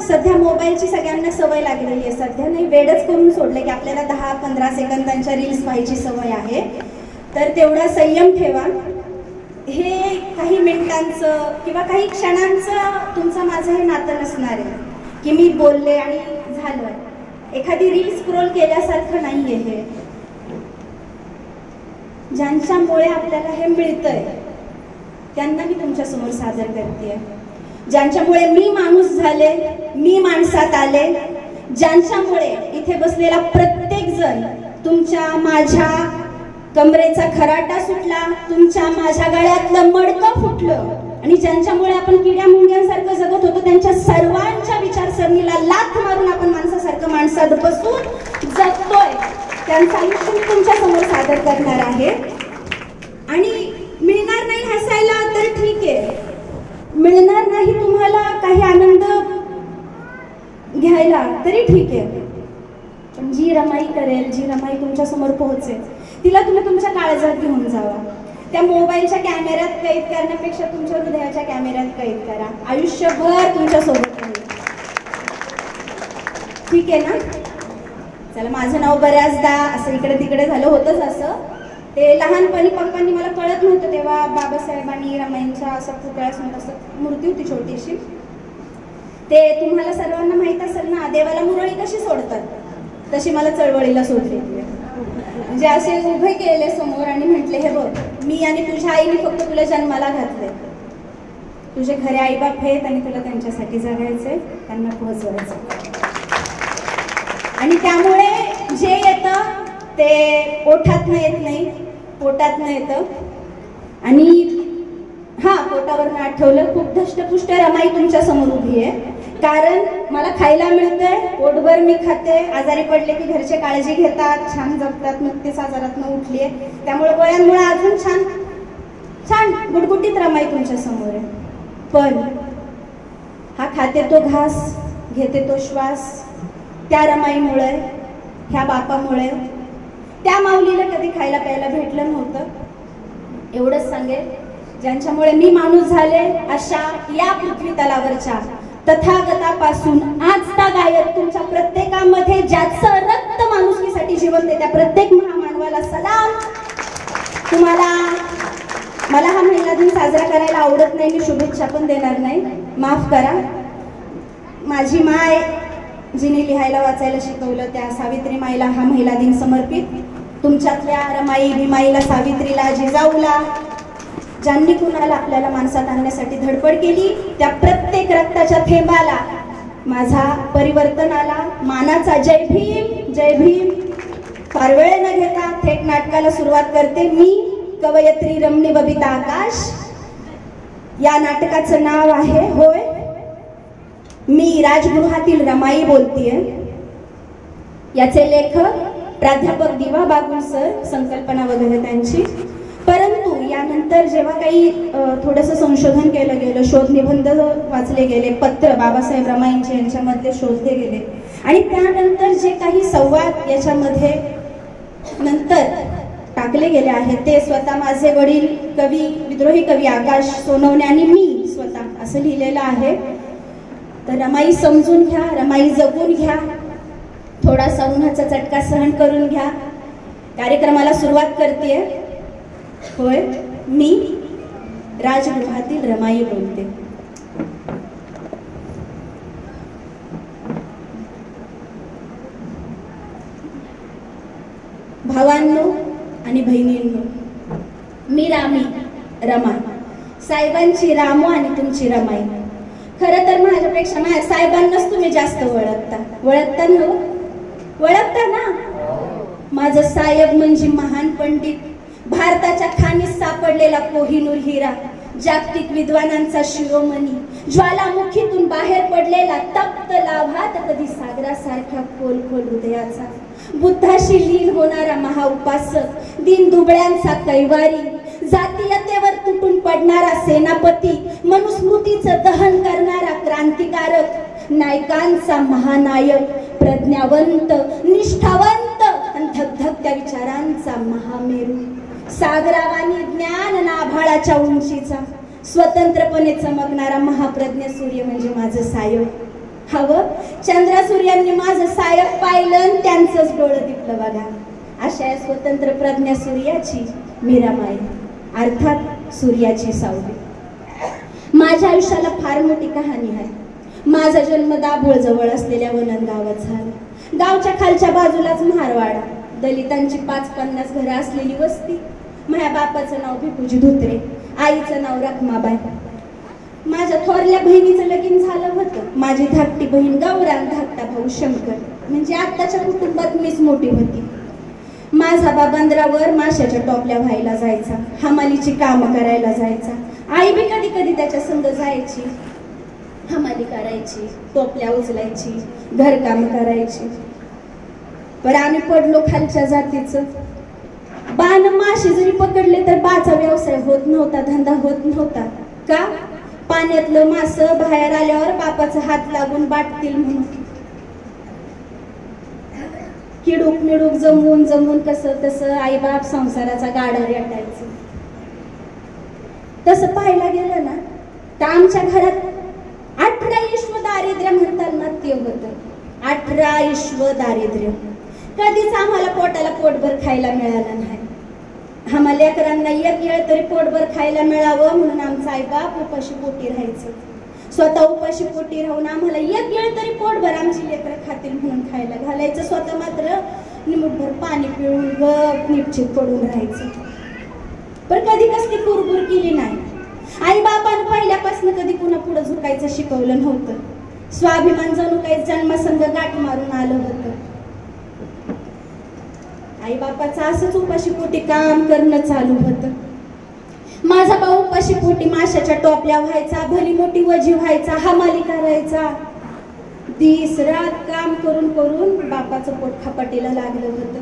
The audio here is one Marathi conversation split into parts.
सध्या मोबाईलची सगळ्यांना सवय लागलेली आहे, सध्या नाही वेडच करून सोडलं की आपल्याला 10-15 सेकंदांच्या रील्स पाहायची सवय आहे, तर तेवढा संयम ठेवा. हे काही मिनिटांचं किंवा काही क्षणांचं तुमचं माझं हे नातं नसणार आहे की मी बोलले आणि झालं. एखादी रील स्क्रोल केल्यासारखं नाही आहे हे. ज्यांच्यामुळे आपल्याला हे मिळतंय त्यांना मी तुमच्यासमोर सादर करते. ज्यांच्यामुळे मी माणूस झाले, मी माणसात आले, ज्यांच्यामुळे इथे बसलेला प्रत्येक जण तुमच्या माझ्या कमरेचा खराटा सुटला, तुमच्या माझ्या गळ्यातलं मडकं फुटलं आणि ज्यांच्यामुळे आपण किड्या मुंग्यांसारखं जगत होतो त्यांच्या सर्वांच्या विचारसरणीला लाथ मारून आपण माणसासारखं माणसात बसून जगतोय, त्यांचं आयुष्य मी तुमच्या समोर सादर करणार आहे. आणि मिळणार नाही हसायला तर ठीक आहे, मिळणार नाही तुम्हाला काही आनंद घ्यायला तरी ठीक आहे, पण जी रमाई करेल, जी रमाई तुमच्या समोर पोहोचेल तिला तुम्ही तुमच्या काळजात घेऊन जावा. त्या मोबाईलच्या कॅमेऱ्यात कैद करण्यापेक्षा तुमच्या हृदयाच्या कॅमेऱ्यात कैद करा. आयुष्यभर तुमच्या सोबत राहील. ठीक आहे ना? चला, माझं नाव बऱ्याचदा असं इकडे तिकडे झालं होतंच. असं ते लहानपणी पप्पांनी मला कळत नव्हतं तेव्हा बाबासाहेबांनी रमाईंच्या असं पुतळ्यासमोर असं मूर्ती होती छोटीशी. ते तुम्हाला सर्वांना माहित असेल ना, देवाला मुरळी कशी सोडतात तशी मला चळवळीला सोडली. म्हणजे असे उभे केले समोर आणि म्हटले, हे बघ, मी आणि तुझ्या आईने फक्त तुला जन्माला घातले, तुझे खरे आईबाप आहेत आणि तुला त्यांच्यासाठी जगायचंय, त्यांना पोहोचवायचं. आणि त्यामुळे जे येतं ते ओठात न येत नाही, पोटात न येतं. आणि हा, पोटावरनं आठवलं, खूप धष्टपुष्ट रमाई तुमच्या समोर उभी आहे, कारण मला खायला मिळतंय, पोटभर मी खाते, आजारी पडले की घरचे काळजी घेतात, छान जगतात, नुकतीच आजारातनं उठली आहे, त्यामुळे गोळ्यांमुळे अजून छान छान गुटगुटीत रमाई तुमच्या समोर आहे. पण हा खाते तो घास, घेते तो श्वास, त्या रमाईमुळे, ह्या बापामुळे, त्या माऊलीला कधी खायला प्यायला भेटलं नव्हतं. एवढंच सांगेल, ज्यांच्यामुळे मी माणूस झाले, अशा या पृथ्वी तलावरच्या तथागतापासून आजतागायत तुमच्या प्रत्येकामध्ये ज्याचं रक्त माणुसकीसाठी जिवंत आहे त्या प्रत्येक महामानवाला सलाम. तुम्हाला मला हा महिला दिन साजरा करायला आवडत नाही, मी शुभेच्छा पण देणार नाही, माफ करा. माझी माय जिने लिहायला वाचायला शिकवलं त्या सावित्री माईला हा महिला दिन समर्पित. तुमच्यातल्या रमाई, भीमाईला, सावित्रीला, जिजाऊला, ज्यांनी कुणाला आपल्याला माणसात आणण्यासाठी धडपड केली, त्या प्रत्येक रक्ताच्या थेंबाला माझा परिवर्तनाला मानाचा जय भीम, जय भीम. फार वेळ न घेता थेट नाटकाला सुरुवात करते. मी कवयत्री रमणी बबिता आकाश. या नाटकाचं नाव आहे होय मी राजगृहातील रमाई बोलतीये. याचे लेखक प्राध्यापक दिवा बागुल सर, संकल्पना वगैरे त्यांची. परंतु यानंतर जेव्हा काही थोडंसं संशोधन केलं गेलं, शोध निबंध वाचले गेले, पत्र बाबासाहेब रमाईंचे यांच्यामध्ये शोधले गेले आणि त्यानंतर जे काही संवाद याच्यामध्ये नंतर टाकले गेले आहेत ते स्वतः माझे वडील कवी, विद्रोही कवी आकाश सोनवणे आणि मी स्वतः असं लिहिलेलं आहे. तर रमाई समजून घ्या, रमाई जगून घ्या, थोडासा उन्हाचा चटका सहन करून घ्या. कार्यक्रमाला सुरुवात करतेय. होय मी राजगृहातील रमाई बोलते. भावांनो आणि बहिणींनो, मी रामी, रमा, साहेबांची रामू आणि तुमची रमाई. खरं तर माझ्यापेक्षा माझ्या साहेबांनाच तुम्ही जास्त ओळखता ना. माझं साहेब म्हणजे महान पंडित, भारताच्या खाणीत सापडलेला कोहिनूर हिरा, जागतिक विद्वानांचा शिरोमणी, ज्वालामुखीतून बाहेर पडलेला तप्त लाभात कधी सागरासारख्या खोल खोल हृदयाचा, बुद्धाशी लीन होणारा महाउपासक, दीन दुबळ्यांचा कैवारी, जातीयतेवर तुटून पडणारा सेनापती, मनुस्मृतीचं दहन करणारा क्रांतिकारक, नायकांचा महानायक, प्रज्ञावंत, निष्ठावंत आणि धगधगत्या विचारांचा महामेरू, सागरावानी ज्ञान नाभाळाच्या उंचीचा, स्वतंत्रपणे चमकणारा महाप्रज्ञ सूर्य म्हणजे माझं साहेब. हवं चंद्रा सूर्यांनी माझं सायक पाहिलं आणि त्यांचंच डोळं दिपलं बघा. अशा या स्वतंत्र प्रज्ञा सूर्याची मीरामाई, अर्थात सूर्याची सावली. माझ्या आयुष्याला फार मोठी कहाणी आहे. माझा जन्म दाभोळ जवळ असलेल्या वनन गावात झाला. गावच्या खालच्या बाजूलाच महारवाडा, दलितांची 5-50 घरं असलेली वस्ती. माझ्या बापाचं नाव भिकुजी धोत्रे, आईचं नाव रखमाबाई. माझ्या थोरल्या बहिणीचं लगीन झालं होतं. माझी धाकटी बहीण गौरा, धाकटा भाऊ शंकर. म्हणजे आत्ताच्या कुटुंबात मीच मोठी होती. माझा बाबा बंदरावर माशाच्या टोपल्या व्हायला जायचा, हमालीची कामं करायला जायचा. आई बी कधी कधी त्याच्या संग जायची, हमाली करायची, टोपल्या उचलायची, घरकाम करायची. पण आम्ही पडलो खालच्या जातीचं. बाण मासे जरी पकडले तर बाचा व्यवसाय होत नव्हता, धंदा होत नव्हता. का? पाण्यातलं मास बाहेर आल्यावर बापाचा हात लागून बाटतील म्हणून. किडूक मिडूक जमवून जमवून कसं तसं आई बाप संसाराचा गाडा रेटायचं. तसं पाहायला गेलं ना तर आमच्या घरात 18 ईश्व दारिद्र्य म्हणतात ना ते होतं. 18 ईश्व दारिद्र्य. कधीच आम्हाला पोटाला पोटभर खायला मिळालं नाही. आम्हाला लेकरांना एक वेळ तरी पोटभर खायला मिळावं म्हणून आमचा आई बाप उपाशी पोटी राहायचं. स्वतः उपाशी पोटी राहून आम्हाला एक वेळ तरी पोटभर आमची लेकरं खातील म्हणून खायला घालायचं. स्वतः मात्र निमुटभर पाणी पिळून गप निपचित पडून राहायचं. पण कधी कसली कुरबुर केली नाही. आई बापानं पहिल्यापासून कधी कुणा पुढे झुकायचं शिकवलं नव्हतं. स्वाभिमान जणू काही जन्मसंग गाठ मारून आलं होतं. आई बापाचं असंच उपाशी पोटी काम करणं चालू होतं. माझा भाऊ उपाशी पोटी माशाच्या टोपल्या व्हायचा, भली मोठी वजी व्हायचा, हमाली करायचा. दिस रात काम करून करून बापाचं पोट खपाटीला लागलं होतं.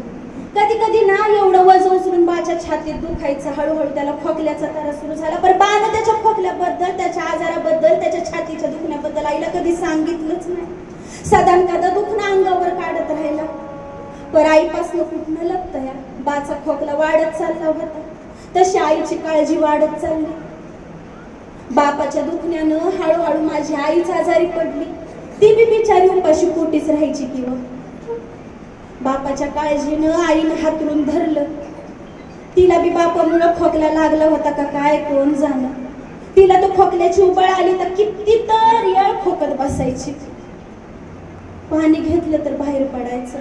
कधी कधी ना एवढं वज उचलून बाच्या छातीत दुखायचं. हळूहळू त्याला खोकल्याचा त्रास सुरू झाला. पण बानं त्याच्या खोकल्याबद्दल, त्याच्या आजाराबद्दल, त्याच्या छातीच्या दुखण्याबद्दल आईला कधी सांगितलंच नाही. सदा कदा दुखणं अंगावर काढत राहिला. पण आईपासून कुठनं लपतं या. बाचा खोकला वाढत चालला होता, तशी आईची काळजी वाढत चालली. बापाच्या दुखण्यानं हळूहळू माझी आईच आजारी पडली. ती बी बिचारी उपाशी पोटीच राहायची किंवा. बापाच्या काळजीनं आईनं हातरून धरलं. तिला बी बापामुळं खोकला लागला होता का काय कोण जाणं. तिला तो खोकल्याची उबळ आली तर किती तर येळ खोकत बसायची. पाणी घेतलं तर बाहेर पडायचं.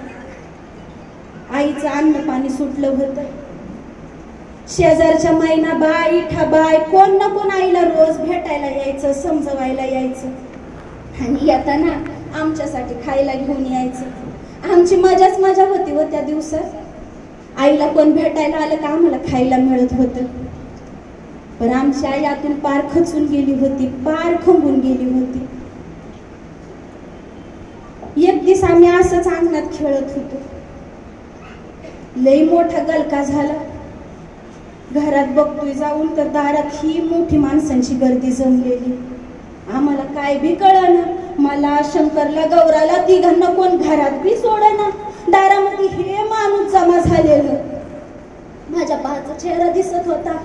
आईचं अन्न पाणी सुटलं होतं. शेजारच्या मैनाबाई, ठाबाई कोण ना कोण आईला रोज भेटायला यायचं, समजवायला यायचं. आणि येताना आमच्यासाठी खायला घेऊन यायचं. आमची मजाच मजा होती व त्या दिवसात. आईला कोण भेटायला आलं का आम्हाला खायला मिळत होतं. पण आमची आई आतून पार खचून गेली होती, पार खंबून गेली होती. एक दिवस आम्ही असंच अंगणात खेळत होतो. लई मोठा गलका झाला. घरात बघतोय जाऊन तर दारात ही मोठी माणसांची गर्दी जमलेली. आम्हाला काय बी कळना. मला, शंकरला, गौराला तिघांना कोण घरात बी सोडना. दारामध्ये हे माणूस जमा झालेलं. माझ्या बाचा चेहरा दिसत होता.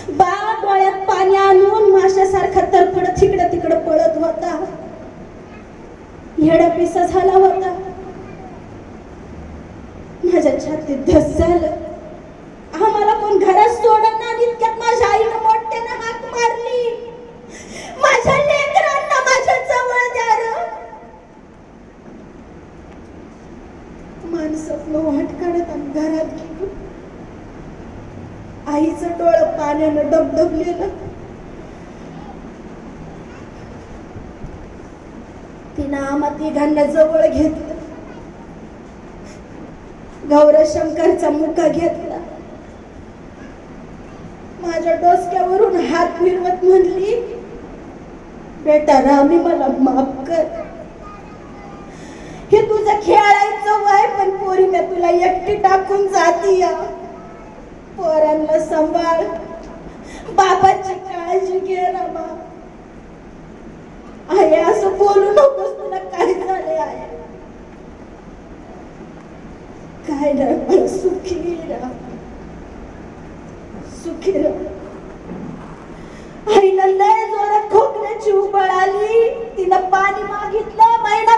बा डोळ्यात पाणी आणून माशासारखा तरफडत इकडं तिकडं पळत होता. येडा पिसा झाला होता. माझ्या छातीत धस झालं. आम्हाला कोण घरात सोडना. इतक्यात माझ्या आईनं मोठ्यानं हाक मारली, माझ्या लेकरांना माझ्या जवळ द्या र. माणसं वाट काढत आम्ही घरात गेलो. आईचं डोळं पाण्यानं डबडबलेलं. तिनं आम्हा तिघांना जवळ घेतलं. गौरशंकरचा मुका घेतला. माझ्या डोसक्यावरून हात फिरवत म्हणली, बेटा रामी मला माफ कर. हे तुझं खेळायचं वय, पण पोरी मी तुला एकटी टाकून जाती. पोरांना सांभाळ, बाबाची काळजी घे रामा. आहे असं बोलू नकोस. तुला काय झाले आहे काय नाही, पण सुखी राहा, सुखी राहा. आईला लय जोरात खोकल्याची उबळ आली. तिनं पाणी मागितलं. महिना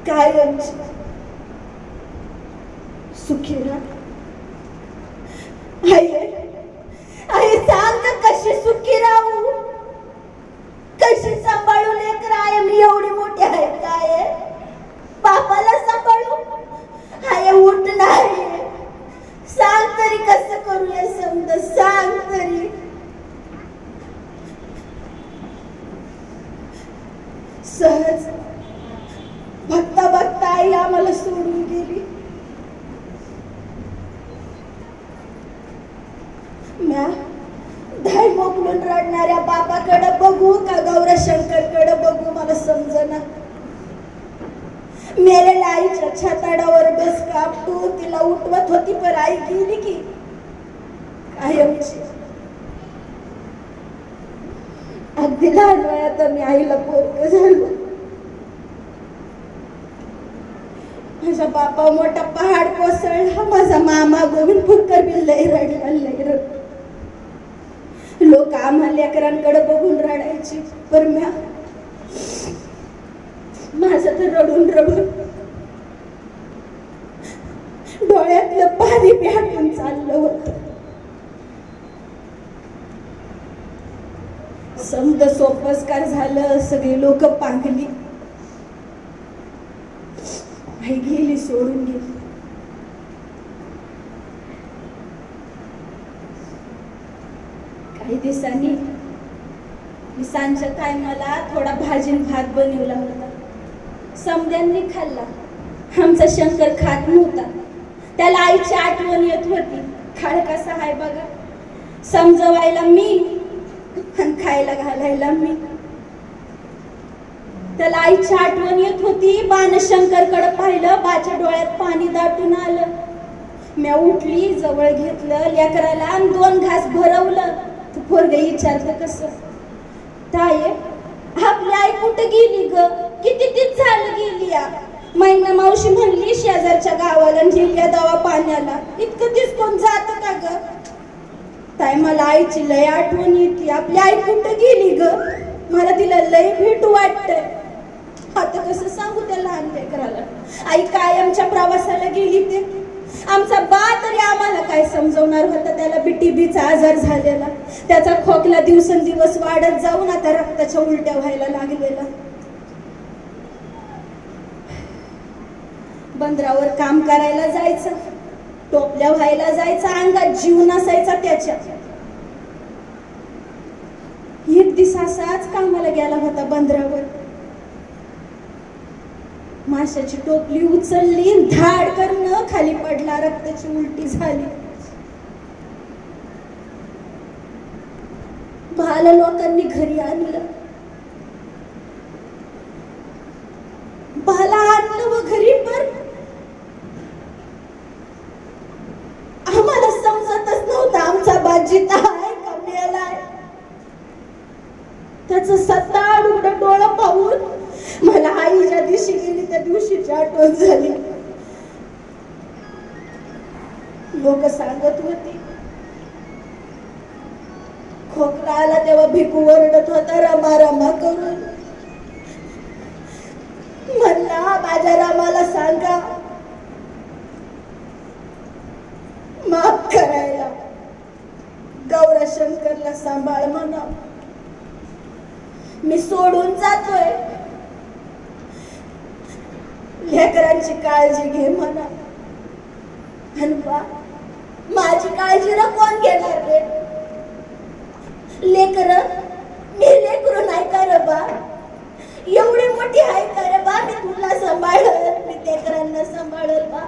कायमची सुखी राहा. आई सांग कशी सुखी राहू, कशी सांभाळू लेकर आहे. मी एवढी मोठी आहे काय, बापाला सांभाळू. हाय उठ नाही, सांग तरी कसं करूया समज, सांग तरी. सहज बघता बघता आई आम्हाला सोडून गेली. म्या धाय मोकलून रडणाऱ्या बापाकडे बघू का गौरशंकरकडे बघू मला समजना. मेलेल्या आईच्या छाताडावर डोसका आपटून तिला उठवत होती, पण आई गेली की कायमची. अगदी लहान वयात मी आईला पोरग झालो. माझा बापा मोठा पहाड कोसळला. माझा मामा गोविंदपूरकर बी लय रडला, लय रडला. लोक आम्हा लेकरांकडे बघून रडायची, पण म्या माझं तर रडून रडून डोळ्यातलं पाणी प्याटून चाललं होतं. समद सोपस्कार झालं, सगळी लोक पांगली. आई गेली, सोडून गेली. काही दिवसांनी मी सांच्या टायमाला थोडा भाजीन भात बनवला होता. समद्यांनी खाल्ला. आमचा शंकर खात नव्हता. त्याला आईची आठवण येत होती. खाळ कसा आहे बघा, समजवायला मी आणि खायला घालायला मी. त्याला आईची आठवण येत होती. बाण शंकरकडे पाहिलं, बाच्या डोळ्यात पाणी दाटून आलं. म्या उठली, जवळ घेतलं लेकराला आणि 2 घास भरवलं. तू पोरगं विचारलं कसं. ताये आपली आई कुठे गेली ग, किती दिवस झालं गेली या. मैना मावशी म्हणली शेजारच्या गावाला नेल्या दवा पाण्याला. इतकं दिवस कोण जात का ग. ताई मला आईची लय आठवण येते. आपली आई कुठे गेली ग, मला तिला लय भेटू वाटतंय. आता कसं सांगू त्या लहान लेकराला. आई कायमच्या प्रवासाला गेली. ते आमचा बा तरी आम्हाला काय समजवणार होता. त्याला बीटीबीचा आजार झालेला. त्याचा खोकला दिवसेंदिवस वाढत जाऊन आता रक्ताच्या उलट्या व्हायला लागलेला. बंदरावर काम करायला जायचं, टोपल्या व्हायला जायचं, अंगात जीव नसायचा त्याच्या. एक दिवस असाच कामाला गेला होता बंदरावर. माशाची टोपली उचलली, धाड करणं खाली पडला, रक्ताची उलटी झाली. भाला लोकांनी घरी आणलं. भाला आणलं व घरी, पण आम्हाला समजतच नव्हतं आमचा बाजीत आहे का मेलाय. त्याचं सताड उघडं डोळं पाहून मला आई ज्या दिवशी गेली त्या दिवशीची आठवण झाली. लोक सांगत होती खोकला आला तेव्हा भिकू ओरडत होता रमा रमा करून. म्हणला माझ्या रामाला सांगा माफ करायला, गौरशंकरला सांभाळ म्हणा. मी सोडून जातोय, लेकरांची काळजी घे म्हणा. माझी काळजी ना कोण घेणार रे. लेकर मी लेकरू नाही का रे बा, एवढी मोठी आहे का रे बा. मी तुला सांभाळल, मी लेकरांना सांभाळल बा.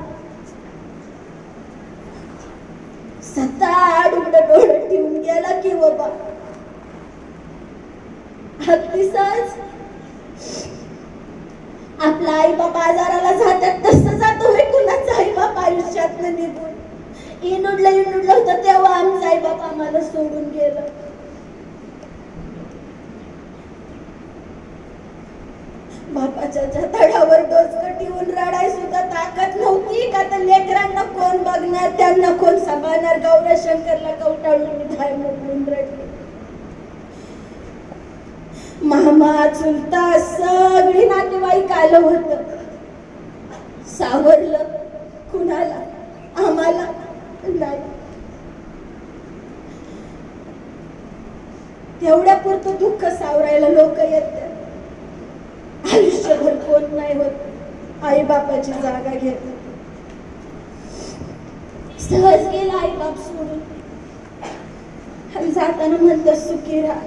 सताड उघडं डोळं ठेवून गेला की बाबा. अगदी सहज आपला आई बाबा आजाराला जातात तसं जातो हे कुणाचा आई बाबा आयुष्यातनं निघून. इनुडलं होतं तेव्हा आमचा आई बाबा आम्हाला सोडून गेलं. बापाच्या तळावर डोसकं ठेवून रडाय सुद्धा ताकद नव्हती का. तर लेकरांना कोण बघणार, त्यांना कोण सांभाळणार. गौरशंकरला कवटाळून धाय मोकळून रडली. मामा चुलता सगळी नातेवाईक आलं होतं. सावरलं कुणाला? आम्हाला नाही. तेवढ्या पुरतं दुःख सावरायला लोक येतात. आयुष्यभर कोण नाही होत आई बापाची जागा घेत. सहज गेला आई बाप सोडून आणि जाताना म्हणतात सुखी राहा.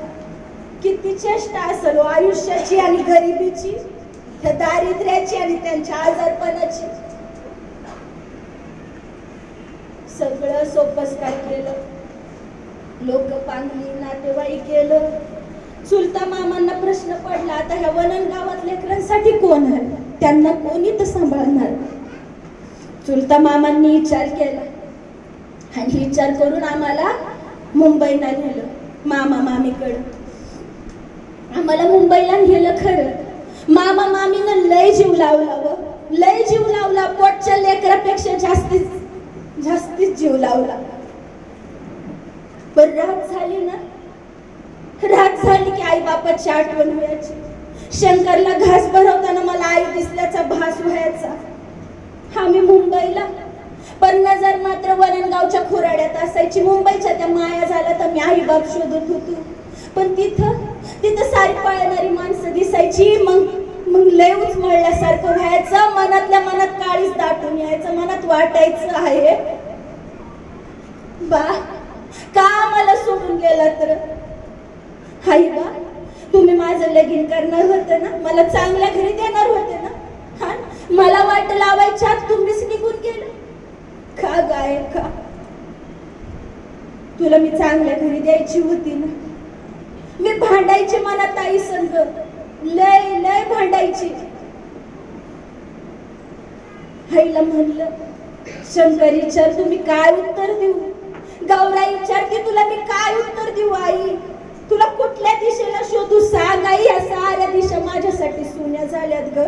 किती चेष्टा असेल आयुष्याची आणि गरिबीची, त्या दारिद्र्याची आणि त्यांच्या आजारपणाची. सगळं सोपस्कार केलं, लोक पांगली, नातेवाईक केलं. चुलता मामांना प्रश्न पडला, आता ह्या वनन गावात लेकरांसाठी कोण आहे? त्यांना कोणी तर सांभाळणार? चुलता मामांनी विचार केला आणि विचार करून आम्हाला मुंबईला नेलं. मामा मामीकडं आम्हाला मुंबईला नेलं. खरं मामा मामीनं लय जीव लावला व लय जीव लावला. पोटच्या लेकरापेक्षा जास्तीच जीव लावला. पण रात झाली ना, रात झाली की आई बापाची आठवण व्हायची. शंकरला घास भरवताना मला आई दिसल्याचा भास व्हायचा. आम्ही मुंबईला, पण नजर मात्र वरणगावच्या खोराड्यात असायची. मुंबईच्या त्या माया झाल्या तर मी आई बाप शोधत होतो. पण तिथं सारी पळणारी माणसं दिसायची. मग लय उचमळल्यासारखं व्हायचं. मनातल्या मनात काळीच दाटून यायचं. मनात वाटायचं आहे बा का मला सोडून गेला तर? आई बा तुम्ही माझं लगीन करणार होते ना, मला चांगल्या घरी देणार होते ना. हा, मला वाट लावायच्या तुम्हीच निघून गेले का? गाय का तुला मी चांगल्या घरी द्यायची होती ना. मी भांडायची मनात आई संग, लय भांडायची. आईला म्हणलं शंकर विचार तुम्ही काय उत्तर देऊ? गौरा विचारते तुला मी काय उत्तर देऊ? आई तुला कुठल्या दिशेला शोधू? सांग आई. या साऱ्या दिशा माझ्यासाठी सुन्या झाल्यात ग.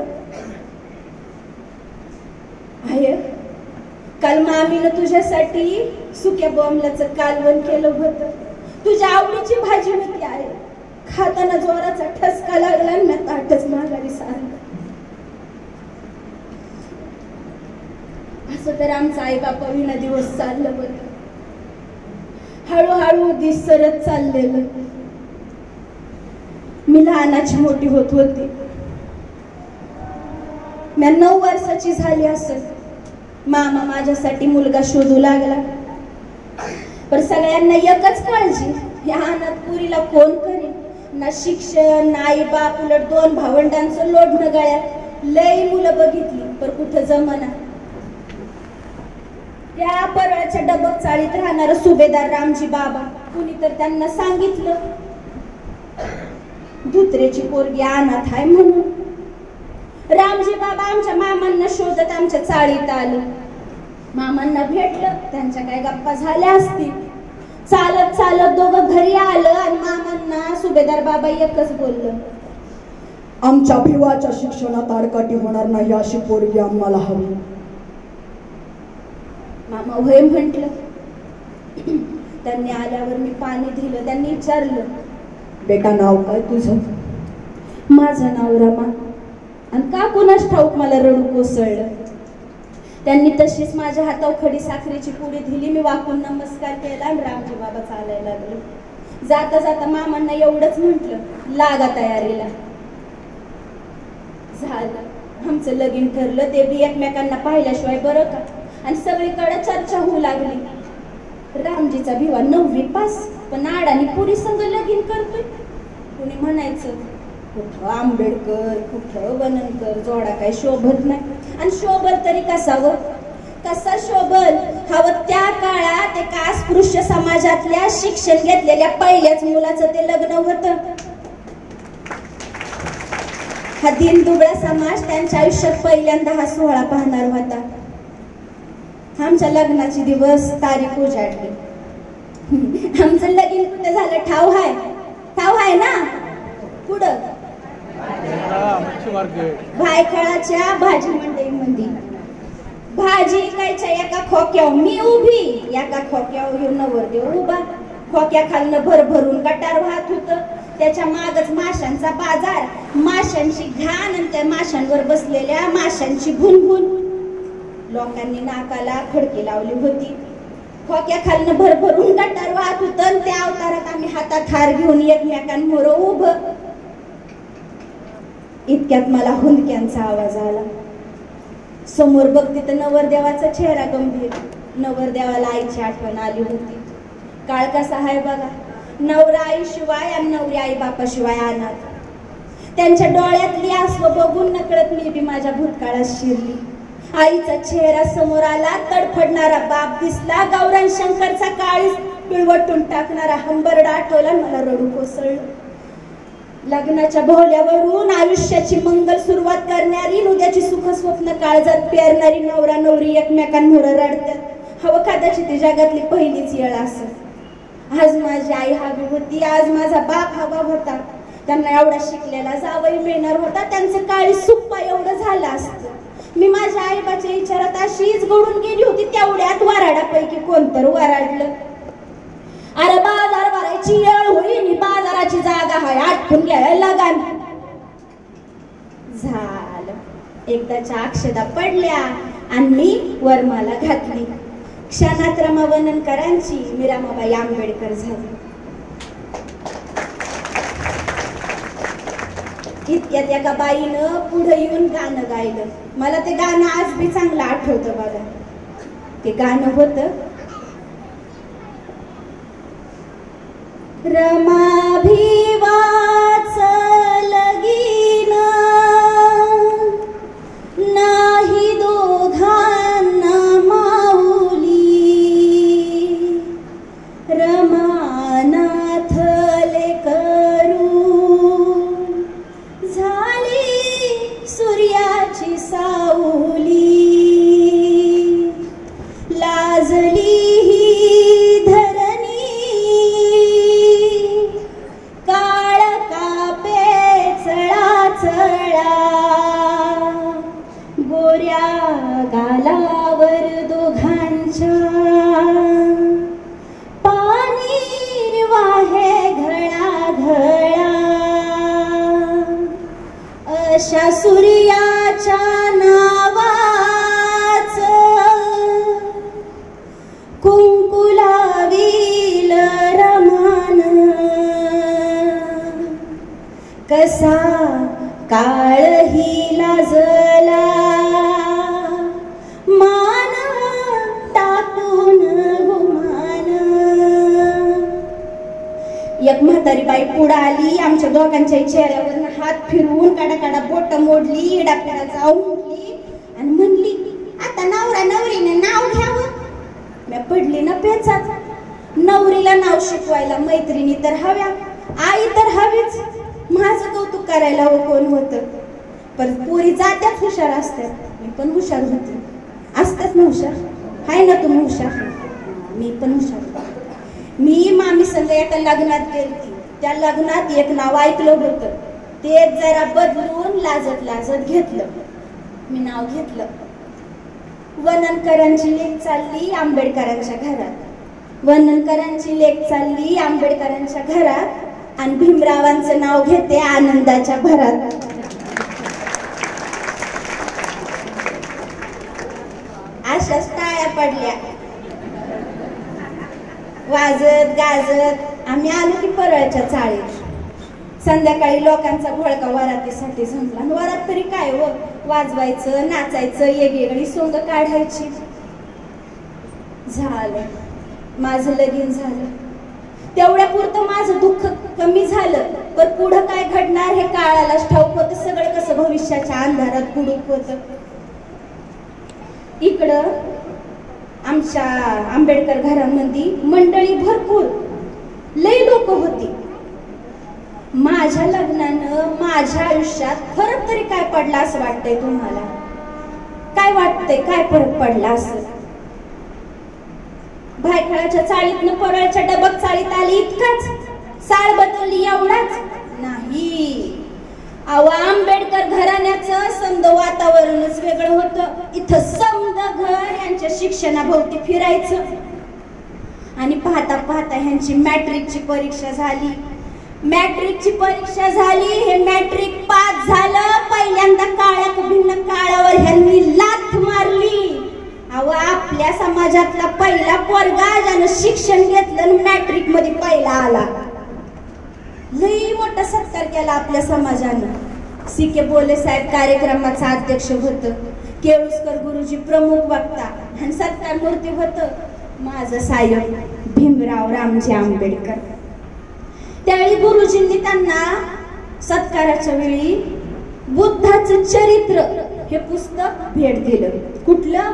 आय काल मामीनं तुझ्यासाठी सुक्या बोंबलाचं कालवण केलं होतं. तुझ्या आवडीची भाजी होती आहे. खाताना जोराचा ठसका लागला आणि मी ताटच माघारी सारलं. असं तर आमचं आई बापा विना दिवस चाललं होतं. हळूहळू दिस सरत चाललेलं. मी लहानाची मोठी होत होती. मी 9 वर्षाची झाली असेल. मामा माझ्यासाठी मुलगा शोधू लागला. पण सगळ्यांना एकच काळजी, या अनाथ पुरीला कोण करेल? ना शिक्षण ना आई बाप. उलट 2 भावंडांचं लोढणं गळ्यात. लई मुलं बघितली पण कुठं जमना. त्या परळच्या डबक चाळीत राहणारा सुभेदार रामजी बाबा, कुणी तर त्यांना सांगितलं धुत्रेची पोरगी अनाथ आहे म्हणून. रामजी बाबा आमच्या मामांना शोधत आमच्या चाळीत आले. मामांना भेटलं, त्यांच्या काय गप्पा झाल्या असतील. चालत चालत दोघं घरी आलं आणि मामांना सुभेदार बाबा एकच बोललं, आमच्या भिवाच्या शिक्षणात आडकाठी होणार नाही अशी पोरगी आम्हाला हवी. मामा होय म्हटलं. त्यांनी आल्यावर मी पाणी दिलं. त्यांनी विचारलं, बेटा नाव काय तुझं? माझं नाव रमा. आणि का कुणास ठाऊक मला रडू कोसळलं. त्यांनी तशीच माझ्या हातावर खडी साखरेची पुडी दिली. मी वाकून नमस्कार केला आणि रामजी बाबा चालायला लागले. जाता जाता मामांना एवढंच म्हटलं, लागा तयारीला. झालं आमचं लगीन ठरलं. ते बी एकमेकांना पाहिल्याशिवाय बरं का. आणि सगळीकडे चर्चा होऊ लागली. रामजीचा भिवा 9वी पास, पण आडानी पुरी संग लगीन करतोय. कुणी म्हणायचं कुठं आंबेडकर कुठं वननकर, जोडा काय शोभत नाही. आणि शोभल तरी कसावं? कसा शोभल? हवं त्या काळात एका अस्पृश्य समाजातल्या शिक्षण घेतलेल्या पहिल्याच मुलाचं ते लग्न होतं. हा दीनदुबळा समाज त्यांच्या आयुष्यात पहिल्यांदा हा सोहळा पाहणार होता. आमच्या लग्नाचे दिवस तारीख उजाडली. आमचं लगीन कुठे झालं ठाव हाय? ठाव आहे ना? पुढं भायखळाच्या भाजी मंडईमध्ये भाजी विकायच्या एका खोक्यावर मी उभी, एका खोक्यावर घेऊन नवरदेव उभा. खोक्या खालनं भरभरून गटार वाहत होतं. त्याच्या मागच माशांचा बाजार, माशांची घाण आणि त्या माशांवर बसलेल्या माशांची भुनभुन. लोकांनी नाकाला खडकी लावली होती. खोक्या खालनं भरभरून गटार वाहत होतं. त्या अवतारात आम्ही हातात हार घेऊन एकमेकांवर उभं. इतक्यात मला हुंदक्यांचा आवाज आला. समोर बघते तर नवरदेवाचा चेहरा गंभीर. नवरदेवाला आईची आठवण आली होती. काळ कसा आहे बघा. नवरा आईशिवाय आणि नवरी आई बापाशिवाय अनाथ. त्यांच्या डोळ्यातली आसव बघून नकळत मी बी माझ्या भूतकाळात शिरली. आईचा चेहरा समोर आला. तडफडणारा बाप दिसला. गौरांग शंकरचा काळीस पिळवटून टाकणारा हंबरडा आठवला. मला रडू कोसळलं. लग्नाच्या भोवल्यावरून आयुष्याची मंगल सुरुवात करणारी, उद्याची सुख स्वप्न काळजात पेरणारी नवरा नवरी एकमेकांवर रडतात. हवं कदाचित ती जगातली पहिलीच येळ असेल. आज माझी आई हवी होती. आज माझा बाप हवा होता. त्यांना एवढा शिकलेला जावई मिळणार होता. त्यांचं काळी सुप्पा एवढं झालं असतं. मी माझ्या आईबाच्या विचारात अशीच गळून गेली होती. तेवढ्यात वराडापैकी कोणतर वराडलं, अरे बाजार भरायची वेळ होईल. बाजाराची जागा हाय, आटपून घ्यायला लगान. झालं. एकदाच्या अक्षदा पडल्या आणि मी वरमाला घातली. क्षणात रमा वननकरांची मी रमाबाई आंबेडकर झाली. इतक्यात एका बाईनं पुढे येऊन गाणं गायलं. मला ते गाणं आज बी चांगलं आठवतं बघा. ते गाणं होतं, रमा भिवाच लगीन नाही दोघांना माऊली. रमानाथ लेकरू झाली सूर्याची सावली. लाजली गालावर दोघांच्या पाणी वाहे घळा घळा. अशा सूर्याच्या नावाच कुंकू लावील रमान. कसा काळही लाजला मान टाकून गुमान. एक म्हातारी बाई पुढे आली. आमच्या दोघांच्या चेहऱ्यावर हात फिरवून काडा बोट मोडली. इडापिडा जाऊन उठली आणि म्हणली, आता नवरा नवरीने नाव घ्यावं. मी पडली ना पेचात. नवरीला नाव शिकवायला मैत्रिणी तर हव्या, आई तर हवीच. माझं कौतुक करायला कोण होतं. पण पोरी जात्याच हुशार असतात. मी पण हुशार होते. असतात ना हुशार. हाय ना तुम्ही हुशार. मी पण हुशार. मी मामी संग एका लग्नात गेली. त्या लग्नात एक नाव ऐकलं होतं. ते जरा बदलून लाजत लाजत घेतलं. मी नाव घेतलं. वननकरांची लेक चालली आंबेडकरांच्या घरात. वननकरांची लेक चालली आंबेडकरांच्या घरात. आणि भीमरावांचं नाव घेते आनंदाच्या भरात. अशाच टाळ्या पडल्या. वाजत गाजत आम्ही आलो की परळच्या चाळीत. संध्याकाळी लोकांचा घोळका वरातीसाठी संपला. वरात तरी काय हो, वाजवायचं नाचायचं वेगवेगळी सोंग काढायची. झालं. माझं लगीन झालं. तेवढ्या पुरतं माझं दुःख कमी झालं. पण पुढं काय घडणार हे काळालाच ठाऊक होतं. सगळं कसं भविष्याच्या अंधारात बुडूक होतं. इकडं आमच्या आंबेडकर घरामध्ये मंडळी भरपूर लई लोक होती. माझ्या लग्नानं माझ्या आयुष्यात फरक तरी काय पडला असं वाटतंय तुम्हाला? काय वाटतंय? काय फरक पडला असं? भायखळाच्या चाळीतनं परळच्या डबक चाळीत आली इतकाच? साळ बदलली एवढाच नाही. अहो, आंबेडकर घराण्याचं समद वातावरणच वेगळं होतं. इथं समद घर यांच्या शिक्षणाभोवती फिरायचं. आणि पाहता पाहता ह्यांची मॅट्रिकची परीक्षा झाली. मॅट्रिकची परीक्षा झाली. हे मॅट्रिक पास झालं. पहिल्यांदा काळ्या भिन्न काळावर ह्यांनी लाथ मारली. अहो आपल्या समाजातला पहिला पोरगा ज्यानं शिक्षण घेतलं आणि मॅट्रिक मध्ये पहिला आला. लई मोठा सत्कार केला आपल्या समाजानं. सी.के. बोले साहेब कार्यक्रमाचा अध्यक्ष होत. केळुसकर गुरुजी प्रमुख वक्ता आणि सत्कार मूर्ती होत माझं साहेब भीमराव रामजी आंबेडकर. त्यावेळी गुरुजींनी त्यांना सत्काराच्या वेळी बुद्धाचं चरित्र हे पुस्तक भेट दिलं. कुठलं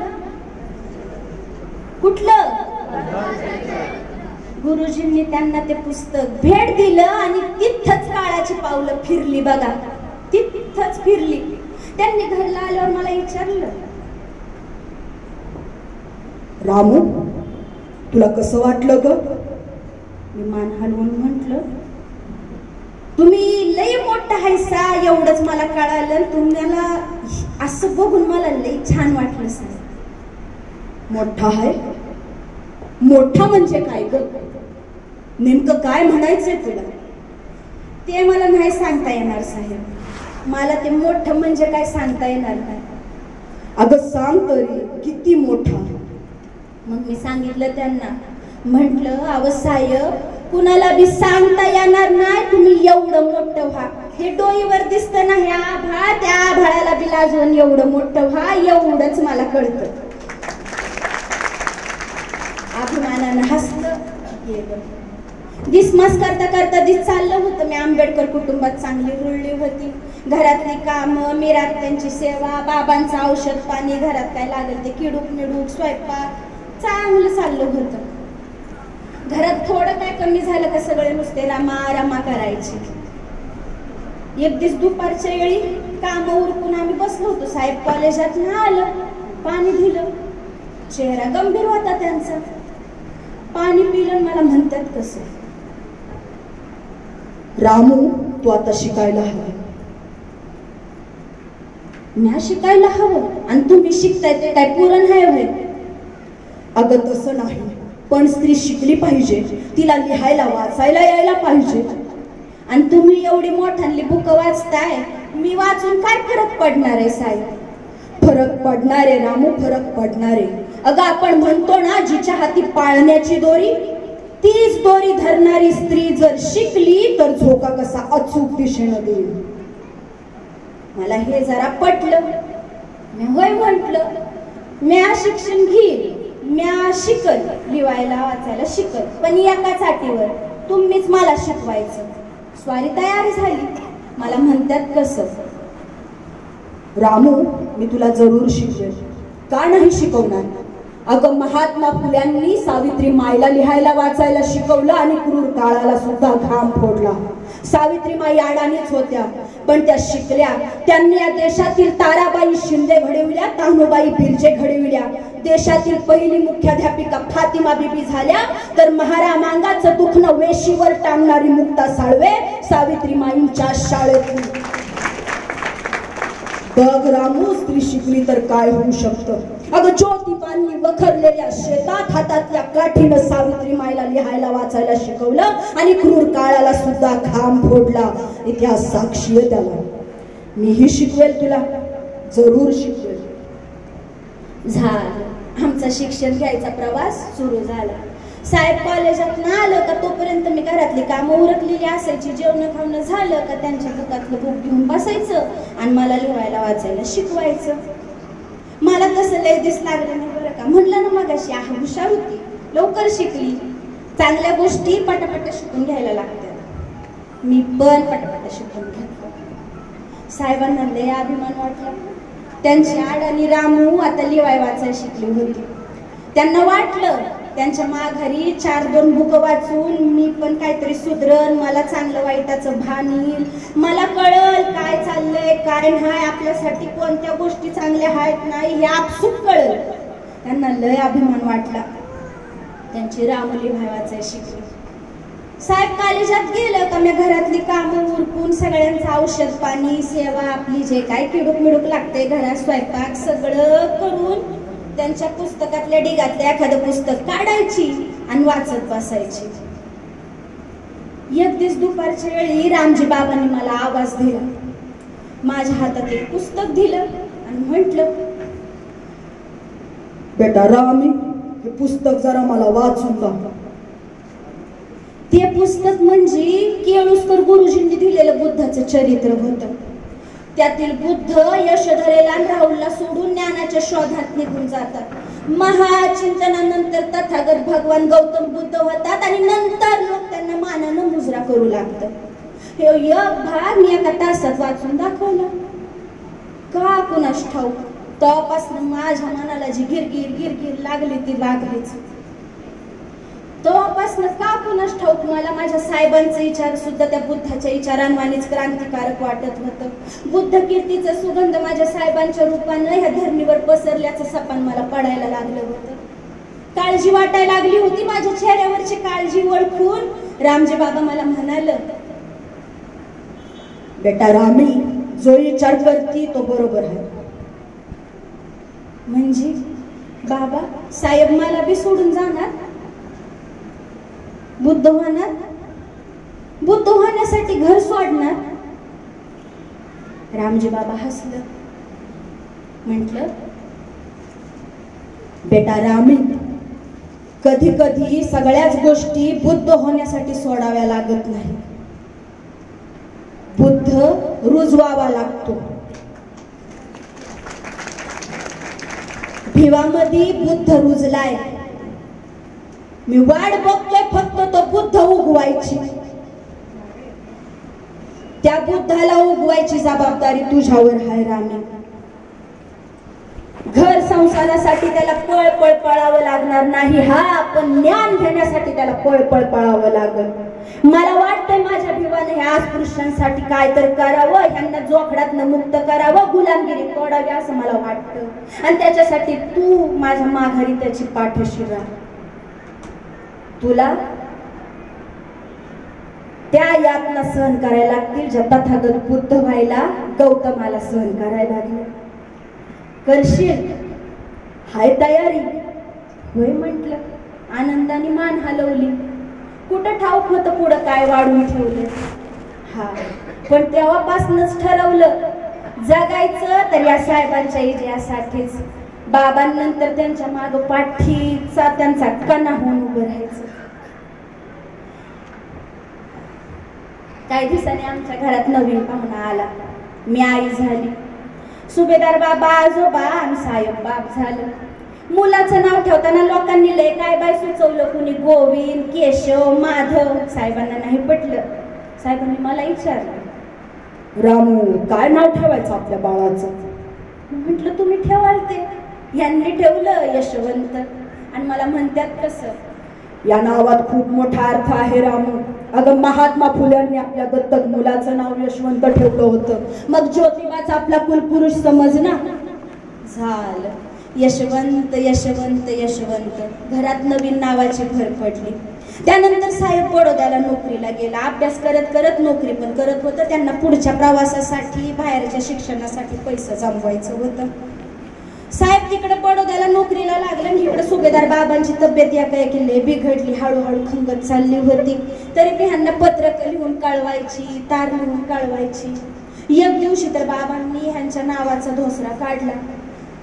गुरुजींनी त्यांना ते पुस्तक भेट दिलं आणि तिथंच काळाची पावलं फिरली बघा. तिथंच फिरली. त्यांनी घरला आल्यावर मला विचारलं, रामू तुला कसं वाटलं ग? मी मान हलवून म्हटलं, तुम्ही लई मोठा हायसा एवढंच मला कळालं. तुम्हाला असं बघून मला लई छान वाटलं. साहेब मोठा आहे? मोठा म्हणजे काय ग? नेमकं काय म्हणायचंय तुला? ते मला नाही सांगता येणार साहेब. मला ते मोठं म्हणजे काय सांगता येणार नाही. अगं सांग तरी किती मोठा? मग मी सांगितलं त्यांना. म्हटलं अहो साहेब कुणाला बी सांगता येणार नाही तुम्ही एवढं मोठं व्हा. हे डोईवर दिसतं ना हे आभाळ, त्या आभाळाला बी लाजून एवढं मोठं व्हा एवढंच मला कळतं. अभिमानानं हसलं गेलं. दिसमस करता करता दिस चाललं होतं. मी आंबेडकर कुटुंबात चांगली रुळली होती. घरातली कामं, मिरात त्यांची सेवा, बाबांचं औषध पाणी, घरात काय लागेल ते किडूक मिडूक स्वयंपाक चांगलं चाललं होतं. घरात थोडं काय कमी झालं का सगळे नुसते रमा रमा करायचे. एक दिवस दुपारच्या वेळी काम उरकून आम्ही बसलो होतो. साहेब कॉलेजात ना आलं, पाणी दिलं. चेहरा गंभीर होता त्यांचा. पाणी पिलं. मला म्हणतात कसं, रामू तू आता शिकायला हवं. मी शिकायला हवं आणि तुम्ही शिकताय ते काय पुरण आहे होय? अगं तसं नाही, पण स्त्री शिकली पाहिजे. तिला लिहायला वाचायला यायला पाहिजे. आणि तुम्ही एवढी मोठ्यांली बुक वाचताय, मी वाचून काय फरक पडणार आहे साहेब? फरक पडणार आहे रामू, फरक पडणार आहे. अगं आपण म्हणतो ना जिच्या हाती पाळण्याची दोरी तीच दोरी धरणारी स्त्री जर शिकली तर झोका कसा अचूक दिशेनं देईल. मला हे जरा पटलं. मी होय म्हटलं. म्या शिक्षण घेईल, म्या शिकल, लिवायला वाचायला शिकल, पण एकाच अटीवर तुम्हीच मला शिकवायचं. स्वारी तयार झाली. मला म्हणतात कसं, रामू मी तुला जरूर शिकवेल. का नाही शिकवणार? अगं महात्मा फुल्यांनी सावित्री माईला लिहायला वाचायला शिकवलं आणि क्रूर काळाला सुद्धा घाम फोडला. सावित्रीमाई अडाणीच होत्या पण त्या शिकल्या. त्यांनी या देशातील ताराबाई शिंदे घडविल्या, तानुबाई भिलजे घडविल्या. देशातील पहिली मुख्याध्यापिका फातिमा बीबी झाल्या. तर महारामांगाचं दुखणं वेशीवर टांगणारी मुक्ता साळवे सावित्रीमाईंच्या शाळेतली. बघ रामू स्त्री शिकली तर काय होऊ शकतं. अगं ज्योतिबांनी वखरलेल्या शेतात हातातल्या काठीनं सावित्रीमाईला लिहायला वाचायला शिकवलं आणि क्रूर काळाला सुद्धा घाम फोडला. इतिहास साक्षी आहे त्याला. मीही शिकवेल तुला, जरूर शिकवेल. झालं आमचा शिक्षण घ्यायचा प्रवास सुरू झाला. साहेब कॉलेजात ना आलं का तोपर्यंत मी घरातली कामं उरकलेली असायची. जेवण खावणं झालं का त्यांच्या बुकातलं बुक घेऊन बसायचं आणि मला लिहायला वाचायला शिकवायचं. मला तसं लय दिस लागलं नाही बरं का. म्हणलं ना मगाशी हुशार होती, लवकर शिकली. चांगल्या गोष्टी पटापट शिकून घ्यायला लागतात. मी पण पटापट शिकून घेतलं. साहेबांना लय अभिमान वाटला. त्यांची आड आणि रामू आता लिवाय वाचायला शिकली होती. त्यांना वाटलं त्यांच्या माघारी 4-2 बुक वाचून मी पण काहीतरी सुधरण, मला चांगलं वाईटाचं भान येईल, मला कळल काय चाललंय काय नाही, आपल्यासाठी कोणत्या गोष्टी चांगल्या आहेत नाही हे आपसूक कळल. त्यांना लय अभिमान वाटला. त्यांची रामू लिवाय वाचायला शिकली. साहेब कॉलेजात गेलं का मी घरातली कामं उरकून सगळ्यांचं औषध पाणी सेवा आपली जे काय किडूक मिडूक लागते घरात स्वयंपाक सगळं करून त्यांच्या पुस्तकातल्या डिगातलं एखादं पुस्तक काढायची आणि वाचत बसायची. एक दिवस दुपारच्या वेळी रामजी बाबांनी मला आवाज दिला. माझ्या हातात एक पुस्तक दिलं आणि म्हटलं बेटा रामी, हे पुस्तक जरा मला वाचून दाखव. ते पुस्तक म्हणजे केळुस्कर गुरुजींनी दिलेलं बुद्धाचं चरित्र होतं. त्यातील बुद्ध यशोधरेला आणि राहुलला सोडून ज्ञानाच्या शोधात निघून जातात. महाचिंतनानंतर तथागत भगवान गौतम बुद्ध होतात आणि नंतर लोक त्यांना मानानं मुजरा करू लागतात. हे एक भाग मी एका तासात वाचून दाखवला. का कुणास ठाऊक तेव्हापासून माझ्या मनाला जी गिरगिर गिरगिर लागली ती लागलीच. तेव्हापासून का कुणास ठाऊक मला माझ्या साहेबांचे विचार सुद्धा त्या बुद्धाच्या विचारांवानीच क्रांतिकारक वाटत होतं. बुद्ध कीर्तीचा सुगंध माझ्या साहेबांच्या रूपानं ह्या धरणीवर पसरल्याचं सपान मला पडायला लागलं होतं. काळजी वाटायला लागली होती. माझ्या चेहऱ्यावरची काळजी ओळखून रामजी बाबा मला म्हणाल, बेटा रामी, जो विचार करती तो बरोबर आहे. म्हणजे बाबा साहेब मला बी सोडून जाणार? बुद्ध होणार? बुद्ध होण्यासाठी घर सोडणार? रामजी बाबा हसलं. म्हटलं, बेटा रामी, कधी कधी सगळ्याच गोष्टी बुद्ध होण्यासाठी सोडाव्या लागत नाही. बुद्ध रुजवावा लागतो. भिवामध्ये बुद्ध रुजलाय. मी वाट बघतोय फक्त तो बुद्ध उगवायची. त्या बुद्धाला उगवायची जबाबदारी तुझ्यावर आहे रामी. घर संसारासाठी त्याला पळ पळावं लागणार नाही, हा पण ज्ञान घेण्यासाठी त्याला पळ पळावं लागल. मला वाटतंय माझ्या भिवाने ह्या अस्पृश्यांसाठी काय तर करावं, ह्यांना जोखडातनं मुक्त करावं, गुलामगिरी तोडावी असं मला वाटतं. आणि त्याच्यासाठी तू माझ्या माघारी त्याची पाठीशी राह. तुला त्या यातना सहन करायला लागतील ज्या तथागत बुद्ध व्हायला गौतमाला सहन करायला लागले. करशील? हाय तयारी? होय म्हटलं. आनंदाने मान हलवली. कुठं ठाऊक होतं पुढं काय वाढून ठेवलं. हा, पण तेव्हापासूनच ठरवलं जगायचं तर या साहेबांच्या विजयासाठीच. बाबांनंतर त्यांच्या माग पाठीचा त्यांचा कणा होऊन उभं राहायचं. काही दिवसांनी आमच्या घरात नवीन पाहुणा आला. मी आई झाली. सुभेदार बाबा आजोबा आणि साहेब बाप झालं. मुलाचं नाव ठेवताना लोकांनी लय काय बाय सुचवलं. कुणी गोविंद, केशव, माधव. साहेबांना नाही पटलं. साहेबांनी मला विचारलं, रामू, काय नाव ठेवायचं आपल्या बाळाचं? म्हटलं तुम्ही ठेवाल ते. यांनी ठेवलं यशवंत. आणि मला म्हणतात कसं? या नावात खूप मोठा अर्थ आहे रामू. अगं, महात्मा फुल्यांनी आपल्या दत्तक मुलाचं नाव यशवंत ठेवलं होतं. मग ज्योतिबाचा आपला कुलपुरुष समज ना. झालं यशवंत यशवंत यशवंत. घरात नवीन नावाची भर पडली. त्यानंतर साहेब बडोद्याला नोकरीला गेला. अभ्यास करत करत नोकरी पण करत होतं. त्यांना पुढच्या प्रवासासाठी बाहेरच्या शिक्षणासाठी पैसे जमवायचं होतं. साहेब तिकडे बडोद्याला नोकरीला लागले आणि इकडे सुभेदार बाबांची तब्येत एकाएकी बिघडली. हळूहळू खंगत चालली होती. तरी मी ह्यांना पत्रक लिहून कळवायची, तार लिहून कळवायची. एक दिवशी तर बाबांनी ह्यांच्या नावाचा धोसरा काढला.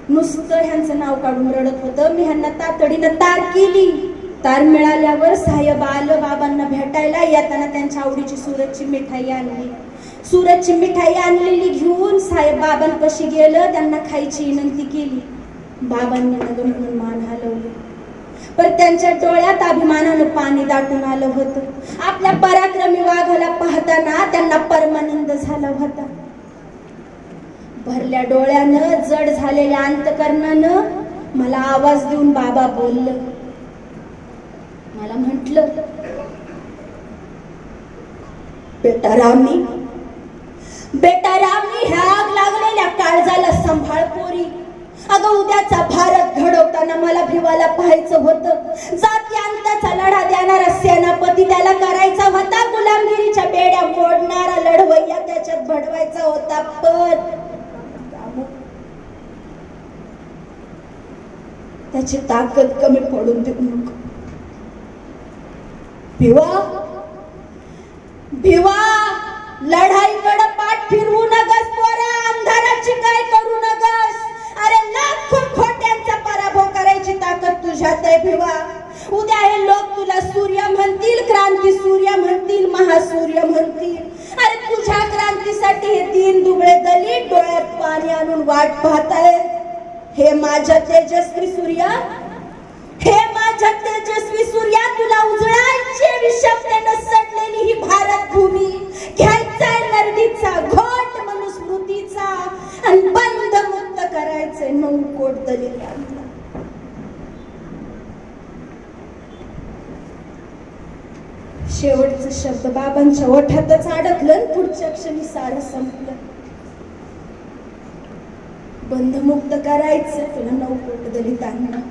नुसतं ह्यांचं नाव काढून रडत होतं. मी ह्यांना तातडीनं तार केली. तार मिळाल्यावर साहेब आलं बाबांना भेटायला. येताना त्यांच्या आवडीची सुरतची मिठाई आणली. सुरतची मिठाई आणलेली घेऊन साहेब बाबांपाशी गेलं. त्यांना खायची विनंती केली. बाबांनी नग म्हणून मान हलवली. पण त्यांच्या डोळ्यात अभिमानानं पाणी दाटून आलं होतं. आपल्या पराक्रमी वाघाला पाहताना त्यांना परमानंद झाला होता. भरल्या डोळ्यानं, जड झालेल्या अंतकरणानं मला आवाज देऊन बाबा बोललं. मला म्हटलं, बेटा रामी, ह्या आग लागलेल्या काळजाला सांभाळ पोरी. अगं, उद्याचा भारत घडवताना मला भिवाला पाहायचं होतं. जात्यांताचा लढा देणारा सेनापती त्याला करायचा होता. गुलामगिरीच्या बेड्या मोडणारा लढवय्या त्याच्यात भडवायचा होता. पण त्याची ताकद कमी पडून देऊ नको. भिवा, लढाईकडे पाठ फिरवू नगस पोरा. अंधाराची काय करू नगस. अरे, लाखो खोट्यांचा पराभव करायची रे भिवा. उद्या हे लोक तुला सूर्य म्हणतील, क्रांती सूर्य म्हणतील, महासूर्य म्हणतील. अरे तुझ्या क्रांतीसाठी हे 3 दुबळे दलित डोळ्यात पाणी आणून वाट पाहतायत. हे माझ्या तेजस्वी सूर्या, हे माझ्या तेजस्वी सूर्या, तुला उजळायची विषमतेनं सडलेली ही भारत भूमी. घ्यायचाय नरडीचा घोट मनुस्मृतीचा आणि बंद मुक्त करायचे 9 कोट दलितांना. शेवटचं शब्द बाबांच्या ओठातच अडकलं. पुढच्या क्षणी सारं संपलं. बंधमुक्त करायचं तुला 9 कोट दलितांना.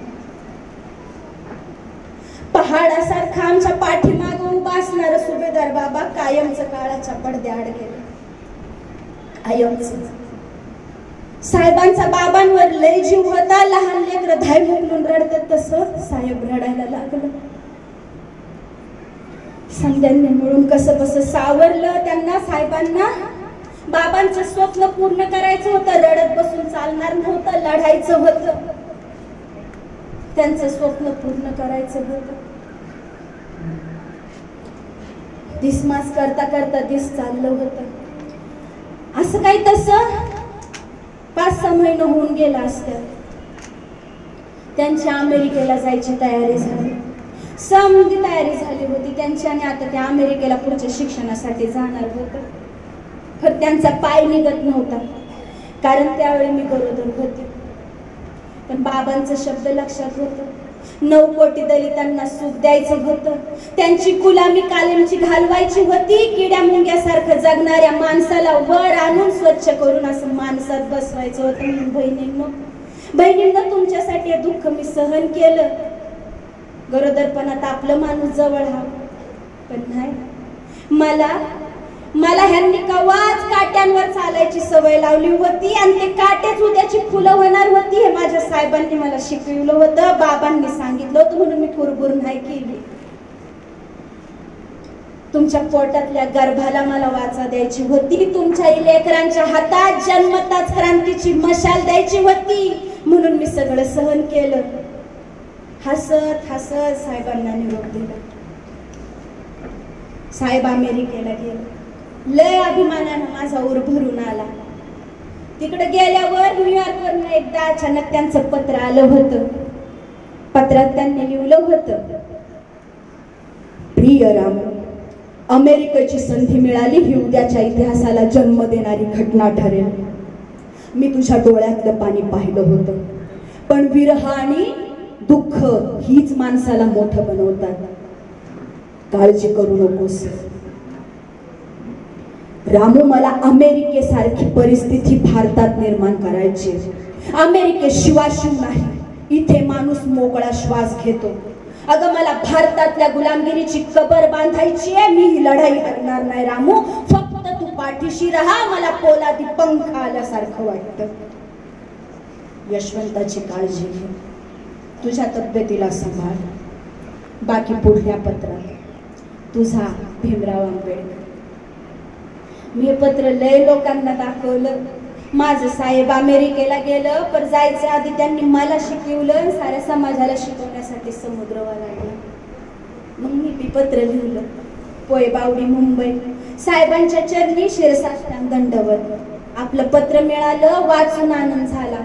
पहाडासारखा आमच्या पाठीमागं उभा असणारा सुभेदार बाबा कायमचं काळाच्या पडद्याआड गेले. कायमचं. साहेबांचा बाबांवर लय जीव होता. लहान लेकरं धाय मोकलून रडतात तसं साहेब रडायला लागलं. समद्यांनी मिळून कसं बस सावरलं त्यांना. साहेबांना बाबांचं स्वप्न पूर्ण करायचं होतं. रडत बसून चालणार नव्हतं, लढायचं होतं. त्यांचं स्वप्न पूर्ण करायचं होतं. दिसमास करता करता दिस चाललं होतं. असं काही तसं 5-6 महिने होऊन गेला असत्या. त्यांची अमेरिकेला जायची तयारी झाली. समधी तयारी झाली होती त्यांची. आणि आता त्या अमेरिकेला पुढच्या शिक्षणासाठी जाणार होतं. पण त्यांचा पाय निघत नव्हता. कारण त्यावेळी मी गरोदर होते. पण बाबांचं शब्द लक्षात होतं. 9 कोटी दलितांना सुख द्यायचं होतं. त्यांची गुलामी कायमची घालवायची होती. किड्या मुंग्यासारखं जगणाऱ्या माणसाला वर आणून स्वच्छ करून असं माणसात बसवायचं होतं. म्हणून बहिणींनो तुमच्यासाठी हे दुःख मी सहन केलं. गरोदरपणात आपलं माणूस जवळ हवं. पण नाही, मला ह्यांनी कवाच काट्यांवर चालायची सवय लावली होती. आणि ते काटेच उद्याची फुलं होणार होती हे माझ्या साहेबांनी मला शिकवलं होतं. बाबांनी सांगितलं होतं म्हणून मी कुरबुर नाही केली. तुमच्या पोटातल्या गर्भाला मला वाचा द्यायची होती. तुमच्या लेकरांच्या हातात जन्मताच क्रांतीची मशाल द्यायची होती. म्हणून मी सगळं सहन केलं. हसत हसत साहेबांना निरोप दिला. साहेब अमेरिकेला गेले. लय अभिमानानं माझा उर भरून आला. तिकडे गेल्यावर न्यूयॉर्कवरून एकदा अचानक त्यांचं पत्र आलं होतं. पत्रात त्यांनी लिहिलं होतं, प्रिय राम, अमेरिकेची संधी मिळाली ही उद्याच्या इतिहासाला जन्म देणारी घटना ठरेल. मी तुझ्या डोळ्यातलं पाणी पाहिलं होतं. पण विरह आणि दुःख हीच माणसाला मोठं बनवतात. काळजी करू नकोस रामू. मला अमेरिकेसारखी परिस्थिती भारतात निर्माण करायची. अमेरिकेशिवाय शिव नाही. इथे माणूस मोकळा श्वास घेतो. अगं मला भारतातल्या गुलामगिरीची कबर बांधायची आहे. मी ही लढाई हरणार नाही रामू. फक्त तू पाठीशी राहा. मला पोलादी पंख आल्यासारखं वाटतं. यशवंताची काळजी घे. तुझ्या तब्येतीला सांभाळ. बाकी पुढल्या पत्रात तुझा भीमराव आंबेडकर. मी हे पत्र लय लोकांना दाखवलं. माझं साहेब अमेरिकेला गेलं पण जायच्या आधी त्यांनी मला शिकवलं. साऱ्या समाजाला शिकवण्यासाठी समुद्र ओलांडला. मग मी पत्र लिहिलं. पोय बावडी मुंबई. साहेबांच्या चरणी शिरसाष्टांग दंडवत. आपलं पत्र मिळालं. वाचून आनंद झाला.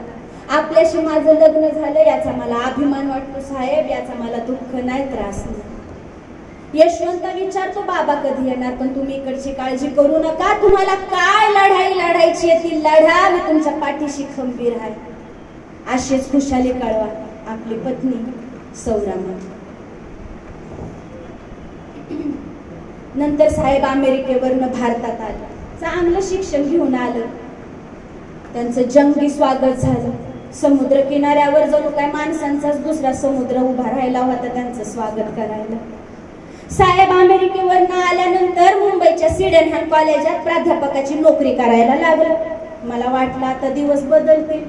आपल्याशी माझं लग्न झालं याचा मला अभिमान वाटतो साहेब. याचा मला दुःख नाही, त्रास नाही. यशवंत विचारतो बाबा कधी येणार. पण तुम्ही इकडची काळजी करू नका. तुम्हाला काय लढाई लढायची आहे ती लढा. मी तुमच्या पाठीशी खंबीर आहे. अशीच खुशाली कळवा. आपली पत्नी सौरामा. नंतर साहेब अमेरिकेवरनं भारतात आले. चांगलं शिक्षण घेऊन आलं. त्यांचं जंगी स्वागत झालं. समुद्र किनाऱ्यावर जणू काय माणसांचाच दुसरा समुद्र उभा राहिला होता त्यांचं स्वागत करायला. साहेब अमेरिकेवरनं आल्यानंतर मुंबईच्या सिडेनहॅम कॉलेजात प्राध्यापकाची नोकरी करायला लागलं. मला वाटलं आता दिवस बदलतील.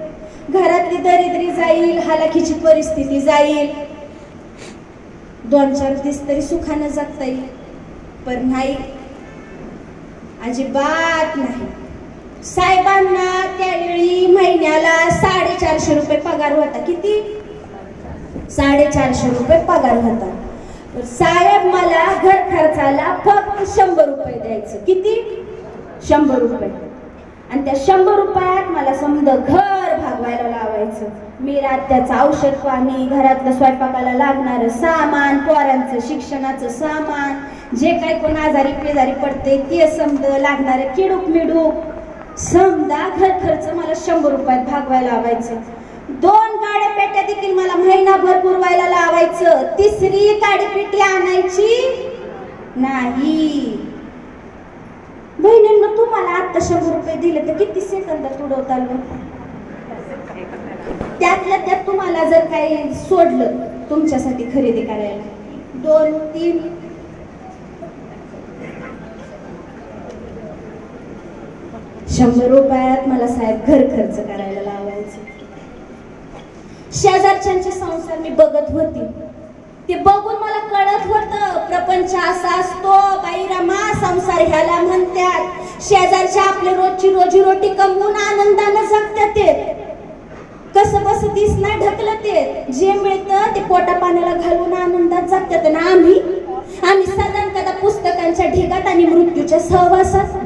घरातली दरिद्री जाईल. हालाखीची परिस्थिती जाईल. 2-4 दिवस तरी सुखानं जगता येईल. पण नाही, अजिबात नाही. साहेबांना त्यावेळी महिन्याला 450 रुपये पगार होता. किती? 450 रुपये पगार होता. तर साहेब मला घर खर्चाला फक्त 100 रुपये द्यायचं. किती? 100 रुपये. आणि त्या 100 रुपयात मला समजा घर भागवायला लावायचं. मी रात्याचं औषध पाणी, घरातलं स्वयंपाकाला लागणारं सामान, पोरांचं शिक्षणाचं सामान, जे काही कोण आजारी पेजारी पडते ते समजा लागणारे किडूक मिडूक समजा घर खर्च मला 100 रुपयात भागवायला लावायचं. 2 काड्या पेट्या देखील मला महिनाभर पुरवायला लावायचं. 3री काडी पेटी आणायची नाही. बहिणींनो, तुम्हाला आता 100 रुपये दिले तर किती सेकंदात उडवता आलं? त्यातल्या त्यात तुम्हाला जर काही सोडलं तुमच्यासाठी खरेदी करायला 2-3 100 रुपयात मला साहेब घर खर्च करायला लावायचं. शेजारच्यांचे संसार मी बघत होती. ते बघून मला कळत होतं प्रपंच असा असतो. बाई रमा, संसार ह्याला म्हणतात. शेजारच्या आपले रोजची रोजीरोटी कमवून आनंदानं जगतात. ते कसं कसं दिसणार ढकलं ते जे मिळतं ते पोटा पाण्याला घालून आनंदात जगतात. ना आम्ही साधारण कदा पुस्तकांच्या ढिगात आणि मृत्यूच्या सहवासात.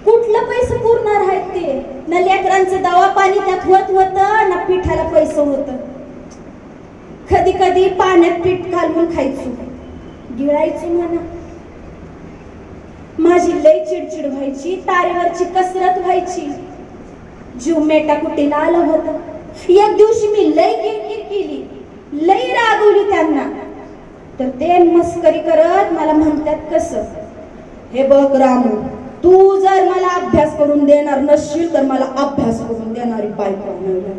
कुठलं पैसे पुरणार आहेत ते? ना लेकरांचं दवा पाणी त्यात होतं, ना पिठाला पैसे होतं. कधी कधी पाण्यात पीठ घालून खायचो, गिळायचो म्हणा. माझी लय चिडचिड व्हायची, तारेवरची कसरत व्हायची. जीव मेटाकुटीला आला होता. एक दिवशी मी लय किरकिर केली, लय रागवली त्यांना. तर ते मस्करी करत मला म्हणतात कसं, हे बघ रामू, तू जर मला अभ्यास करून देणार नसशील तर मला अभ्यास करून देणारी बायको मिळणार.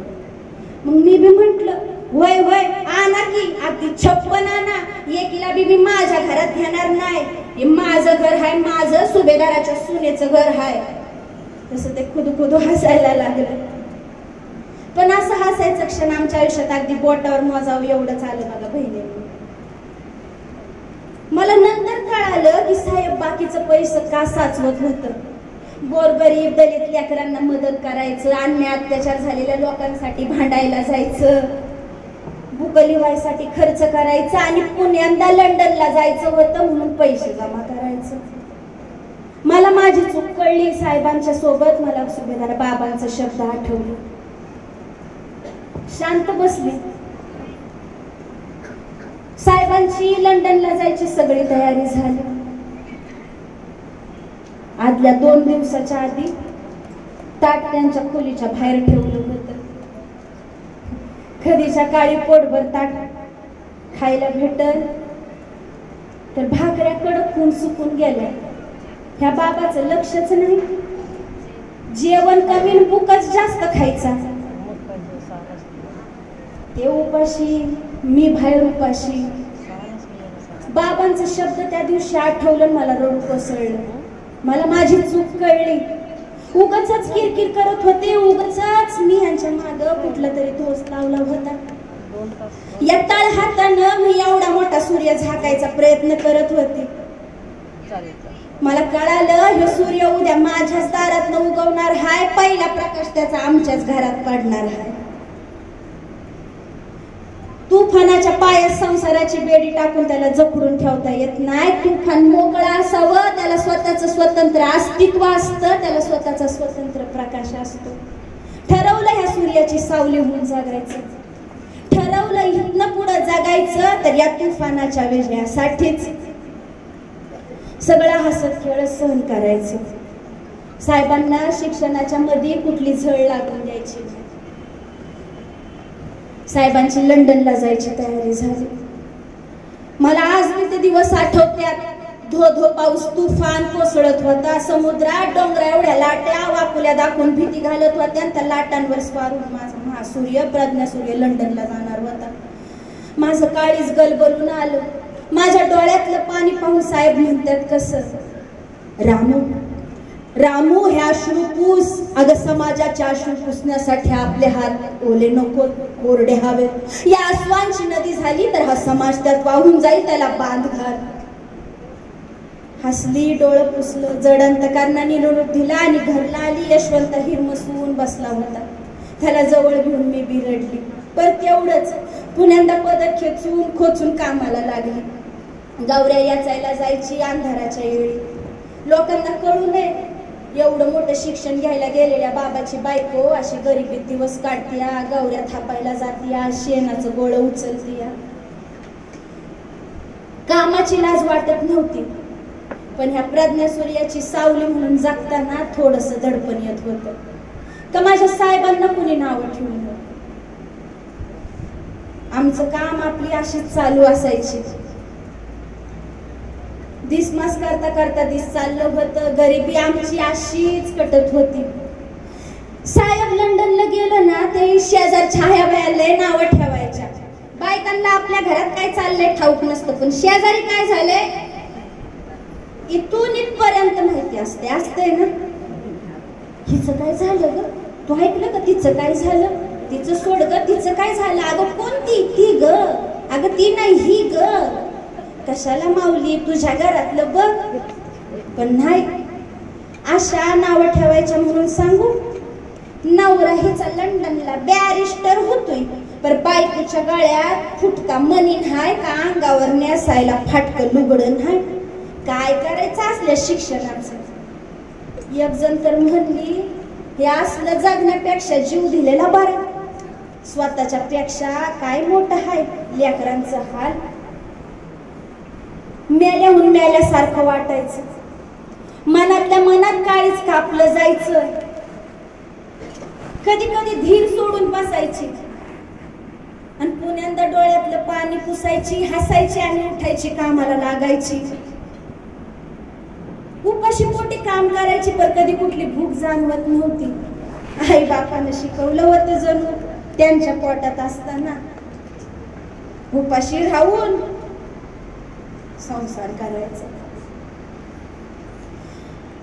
मग मी बी म्हंटल वय वय आणा की, अगदी 56 आणा. एकीला बी माझ्या घरात घेणार नाही. हे माझं घर आहे, माझं सुभेदाराच्या सुनेचं घर आहे. तसं ते खुदू हसायला लागलं. पण असं हसायचं क्षण आमच्या आयुष्यात अगदी बोटावर मोजावं एवढंच आलं मला बहिणींनी. मला नंतर कळालं की साहेब बाकीचं पैसे का साचवत होतं. गोरगरीब दलित लेकरांना मदत करायचं, अन्याय अत्याचार झालेल्या लोकांसाठी भांडायला जायचं, बुक लिहायसाठी खर्च करायचा आणि पुण्यांदा लंडनला जायचं होतं म्हणून पैसे जमा करायचं. मला माझी चूक कळली. साहेबांच्या सोबत मला सुभेदार बाबांचा शब्द आठवले. शांत बसली. साहेबांची लंडनला जायची सगळी तयारी झाली. आदल्या 2 दिवसाच्या आधी ताट त्यांच्या खोलीच्या बाहेर ठेवलं होतं. कधीच्या काळी पोटभर ताट खायला भेटल तर भाकऱ्या कडकून सुकून गेल्या. ह्या बाबाचं लक्षच नाही. जेवण कमी भूकच जास्त खायचा. ते उपाशी, मी बाहेर उपाशी. बाबांचा शब्द त्या दिवशी आठवलं, मला रडू कोसळलं. मला माझी चूक कळली. उगाचच किरकिर करत होते, उगाचच मी ह्यांच्या मागं कुठला तरी दोष लावला होता. या तळहातानं मी एवढा मोठा सूर्य झाकायचा प्रयत्न करत होते. मला कळालं हे सूर्य उद्या माझ्याच दारातनं उगवणार हाय. पहिला प्रकाश त्याचा आमच्याच घरात पडणार आहे. तुफानाच्या पायात संसाराची बेडी टाकून त्याला जखडून ठेवता येत नाही. तुफान मोकळा असावं, त्याला स्वतःचं स्वतंत्र अस्तित्व असतं, त्याला स्वतःचा स्वतंत्र प्रकाश असतो. ठरवलं ह्या सूर्याची सावली होऊन जगायचं, ठरवलं इथनं पुढं जगायचं तर या तुफानाच्या विजयासाठीच सगळं हसत खेळत सहन करायचं. साहेबांना शिक्षणाच्या मध्ये कुठली झळ लागून द्यायची नाही. साहेबांची लंडनला जायची तयारी झाली. मला आज मी ते दिवस आठवत्यात. धो धो पाऊस, तुफान कोसळत होता. समुद्रात डोंगरा एवढ्या लाट्या वाकुल्या दाखवून भीती घालत होत्या. त्या लाटांवर स्वार होऊन माझा महासूर्य प्रज्ञासूर्य लंडनला जाणार होता. माझं काळीज गलबलून आलं. माझ्या डोळ्यातलं पाणी पाहून साहेब म्हणतात कसं, रामू रामू हे अश्रू पुस. अगं समाजाच्या अश्रू पुसण्यासाठी आपले हात ओले नको, कोरडे हवेत. या अश्वांची नदी झाली तर हा समाज त्यात वाहून जाईल, त्याला बांध घाल. हसली, डोळं पुसलं, जडंतकारणाने निरोप दिला आणि घरला आली. यशवंत हिरमसून बसला होता. त्याला जवळ घेऊन मी बिरडली. परत एवढंच पुण्यांदा पदर खेचून खोचून कामाला लागली. गौऱ्या याचायला जायची अंधाराच्या वेळी. लोकांना कळू नये एवढं मोठं शिक्षण घ्यायला गेलेल्या बाबाची बायको अशी गरिबीत दिवस काढतीया, गौऱ्या थापायला जातीया, शेणाचं गोळ उचलतीया. कामाची लाज वाटत नव्हती, पण ह्या प्रज्ञा सूर्याची सावली म्हणून जगताना थोडंसं दडपण येत होतं का माझ्या साहेबांना कुणी नावं ठेवून. आमचं काम आपली अशीच चालू असायची. दिसमास करता करता दिस चाललं होतं. गरिबी आमची अशीच कटत होती. साहेब लंडनला गेलं ना ते शेजार छाया बायाला नावं ठेवायच्या. बायकांना आपल्या घरात काय चाललंय ठाऊक नसतं, पण शेजारी काय झालंय इथून इथपर्यंत माहिती असते ना. हिचं काय झालं ग, तू ऐकलं का तिचं काय झालं, तिचं सोड ग, तिचं काय झालं, अगं कोणती ती ग, अगं ती नाही ही ग, कशाला माऊली तुझ्या घरातलं बघ. पण नाही, अशा नावं ठेवायच्या म्हणून सांगू. नवरा हिचा लंडनला बॅरिस्टर होतोय, पर बायकोच्या गळ्यात फुटका मनी हाय का अंगावर नेसायला फाटकं लुगडं नाही. काय करायचं असल्या शिक्षणाचं. एक जण तर म्हणली हे असलं जगण्यापेक्षा जीव दिलेला बरा. स्वतःच्या पेक्षा काय मोठं हाय लेकरांचं हाल. मेल्याहून मेल्यासारखं वाटायचं. मनातल्या मनात काळीच कापलं जायचं. कधी कधी धीर सोडून बसायची आणि पुण्यांदा डोळ्यातलं पाणी पुसायची, हसायची आणि उठायची कामाला लागायची. उपाशी पोटी काम करायची, पण कधी कुठली भूक जाणवत नव्हती. आई बापानं शिकवलं होतं जणू त्यांच्या पोटात असताना. उपाशी राहून संसार करायचा.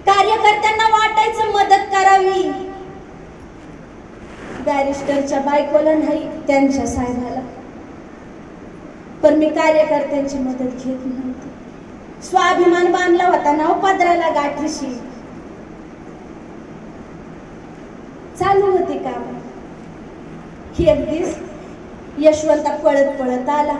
कार्यकर्त्यांना वाटायचं मदत करावी, बॅरिस्टरच्या बायकोला नाही त्यांच्या साहेबाला. पण मी कार्यकर्त्यांची मदत घेत नव्हती. स्वाभिमान बांधला होता ना पदराला गाठीशी. चालू होती काम. एक दिवस यशवंता पळत पळत आला.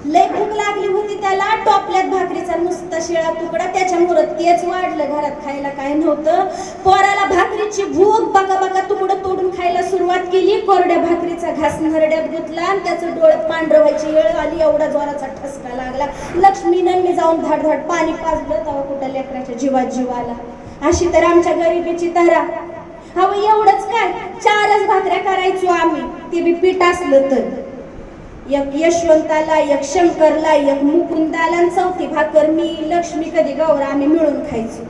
लय भूक लागली होती त्याला. टोपल्यात भाकरीचा नुसता शिळा तुकडा, त्याच्यामुळे तेच वाढलं. घरात खायला काय नव्हतं. पोराला भाकरीची भूक, बघा बघा तुकडं तोडून खायला सुरुवात केली. कोरड्या भाकरीचा घास नरड्यात गुतला आणि त्याचं डोळ्यात पांढरं व्हायची वेळ आली. एवढा जोराचा ठसका लागला. लक्ष्मीनं मी जाऊन धाडधाड पाणी पाजलं, तेव्हा कुठं लेकराच्या जीवात जीव आला. अशी तर आमच्या गरिबीची तरा. अहो एवढंच काय, 4च भाकऱ्या करायचो आम्ही, ते बी पीठ असलं तर. एक यशवंताला, एक शंकरला, एक मुकुंदाला, 4थी भाकर मी, लक्ष्मी, कधी गौरा आम्ही मिळून खायचो.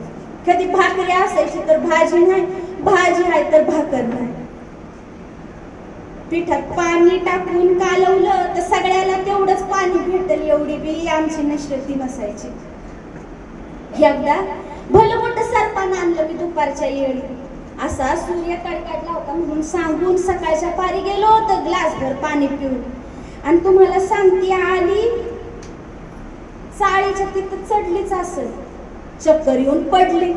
कधी भाकरी असायची तर भाजी नाही, भाजी आहे तर भाकर नाही. पिठात पाणी टाकून कालवलं तर सगळ्याला तेवढंच पाणी भेटल एवढी बी आमची नश्रती नसायची. एकदा भलं मोठं सरपान आणलं मी दुपारच्या वेळी. असा सूर्य कडकडला होता म्हणून सांगून सकाळच्या पारी गेलो होतं ग्लासभर पाणी पिऊन. आणि तुम्हाला सांगते आली चाळीच्या तिथं चढलीच असेल, चक्कर येऊन पडली.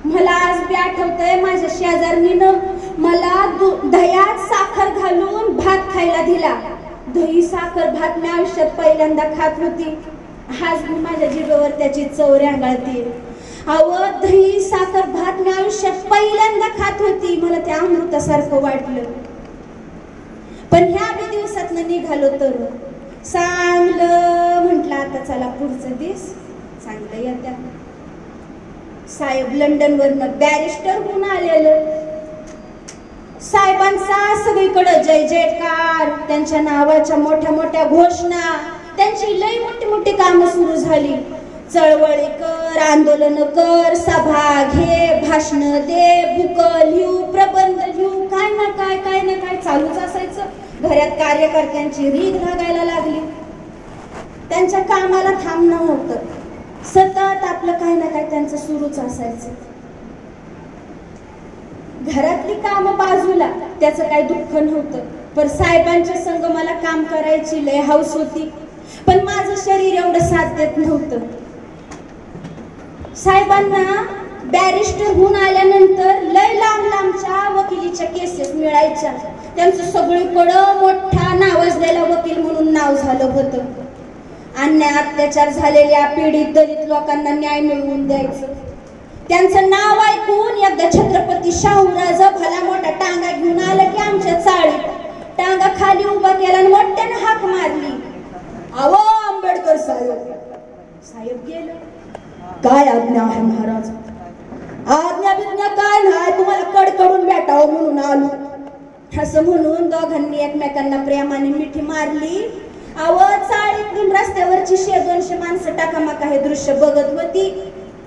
मला आज बी आठवतंय माझ्या शेजारणीनं मला दह्यात साखर घालून भात खायला दिला. दही साखर भात मी आयुष्यात पहिल्यांदा खात होती. आज मी माझ्या जिभेवर त्याची चव रेंगाळते. अहो दही साखर भात मी आयुष्यात पहिल्यांदा खात होती. मला ते अमृतासारखं वाटलं. पण ह्या बी दिवसातनं निघालो तर चांगलं म्हटलं आता चला पुढचं दिवस चांगलं येत्या. साहेब लंडनवरनं बॅरिस्टर होऊन आलेलं. साहेबांचा सगळीकडे जय जयकार, त्यांच्या नावाच्या मोठ्या मोठ्या घोषणा, त्यांची लई मोठी मोठी कामं सुरू झाली. चळवळी कर, आंदोलन कर, सभा घे, भाषण दे, बुक लिहू, प्रबंध लिहू, काय ना काय चालूच असायचं. घरात कार्यकर्त्यांची रीत लागायला लागली. त्यांच्या कामाला थांब नव्हतं. सतत आपलं काय ना काय त्यांचं सुरूच असायचं. घरातली कामं बाजूला, त्याचं काही दुःख नव्हतं. पण साहेबांच्या संग मला काम करायची लय हौस होती. पण माझं शरीर एवढं साथ देत नव्हतं. साहेबांना बॅरिस्टर होऊन आल्यानंतर लय लांब लांबच्या वकिलीच्या केसेस मिळायच्या. त्यांचं सगळीकडं मोठा नावाजलेला वकील म्हणून नाव झालं होतं. अन्याय अत्याचार झालेल्या पीडित दलित लोकांना न्याय मिळवून द्यायचं. त्यांचं नाव ऐकून एकदा छत्रपती शाहूराज भला मोठा टांगा घेऊन आलं की आमच्या चाळीत टांगा खाली उभा केला आणि मोठ्यानं हाक मारली, अहो आंबेडकर साहेब. साहेब गेलं. काय आज्ञा आहे महाराज? आज्ञा बिज्ञा काय नाही, तुम्हाला कडकडून भेटावं म्हणून आलो. असं म्हणून दोघांनी एकमेकांना प्रेमाने मिठी मारली. अव चाळीतून रस्त्यावरची 100-200 माणसं टाकामाका हे दृश्य बघत होती.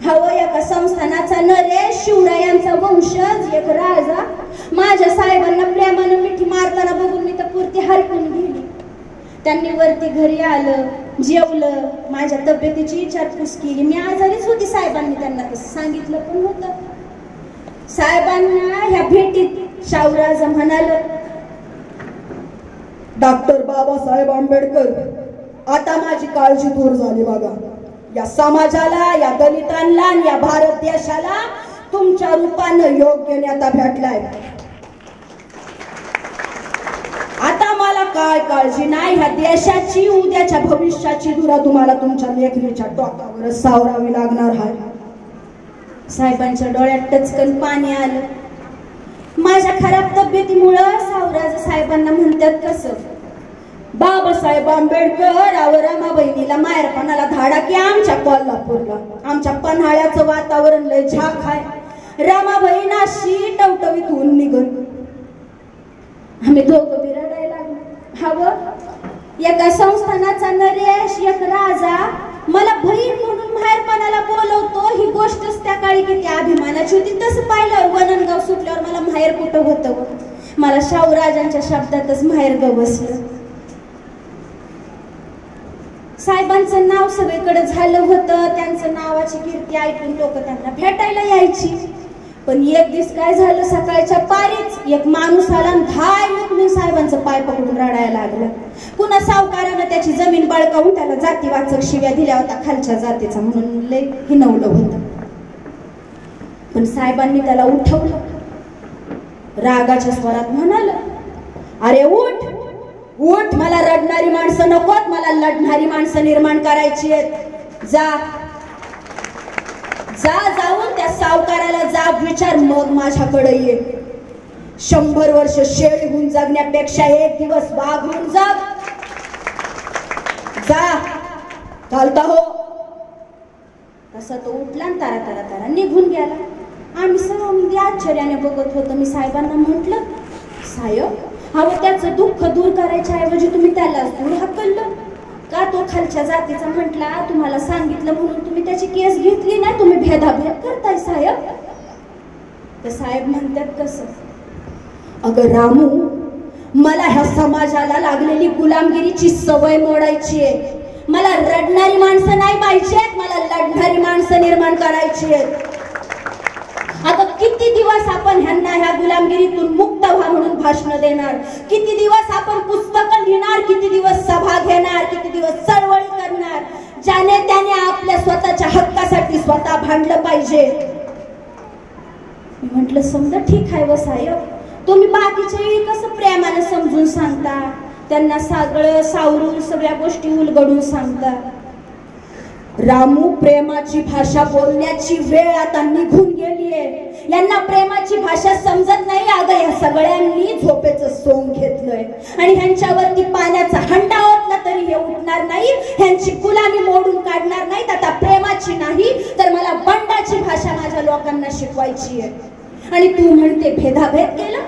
हवं एका संस्थानाचा नरेश शिवरायांचा वंशज एक राजा माझ्या साहेबांना प्रेमानं मिठी मारताना बघून मी तर पुरती हरकून गेली. त्यांनी वरती घरी आलं, जेवलं, माझ्या तब्येतीची विचारपूस केली. मी आजारीच होती. साहेबांनी त्यांना तसं सांगितलं पण होतं. साहेबांना ह्या भेटीत शाहूराज म्हणाल, डॉक्टर बाबासाहेब आंबेडकर, आता माझी काळजी दूर झाली बघा. या समाजाला, या दलितांना आणि या भारत देशाला तुमच्या रूपानं योग्य नेता भेटलाय. आता मला काय काळजी नाही. ह्या देशाची उद्याच्या भविष्याची धुरा तुम्हाला तुमच्या लेखणीच्या डोक्यावरच सावरावी लागणार आहे. साहेबांच्या डोळ्यात टचकन पाणी आलं. माझ्या खराब तब्येतीमुळं शाहूराज साहेबांना म्हणतात कसं, बाबासाहेब आंबेडकर अव रमाबाईनीला माहेरपणाला धाडा की आमच्या कोल्हापूरला. आमच्या पन्हाळ्याचं वातावरण लय झाक आहे. रमाबाई नाशी टवटवीत होऊन निघत. आम्ही दोघं बी रडायला लागलो. हवं एका संस्थानाचा नरेश एक राजा मला बहीण म्हणून माहेरपणाला बोलवतो. ही गोष्टच त्या काळी किती अभिमानाची होती. तसं पाहिल्यावर वननगाव सुटल्यावर मला माहेर कुठं होतं. मला शाहूराजांच्या शब्दातच माहेर ग बसलं. साहेबांचं नाव सगळीकडे झालं होतं. त्यांचं नावाची कीर्ती ऐकून लोक त्यांना भेटायला यायची. पण एक दिवस काय झालं, सकाळच्या पारीच एक माणूस आला आणि धाय म्हणून साहेबांचं पाय पकडून रडायला लागलं. पुन्हा सावकारानं त्याची जमीन बळकावून त्याला जातीवाचक शिव्या दिल्या होत्या, खालच्या जातीचा म्हणून लय हिनवलं होतं. पण साहेबांनी त्याला उठवलं. रागाच्या स्वरात म्हणाल, अरे उठ उठ, मला रडणारी माणसं नकोत, मला लढणारी माणसं निर्माण करायची आहेत. जा जा, जाऊन त्या सावकाराला जाब विचार, मग माझ्याकडे ये. 100 वर्ष शेळी होऊन जगण्यापेक्षा एक दिवस वाघ होऊन जग. जा, चालता हो. तसा तो उठला आणि तारा तारा तारा निघून गेला. आम्ही सर्व आश्चर्याने बघत होतो. मी साहेबांना म्हटलं, साहेब अहो त्याचं दुःख दूर करायच्या ऐवजी तुम्ही त्यालाच दूर हकललं का? तो खालच्या जातीचा म्हटला, तुम्हाला सांगितलं म्हणून तुम्ही त्याची केस घेतली नाही. तुम्ही भेदाभेद करताय साहेब. तर साहेब म्हणतात कसं, अगं रामू, मला ह्या समाजाला लागलेली गुलामगिरीची सवय मोडायची आहे. मला रडणारी माणसं नाही पाहिजेत, मला लढणारी माणसं निर्माण करायची आहेत. आता किती दिवस आपण ह्यांना ह्या गुलामगिरीतून मुक्त व्हा म्हणून भाषण देणार? किती दिवस आपण पुस्तकं लिहिणार? किती दिवस सभा घेणार? किती दिवस चळवळी करणार? ज्याने त्याने आपल्या स्वतःच्या हक्कासाठी स्वतः भांडलं पाहिजे. मी म्हटलं समजा ठीक आहे व साहेब, तुम्ही बाकीचे कसं प्रेमाने समजून सांगता, त्यांना सगळं सावरून सगळ्या गोष्टी उलगडून सांगता. रामू, प्रेमाची भाषा बोलण्याची वेळ आता निघून गेलीये. यांना प्रेमाची भाषा समजत नाही. अगं या सगळ्यांनी झोपेचं सोंग घेतलंय आणि ह्यांच्यावरती पाण्याचा हंडा ओतला तरी हे उठणार नाही. ह्यांची गुलामी मोडून काढणार नाहीत. आता प्रेमाची नाही तर मला बंडाची भाषा माझ्या लोकांना शिकवायची आहे. आणि तू म्हणते भेदाभेद केला?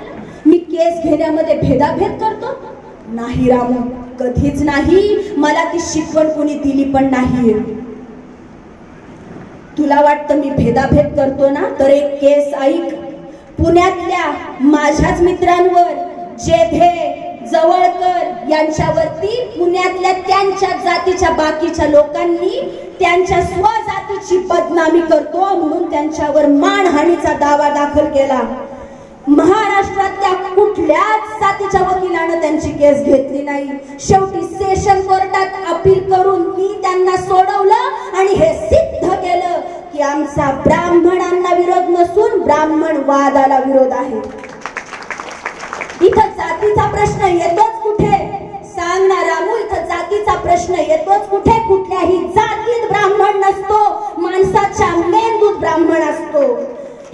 मी केस घेण्यामध्ये भेदाभेद करतो? नाही रामू, कधीच नाही. मला ती शिकवण कोणी दिली पण नाही. तुला वाटतं मी भेदाभेद करतो ना? तर एक केस ऐक. पुण्यातल्या माझ्याच मित्रांवर जेधे, जवळकर यांच्यावरती पुण्यातल्या त्यांच्या जातीच्या बाकीच्या लोकांनी त्यांच्या स्वजातीची बदनामी करतो म्हणून त्यांच्यावर मानहानीचा दावा दाखल केला. महाराष्ट्रातल्या कुठल्याच जातीच्या वकिलानं त्यांची केस घेतली नाही. शेवटी सेशन कोर्टात अपील करून मी त्यांना सोडवलं आणि हे सिद्ध केलं की आमचा ब्राह्मणांना विरोध नसून ब्राह्मणवादाला विरोध आहे. इथं जातीचा प्रश्न येतोच कुठे? सांग ना रामू, इथं जातीचा प्रश्न येतोच कुठे? कुठल्याही जातीत ब्राह्मण नसतो, माणसाच्या मेंदूत ब्राह्मण असतो.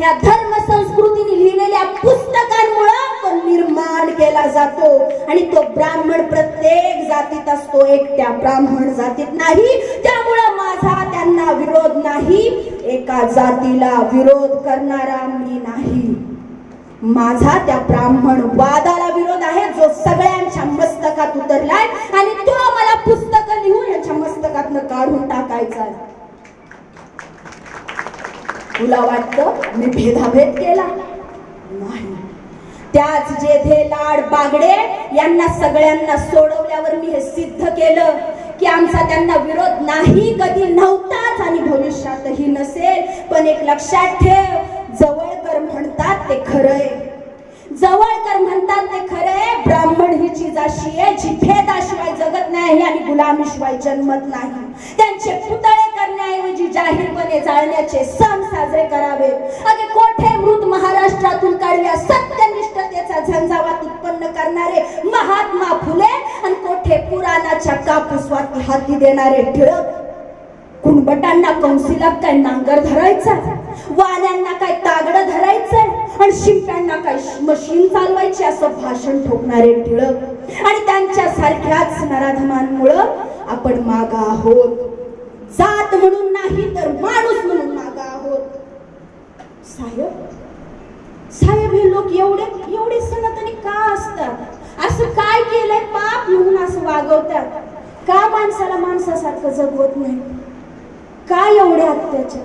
या धर्म संस्कृतीने लिहिलेल्या पुस्तकांमुळे तो निर्माण केला जातो आणि तो ब्राह्मण प्रत्येक जातीत असतो, एकट्या ब्राह्मण जातीत नाही. त्यामुळे माझा त्यांना विरोध नाही. एका जातीला विरोध करणारा मी नाही. माझा त्या ब्राह्मण वादाला विरोध आहे, जो सगळ्यांच्या मस्तकात उतरलाय आणि तो मला पुस्तक लिहून यांच्या मस्तकातनं काढून टाकायचा. तुला वाटतं मी भेदाभेद केला? नाही. त्याच जेथे लाड बागडे यांना सगळ्यांना सोडवल्यावर मी हे सिद्ध केलं की आमचा त्यांना विरोध नाही, कधी नव्हताच आणि भविष्यातही नसेल. पण एक लक्षात ठेव, जवळकर म्हणतात ते खरंय, जवळकर म्हणतात ते खरंय, ब्राह्मण ही चीज अशी आहे जी भेदाशिवाय जगत नाही आणि गुलामीशिवाय जन्मत नाही. त्यांचे पुतळे करण्याऐवजी जाहीरपणे जाळण्याचे सण साजरे करावे. अगे कोठे मृत महाराष्ट्रातून काढव्या सत्यनिष्ठतेचा झंझावात उत्पन्न करणारे महात्मा फुले आणि कोठे पुराणाच्या कापूसवाती हाती देणारे टिळक. कुणबटांना कंसीलात काय नांगर धरायचा, वाल्यांना काय तागडं धरायचंय आणि शिंप्यांना काय मशीन चालवायची असं भाषण ठोकणारे टिळक आणि त्यांच्या सारख्याच नराधमांमुळं आपण मागा आहोत. जात म्हणून नाही तर माणूस म्हणून मागा आहोत. साहेब साहेब हे लोक एवढे एवढे सनातनी का असतात? असं काय केलंय पाप म्हणून असं वागवतात? का माणसाला माणसासारखं जगवत नाही? का एवढे अत्याचार?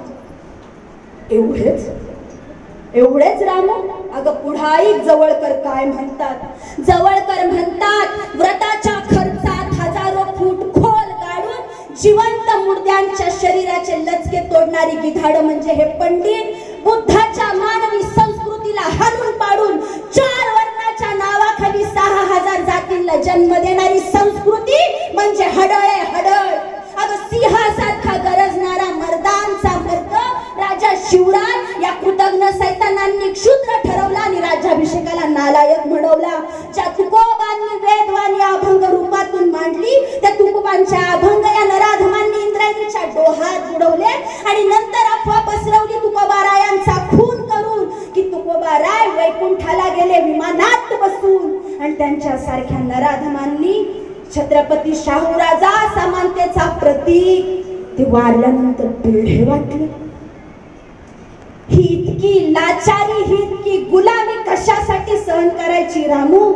एवढेच रामू? अगं पुढाई जवळकर काय म्हणतात? जवळकर म्हणतात, व्रताच्या खर्चात हजारो फूट खोल गाडून जिवंत मुर्द्यांच्या शरीराचे लचके तोडणारी गिधाड म्हणजे हे पंडित. बुद्धाच्या मानवी संस्कृतीला हाणून पाडून 4 वर्णाच्या नावाखाली 6000 जातींना जन्म देणारी संस्कृती म्हणजे हडळे हडळ. अगं सिंहासारखा गरजणारा मर्दांचा मर्द राजा शिवराय या कृतज्ञ सैतानांनी क्षुद्र ठरवला आणि राज्याभिषेकाला नालायक म्हणवला. ज्या तुकोबांनी वेदवाणी अभंग रूपातून मांडली त्या तुकोबांच्या अभंग या नराधमांनी इंद्रायणीच्या डोहात बुडवले आणि नंतर अफवा पसरवली तुकोबारायांचा खून करून की तुकोबाराय वैकुंठाला गेले विमानात बसून. आणि त्यांच्या सारख्या नराधमांनी छत्रपती शाहू राजा समानतेचा प्रतीक ते वारल्यानंतर पेढे वाटले. ही इतकी लाचारी, ही इतकी गुलामी कशासाठी सहन करायची रामू?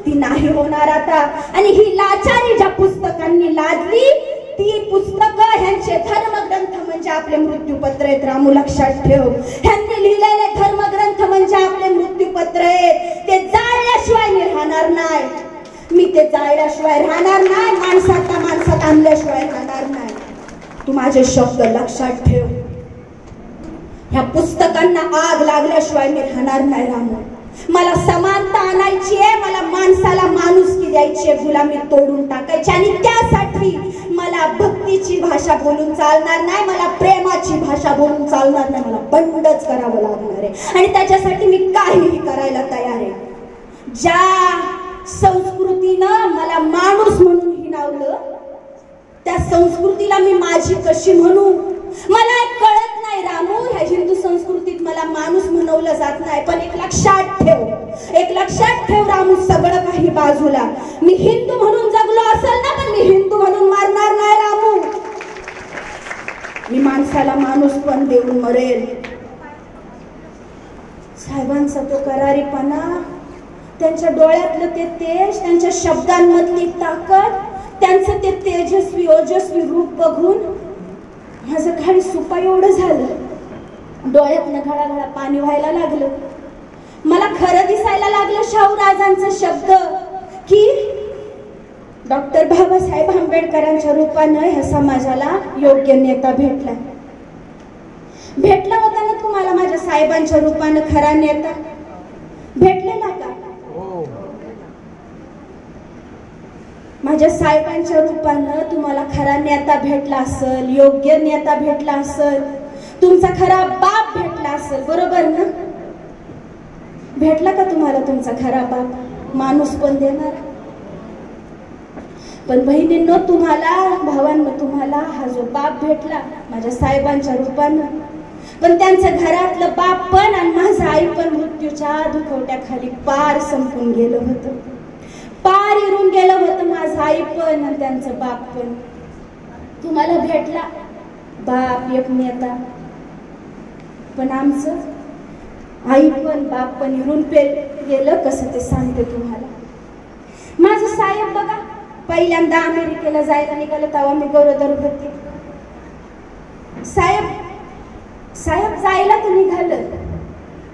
ती नाही होणार आता. आणि ही लाचारी ज्या पुस्तकांनी लादली ती पुस्तकं ह्यांचे धर्मग्रंथ म्हणजे आपले मृत्यूपत्र आहेत रामू, लक्षात ठेव. ह्यांनी लिहिलेले धर्मग्रंथ म्हणजे आपले मृत्यूपत्र आहेत. ते जाळल्याशिवाय मी राहणार नाही. मी ते जाळल्याशिवाय राहणार नाही, माणसात आणल्याशिवाय राहणार नाही. तू माझे शब्द लक्षात ठेव. ह्या पुस्तकांना आग लागल्याशिवाय मी राहणार नाही रामू. मला समानता आणायची आहे, मला माणसाला माणुसकी द्यायची आहे, गुलामी तोडून टाकायची. आणि त्यासाठी मला भक्तीची भाषा बोलून चालणार नाही, मला प्रेमाची भाषा बोलून चालणार नाही. मला बंडच करावं लागणार आहे आणि त्याच्यासाठी मी काहीही करायला तयार आहे. ज्या संस्कृतीनं मला माणूस म्हणून हिणावलं त्या संस्कृतीला मी माझी कशी म्हणू? मला कळत नाही रामू. ह्या हिंदू संस्कृतीत मला माणूस म्हणवलं जात नाही. पण एक लक्षात ठेव रामू, सगळं काही बाजूला. मी हिंदू म्हणून जगलो असेल ना, पण मी हिंदू म्हणून मारणार नाही रामू. मी माणसाला माणूस पण देऊन मरेल. साहेबांचा तो करारीपणा, त्यांच्या डोळ्यातलं ते तेज, त्यांच्या शब्दांमधली ताकद, त्यांचं ते तेजस्वी ओजस्वी रूप बघून माझं खाली सुपा एवढं झालं. डोळ्यातनं घळाघळा पाणी व्हायला लागलं. मला खरं दिसायला लागलं शाहूराजांचा शब्द की डॉक्टर बाबासाहेब आंबेडकरांच्या रूपानं ह्या समाजाला योग्य नेता भेटला होता ना तुम्हाला. माझ्या साहेबांच्या रूपानं खरा नेता भेटलेला का? माझ्या साहेबांच्या रूपानं तुम्हाला खरा नेता भेटला असेल, योग्य नेता भेटला असेल, तुमचा खरा बाप भेटला असेल, बरोबर ना? भेटला का तुम्हाला तुमचा खरा बाप? माणूस पण देणार. पण बहिणींनो, तुम्हाला, भावांनो, तुम्हाला हा जो बाप भेटला माझ्या साहेबांच्या रूपानं, पण त्यांचं घरातलं बाप पण आणि माझं आई पण मृत्यूच्या दुखवट्याखाली पार संपून गेलं होतं, पार इरून गेलं होतं माझं आई पण आणि त्यांचं बाप पण. तुम्हाला भेटला बाप एक नेता, पण आमचं आई पण बाप पण इरून गेलं. कसं ते सांगते तुम्हाला. माझं साहेब बघा, पहिल्यांदा अमेरिकेला जायला निघालं तेव्हा मी गरोदर होते. साहेब जायला तर निघालं,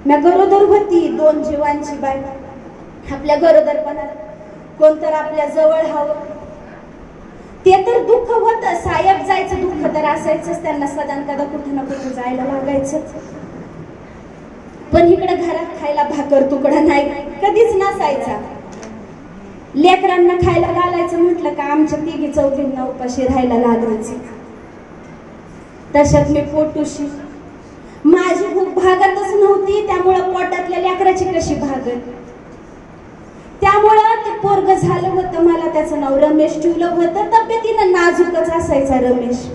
मी गरोदर होती, 2 जीवांची बाई. आपल्या गरोदरपणात कोणतर आपल्या जवळ हवं, ते तर दुःख होतं. साहेब जायचं दुःख तर असायचंच, त्यांना सदान कदा कुठं ना कुठं जायला लागायचंच. पण इकडं घरात खायला भाकर तुकडा नाही कधीच नसायचा. लेकरांना खायला घालायचं म्हटलं का आमच्या 3-4 उपाशी राहायला लागायचं. तशात मी पोटुशी, माझी भूक भागतच नव्हती, त्यामुळं पोटातल्या लेकराची कशी भागत. त्यामुळं ते पोरग झालं होतं मला, त्याचं नाव रमेश ठेवलं होतं. तब्येतीनं नाजूकच असायचा रमेश,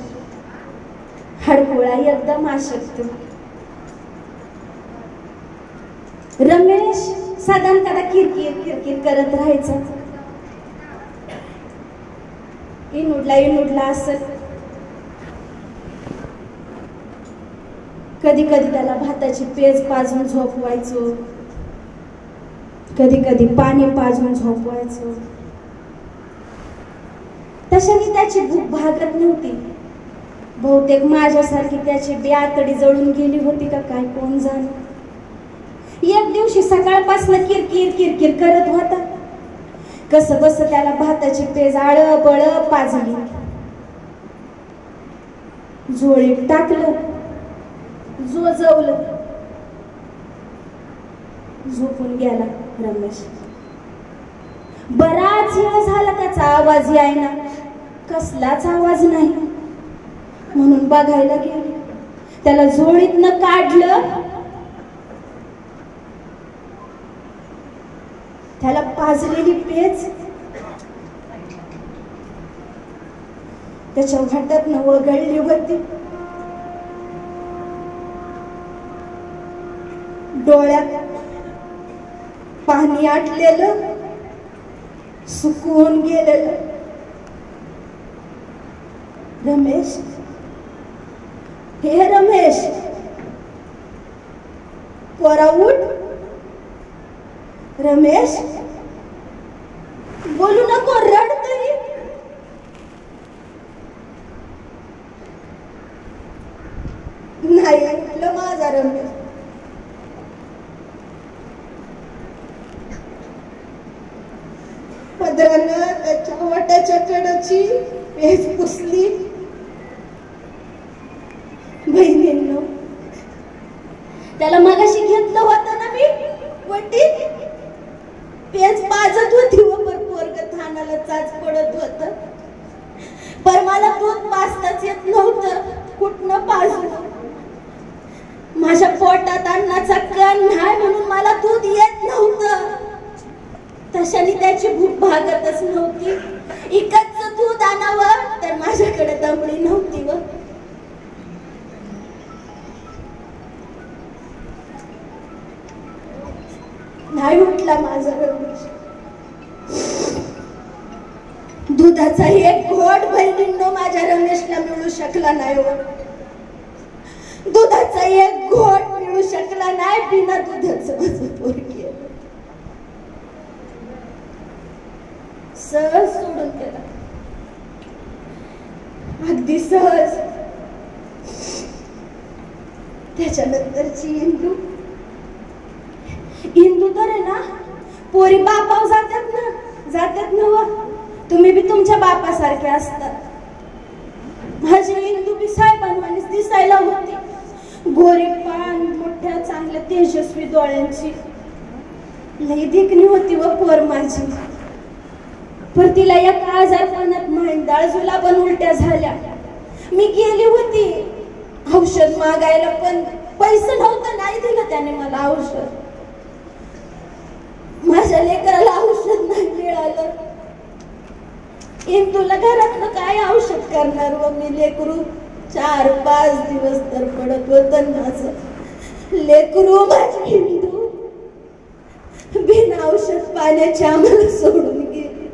हडकुळा एकदम अशक्त. रमेश साधारण कदा किरकिर करत राहायचा. इनुडला असत. कधी त्याला भाताची पेज पाजून झोपवायचो, कधी पाणी पाजून झोपवायचो. तशाने त्याची भूक भागत नव्हती. बहुतेक माझ्यासारखी त्याची ब्यातडी जळून गेली होती का काय कोण जाणे. एक दिवशी सकाळपासून किरकिर करत होता. कसं बस त्याला भाताची पेज आळबळ पाजली, जोळीत टाकलं, जोजवलं, झोपून गेला रमेश. बराच वेळ झाला त्याचा आवाज यायना, कसलाच आवाज नाही. म्हणून बघायला गेले, त्याला झोळीतनं काढलं, त्याला पाजलेली पेज त्याच्या घाटातनं वगळली होती. डोळ्यात पाणी आटलेलं, सुकून गेलेलं. रमेश, हे रमेश, पोरा उठ. रमेश, बोलू नको, रड तरी. नाही ऐकलं माझा रमेश. पदरानं त्याच्या वाट्याच्या कडाची पेज पुसली. बहिणींनो, त्याला मगाशी घेतलं होतं ना मी वटीत, पेज पाजत होती व पोरग थानाला चाच पडत होत. पर मला दूध पाजताच येत नव्हतं, कुठनं पाजू. माझ्या पोटात अन्नाचा कण नाही म्हणून मला दूध येत नव्हतं. तशाने त्याची भूक भागतच नव्हती. इकडचं दूध आणावं तर माझ्याकडे दमडी नव्हती. व नाही उठला माझा रमेश. दुधाचा एक घोट बहिणींनो माझ्या रमेशला मिळू शकला नाही. व दुधाचा एक घोट मिळू शकला नाही. बिना दुधाचं माझं पोर गेलं. सहज सोडून गेला, अगदी सहज. त्याच्यानंतरची इंदू तर आहे ना, पोरी बापाव जातात ना. तुम्ही बी तुमच्या बापासारखे असतात. माझी इंदू बी साहेबांवानीच दिसायला होती. गोरी पान, मोठ्या चांगल्या तेजस्वी डोळ्यांची, लई देखणी होती व पोर माझी. पर तिला एका आजारपणात महिंदाळ जुलाबन उलट्या झाल्या. मी गेली होती औषध मागायला, पण पैसे नव्हतं, नाही दिलं त्याने मला औषध. माझ्या लेकराला औषध नाही मिळालं. इंदूला घरातलं काय औषध करणार व मी? लेकरू 4-5 दिवस तर पडत होत. माझं लेकरू, माझी इंदू बिन औषध पाण्याची आम्हाला सोडून गेली.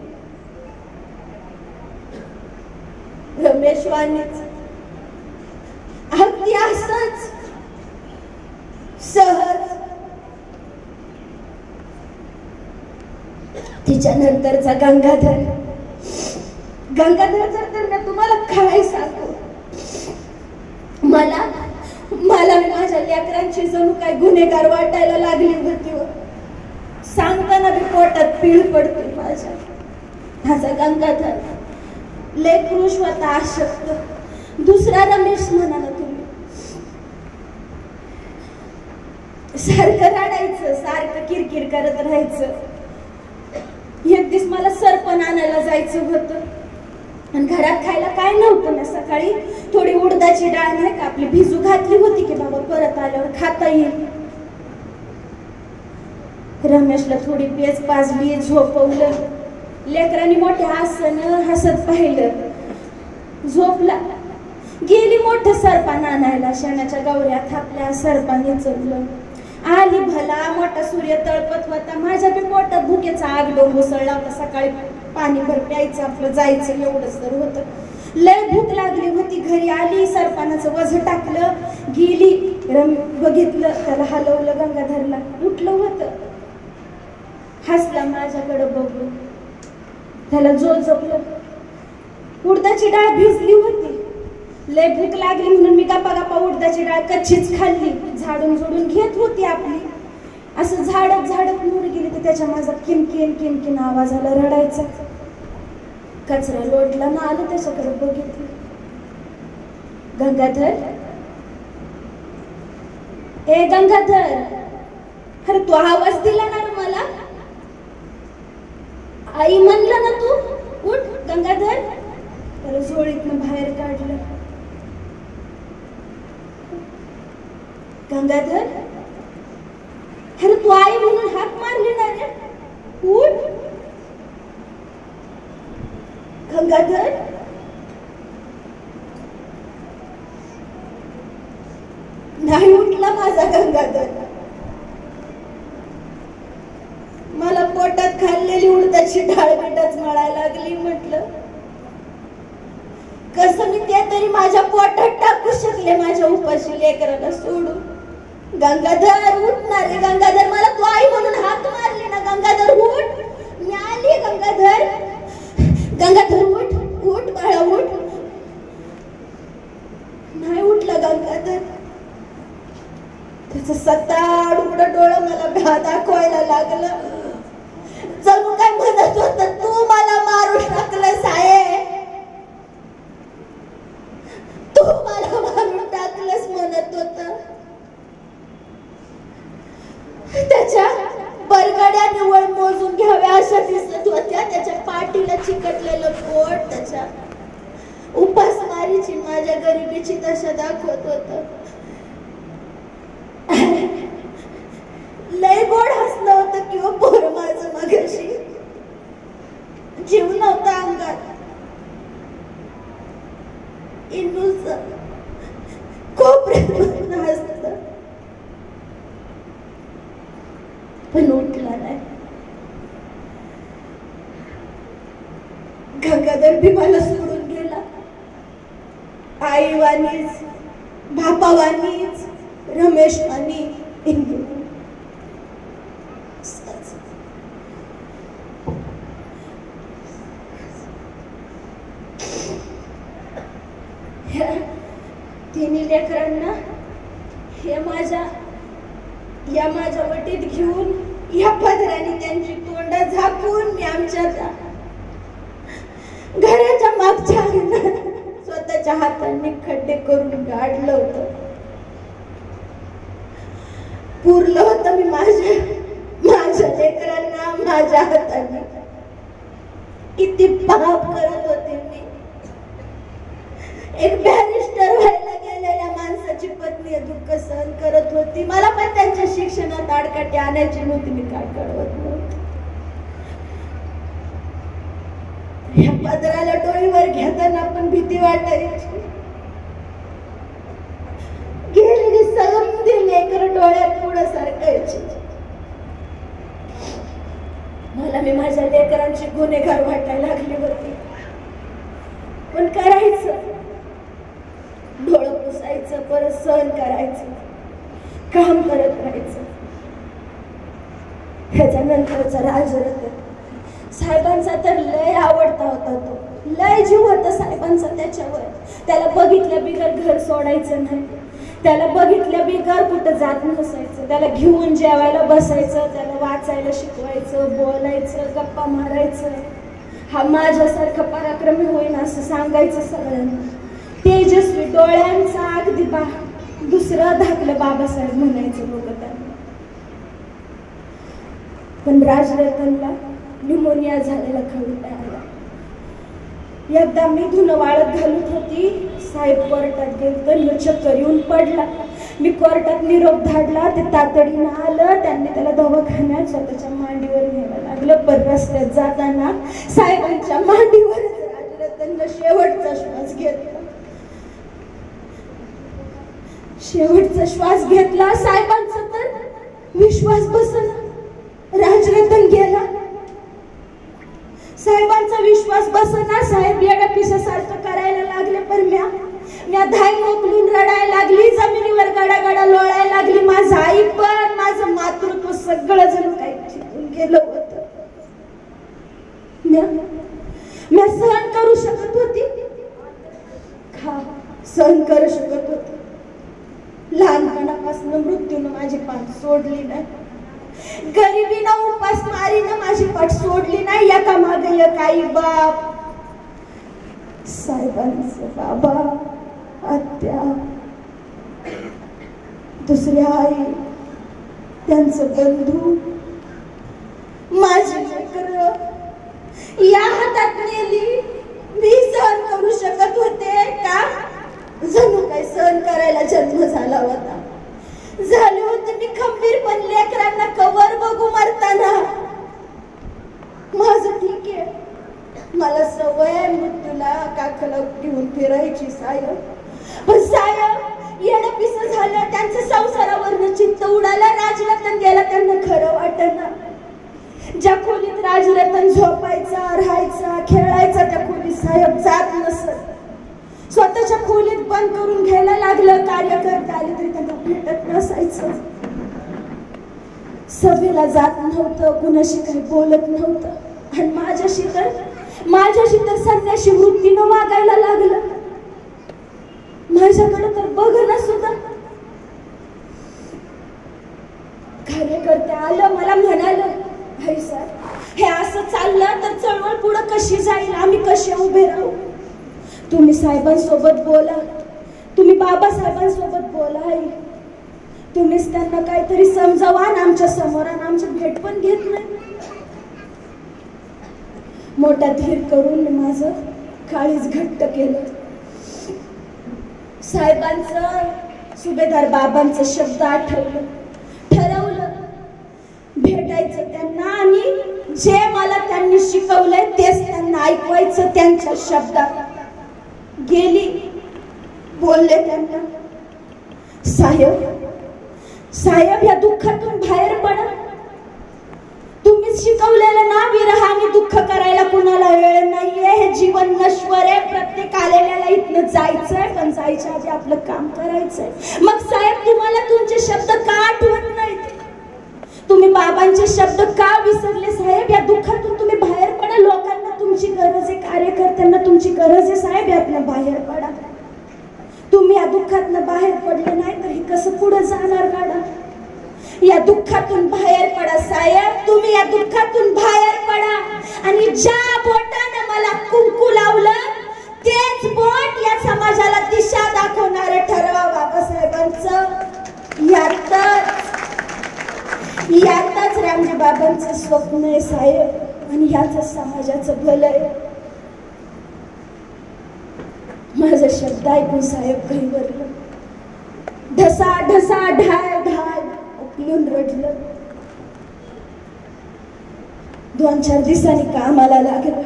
रमेश वाणीच अगदी असंच सहज तिच्या नंतरचा गंगाधरचा तर मी तुम्हाला काय सांगू. मला माझ्या लेकरांची जणू काय गुन्हेगार वाटायला लागली होती. सांगताना मी पोटात पीळ पडते माझ्या. माझा गंगाधर लेकरू स्वतः अशक्त, दुसरा रमेश म्हणा ना तुम्ही. सारखं रडायचं, सारखं किरकिर करत राहायचं. एक दिवस मला सरपण आणायला जायचं होतं आणि घरात खायला काय नव्हतं ना. सकाळी थोडी उडदाची डाळ नाही का आपली भिजू घातली होती की बाबा परत आल्यावर खाता येईल. रमेशला थोडी पेज पाजली, झोपवलं. लेकरांनी मोठ्या हसत पाहिलं. झोपला. गेली मोठं सरपान आणायला. शेणाच्या गवऱ्या थापल्या, सरपान चढलं. आली भला मोठा सूर्य तळपत होता. माझ्या बी पोटात भुकेचा आग डोंब उसळला होता. सकाळी पाणी भर प्यायचं, आपलं जायचं एवढंच तर होतं. लय भूक लागली होती. घरी आली, सरपानाचं वझ टाकलं, गेली. बघितलं, त्याला हलवलं, गंगाधरला. उठलं होतं. हसला माझ्याकडं बघून. त्याला जपलं. उडदाची डाळ भिजली होती. लय भूक लागली म्हणून मी गप्पा उडदाची डाळ कच्चीच खाल्ली. झाडून झोडून घेत होती आपली. असं झाडत मोर गेली तर त्याच्या माझा किनकिन आवाज आला, रडायचा. कचरा लोटला ना, आलं त्याच्याकडे बघितलं. गंगाधर, ए गंगाधर, अरे तू आवाज दिला ना रे मला. आई म्हणलं ना तू, उठ गंगाधर. त्याला झोळीतनं बाहेर काढलं. गंगाधर, अरे तू आई म्हणून हाक मारली ना रे, उठ. गंगाधर, नाही उठला माझा गंगाधर. मला पोटात खाल्लेली उडदाची डाळ बिटाच मळायला लागली. म्हटलं कसं मी ते तरी माझ्या पोटात टाकू शकले माझ्या उपाशी लेकराला सोडून. गंगाधर उठणार रे गंगाधर, मला तू आई म्हणून हाक मारली ना. गंगाधर उठ, मी आली. गंगाधर उठ बाळा, उठ. नाही उठला गंगाधर. त्याचं सत्ताड उघडं डोळं मला दाखवायला लागलं. जणू काय म्हणत होत, तू मला मारून टाकलंस आहे, तू मला मारून टाकलंस म्हणत होत. त्याच्या बरगड्या निवळ मोजून घ्याव्या अशा दिसत होत्या. त्याच्या पाठीला चिकटलेलं पोट त्याच्या उपासमारीची, माझ्या गरिबीची दशा दाखवत होत. लय गोड हसलं होतं किंवा पोर माझं मगाशी. जीव नव्हता अंगात. इंदूच कोपऱ्यात हसत, पण उठला नाही. गंगाधर भी मला सोडून गेला. आई वाणीच, बापा वाणीच, रमेश वाणी, इंदू. तिन्ही लेकरांना या माझ्या वटीत घेऊन, या पदराने त्यांची तोंड झाकून मी आमच्या घराच्या मागच्या स्वतःच्या हातांनी खड्डे करून गाडलं होतं. पुरलं होतं मी माझ्या लेकरांना माझ्या हाताने. किती पाप करत होते मी. एक बॅरिस्टर व्हायला गेलेल्या माणसाची पत्नी दुःख सहन करत होती. मला पण त्यांच्या शिक्षणात आडकाठी आणायची नव्हती. मी काय कळवत नव्हती. या पदराला डोईवर घेताना पण भीती वाटायची. गेलेली समधी लेकर डोळ्यात पुढे सारखायची. मला मी माझ्या लेकरांची गुन्हेगार वाटायला लागली होती. पण करायचं, डोळं पुसायचं, परत सहन करायचं, काम करत राहायचं. ह्याच्यानंतरचा राजरत्न साहेबांचा तर लय आवडता होता. तो लय जीव होता साहेबांचा त्याच्यावर. त्याला बघितल्या बिगर घर सोडायचं नाही, त्याला बघितल्या बिगर कुठं जात नसायचं. त्याला घेऊन जेवायला बसायचं, त्याला वाचायला शिकवायचं, बोलायचं, गप्पा मारायचं. हा माझ्यासारखा पराक्रमी होईन असं सांगायचं सगळ्यांना. तेजस्वी डोळ्यांचा अगदी दुसरं धाकलं बाबासाहेब म्हणायचं लोक त्यांना. पण राजरत्नला न्यूमोनिया झालेला कळून आला. एकदा मी धुणं वाळत घालत होती, साहेब कोर्टात गेले तर चक्कर येऊन पडला. मी कोर्टात निरोप धाडला, ते तातडीनं आलं. त्यांनी त्याला दवाखान्यात स्वतःच्या मांडीवर न्यावं लागलं. पण रस्त्यात जाताना साहेबांच्या मांडीवर राजरत्ननं शेवटचा श्वास घेतला. शेवटचा श्वास घेतला. साहेबांचा तर विश्वास बसला. राजरत्न गेला. साहेबांचा विश्वास बसना. साहेब येड्या पिसासारखं करायला लागले. पण म्या धाय मोकलून रडायला लागली. जमिनीवर गडागडा लोळायला लागली. माझं आई पण, माझं मातृत्व सगळं जण काही चिकून गेलं होतं. म्या सहन करू शकत होती, सहन करू शकत होती. लहानपणापासून मृत्यूनं माझी पाठ सोडली नाही. गरिबीनं उपासमारीनं माझी पाठ सोडली नाही. एका मागे एक आई बाप, साहेबांचं बाबा, आत्या, दुसऱ्या आई, त्यांचं बंधू, माझी लेकरं या हातात नेली. मी सहन करू शकत होते का? जणू काही सहन करायला जन्म झाला होता. झाले होते मी खंबीर. पण लेकरांना कवर बघू मरताना. माझं ठीक आहे, मला सवय आहे मृत्यूला काखला घेऊन फिरायची. साहेब पण साहेब येणं पिसं झालं. त्यांचं संसारावरनं चित्त उडालं. राजरत्न गेला. त्यांना खरं वाटना. ज्या खोलीत राजरत्न झोपायचा, राहायचा, खेळायचा, त्या खोलीत साहेब जात नसत. स्वतःच्या खोलीत बंद करून घ्यायला लागलं. कार्यकर्ते आले तरी त्यांना भेटत नसायचं. सभेला जात नव्हतं, कुणाशी काही बोलत नव्हतं. आणि माझ्याशी तर संन्याशी वृत्तीनं वागायला लागलं. माझ्याकडे तर बघणं सुद्धा. कार्यकर्ते आलं, मला म्हणालं, हाय सर, हे असं चाललं तर चळवळ पुढं कशी जाईल, आम्ही कसे उभे राहू. तुम्ही साहेबांसोबत बोला, तुम्ही बाबासाहेबांसोबत बोला. तुम्हीच त्यांना काहीतरी समजावा. आमच्या समोर आमची भेट पण घेत नाही. मोठा धीर करून मी माझं काळीज घट्ट केलं. साहेबांचं, सुभेदार बाबांचं शब्द आठवलं. ठरवलं भेटायचं त्यांना आणि जे मला त्यांनी शिकवलंय तेच त्यांना ऐकवायचं. त्यांच्या शब्दात गेली, बोलले त्यांना, साहेब या दुःखातून बाहेर पडा. तुम्हीच शिकवलेलं ना, विरहाने दुःख करायला कुणाला वेळ नाहीये. हे जीवन नश्वर आहे. प्रत्येक आलेल्याला इथनं जायचंय, पण जायच्या आधी आपलं काम करायचंय. मग साहेब तुम्हाला तुमचे शब्द का आठवत नाहीत? तुम्ही बाबांचे शब्द का विसरले? साहेब या दुःखातून तुम्ही बाहेर पडा. लोकांना तुमची गरज आहे, कार्यकर्त्यांना तुमची गरज आहे. साहेब यातनं बाहेर पडा. तुम्ही या दुःखातनं बाहेर पडले नाही तर हे कसं पुढे जाणार गाडा? या दुःखातून बाहेर पडा साहेब. तुम्ही या दुःखातून बाहेर पडा. आणि ज्या बोटाने मला कुंकू लावलं तेच बोट या समाजाला दिशा दाखवणारे ठरवा. बाबासाहेबांचं यातच रामजी बाबांचं स्वप्न आहे साहेब. आणि ह्याच समाजाचं भलं आहे. माझा शब्द ऐकून साहेब घाईवरलं. ढसा ढसा ढाय ढाय उकलून रडलं. 2-4 दिवसांनी कामाला लागलं.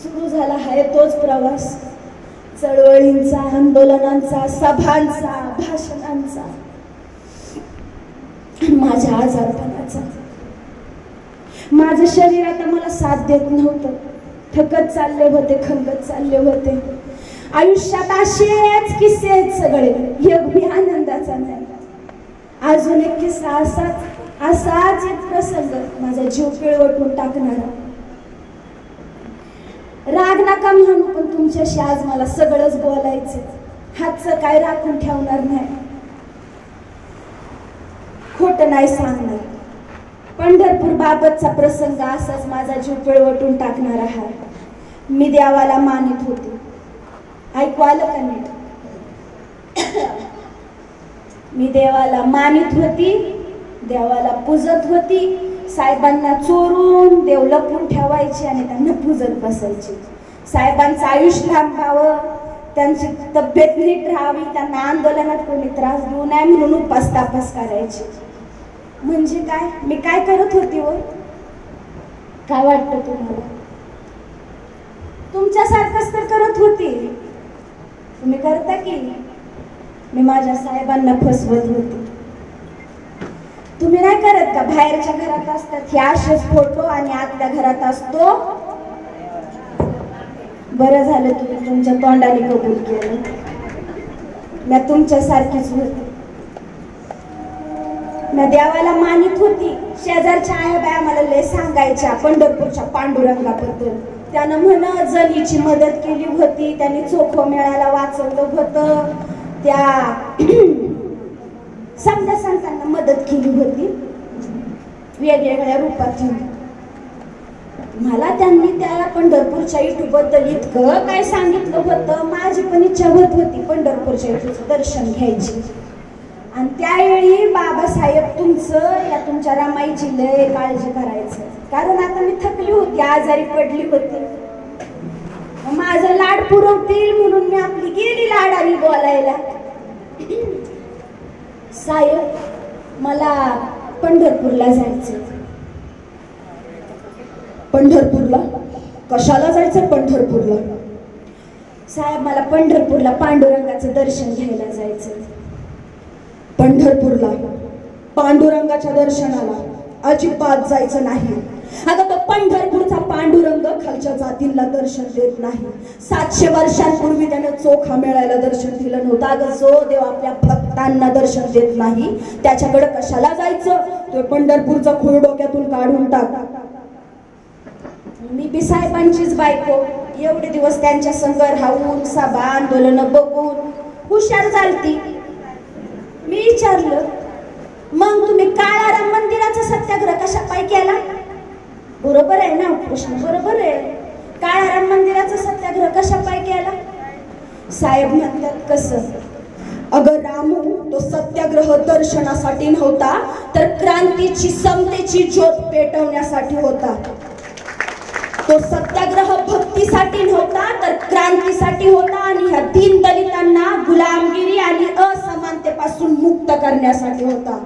सुरू झाला आहे तोच प्रवास, चळवळींचा, आंदोलनांचा, सभांचा, भाषणांचा, माझ्या आजारपणाचा. माझं शरीर आता मला साथ देत नव्हतं, थकत चालले होते, खंगत चालले होते. आयुष्यात असेच किस्से आहेत सगळे, एक भी आनंदाचा नाही. अजून एक किस्सा असाच एक प्रसंग माझा जीव पिळवटून टाकणारा. राग नका म्हणू, पण तुमच्याशी आज मला सगळंच बोलायचं. हातचं काय राखून ठेवणार नाही, खोट नाही सांगणार. पंढरपूर बाबतचा प्रसंग असाच माझा जीव पिळवटून टाकणारा आहे. मी देवाला मानित होते. ऐकू आलं का नीट? मी देवाला मानित होती, देवाला पूजत होती. साहेबांना चोरून देव लपून ठेवायचे आणि त्यांना पूजत बसायचे. साहेबांचं आयुष्य लांबावं, त्यांची तब्येत नीट राहावी, त्यांना आंदोलनात कोणी त्रास देऊ नये म्हणून उपास तापास करायचे. म्हणजे काय, मी काय करत होती व काय वाटतं तुम्हाला? तुमच्यासारखंच तर करत होती. तुम्ही करता की? मी माझ्या साहेबांना फसवत होती. तुम्ही नाही करत का? बाहेरच्या घरात असतात हे असेच फोटो आणि आतल्या घरात असतो. बरं झालं तुम्ही तुमच्या तोंडाने कबूल केलं. मी तुमच्यासारखीच होती. मी देवाला मानित होती. शेजारच्या आयाबाया मला लय सांगायच्या पंढरपूरच्या पांडुरंगाबद्दल. त्यानं म्हण जनीची मदत केली होती, त्यांनी चोखो मेळाला वाचवलं होतं, त्या समजा संतांना मदत केली होती वेगवेगळ्या रूपात. मला त्यांनी त्या पंढरपूरच्या इटूबद्दल इतकं काय सांगितलं होतं. माझी पण इच्छा होत होती पंढरपूरच्या इटूचं दर्शन घ्यायची. आणि त्यावेळी बाबासाहेब या तुमच्या रमाईची लय काळजी करायचं. कारण आता मी थकली होती, आजारी पडली होती. माझं लाड पुरवतील म्हणून मी आपली गेली लाडाने बोलायला. साहेब मला पंढरपूरला जायचं. पंढरपूरला कशाला जायचं? पंढरपूरला साहेब मला पंढरपूरला पांडुरंगाचं दर्शन घ्यायला जायचं. पंढरपूरला पांडुरंगाच्या दर्शनाला अजिबात जायचं नाही. आता तो पंढरपूरचा पांडुरंग खालच्या जातींना दर्शन देत नाही. 700 वर्षांपूर्वी त्याने चोखा मेळायला दर्शन दिलं नव्हतं. अगं जो देव आपल्या भक्तांना दर्शन देत नाही त्याच्याकडे कशाला जायचं? तो पंढरपूरचा खूळ डोक्यातून काढून टाक. मी बी साहेबांचीच बायको. एवढे दिवस त्यांच्या संग राहून सभा आंदोलन बघून हुशार झालती. मी विचारलं, मग तुम्ही काळाराम मंदिराचा सत्याग्रह कशा पायी केला? बरोबर आहे ना प्रश्न? बरोबर आहे. काळाराम मंदिराचा सत्याग्रह कशा पायी केला? साहेब म्हणतात कसं? अगं रामू, तो सत्याग्रह दर्शनासाठी नव्हता तर क्रांतीची समतेची ज्योत पेटवण्यासाठी होता. तो सत्याग्रह भक्तीसाठी नव्हता तर क्रांतीसाठी होता आणि ह्या दीन दलितांना गुलामगिरी आणि असमानतेपासून मुक्त करण्यासाठी होता.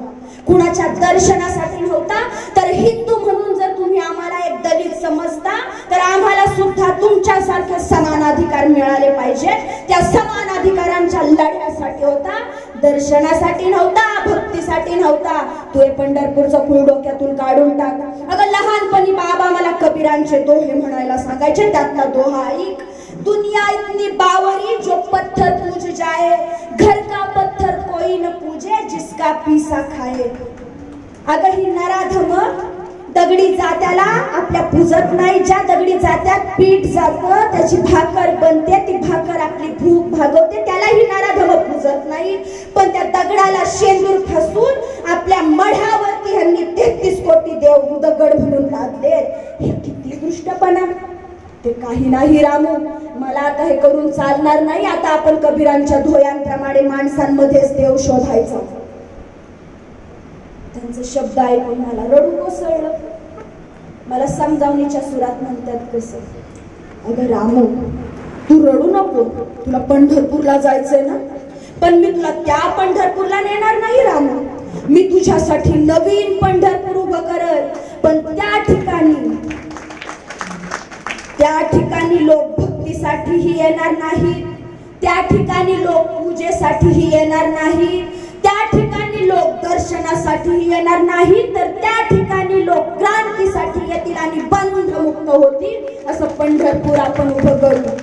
कुणाच्या दर्शनासाठी नव्हता. तर हिंदू म्हणून जर तुम्ही आम्हाला एक दलित समजता तर आम्हाला सुद्धा तुमच्यासारखे समान अधिकार मिळाले पाहिजे. त्या समान अधिकारांच्या लढ्यासाठी होता, दर्शनासाठी नव्हता, भक्तीसाठी नव्हता. तू हे पंढरपूरचं खूळ डोक्यातून काढून टाक. अगं लहानपणी बाबा मला कबीरांचे दोहे म्हणायला सांगायचे. त्यातला दोहा ऐक. दुनिया इतनी बावरी जो पत्थर पूज जाए, घर का पत्थर कोई न पूजे जिसका पीसा खाए. अगं ही नराधम दगडी जात्याला आपल्या पूजत नाही. ज्या दगडी जात्यात पीठ जातं त्याची भाकर बनते, ती भाकर आपली भूक भागवते, त्याला ही नराधम पूजत नाही. पण त्या दगडाला शेंदूर फसून आपल्या मढ्यावरती ह्यांनी 33 कोटी देव दगड म्हणून लादले. हे किती दुष्टपणा. ते काही नाही रामू, मला आता हे करून चालणार नाही. आता आपण कबीरांच्या धोयांप्रमाणे माणसांमध्येच देव शोधायचा. त्यांचे शब्द ऐकून मला रडू कोसळलं. मला समजावणीच्या सुरात म्हणतात कसं, अगं रामू तू रडू नको, तुला पंढरपूरला जायचंय ना, पण मी तुला त्या पंढरपूरला नेणार नाही रामू. मी तुझ्यासाठी नवीन पंढरपूर उभं करल, पण त्या ठिकाणी त्या ठिकाणी लोक भक्तीसाठीही येणार नाही, त्या ठिकाणी लोक पूजेसाठीही येणार नाही, त्या ठिकाणी लोक दर्शनासाठीही येणार नाही, तर त्या ठिकाणी लोक क्रांतीसाठी येतील आणि बंधमुक्त होतील. असं पंढरपूर आपण उभं करू.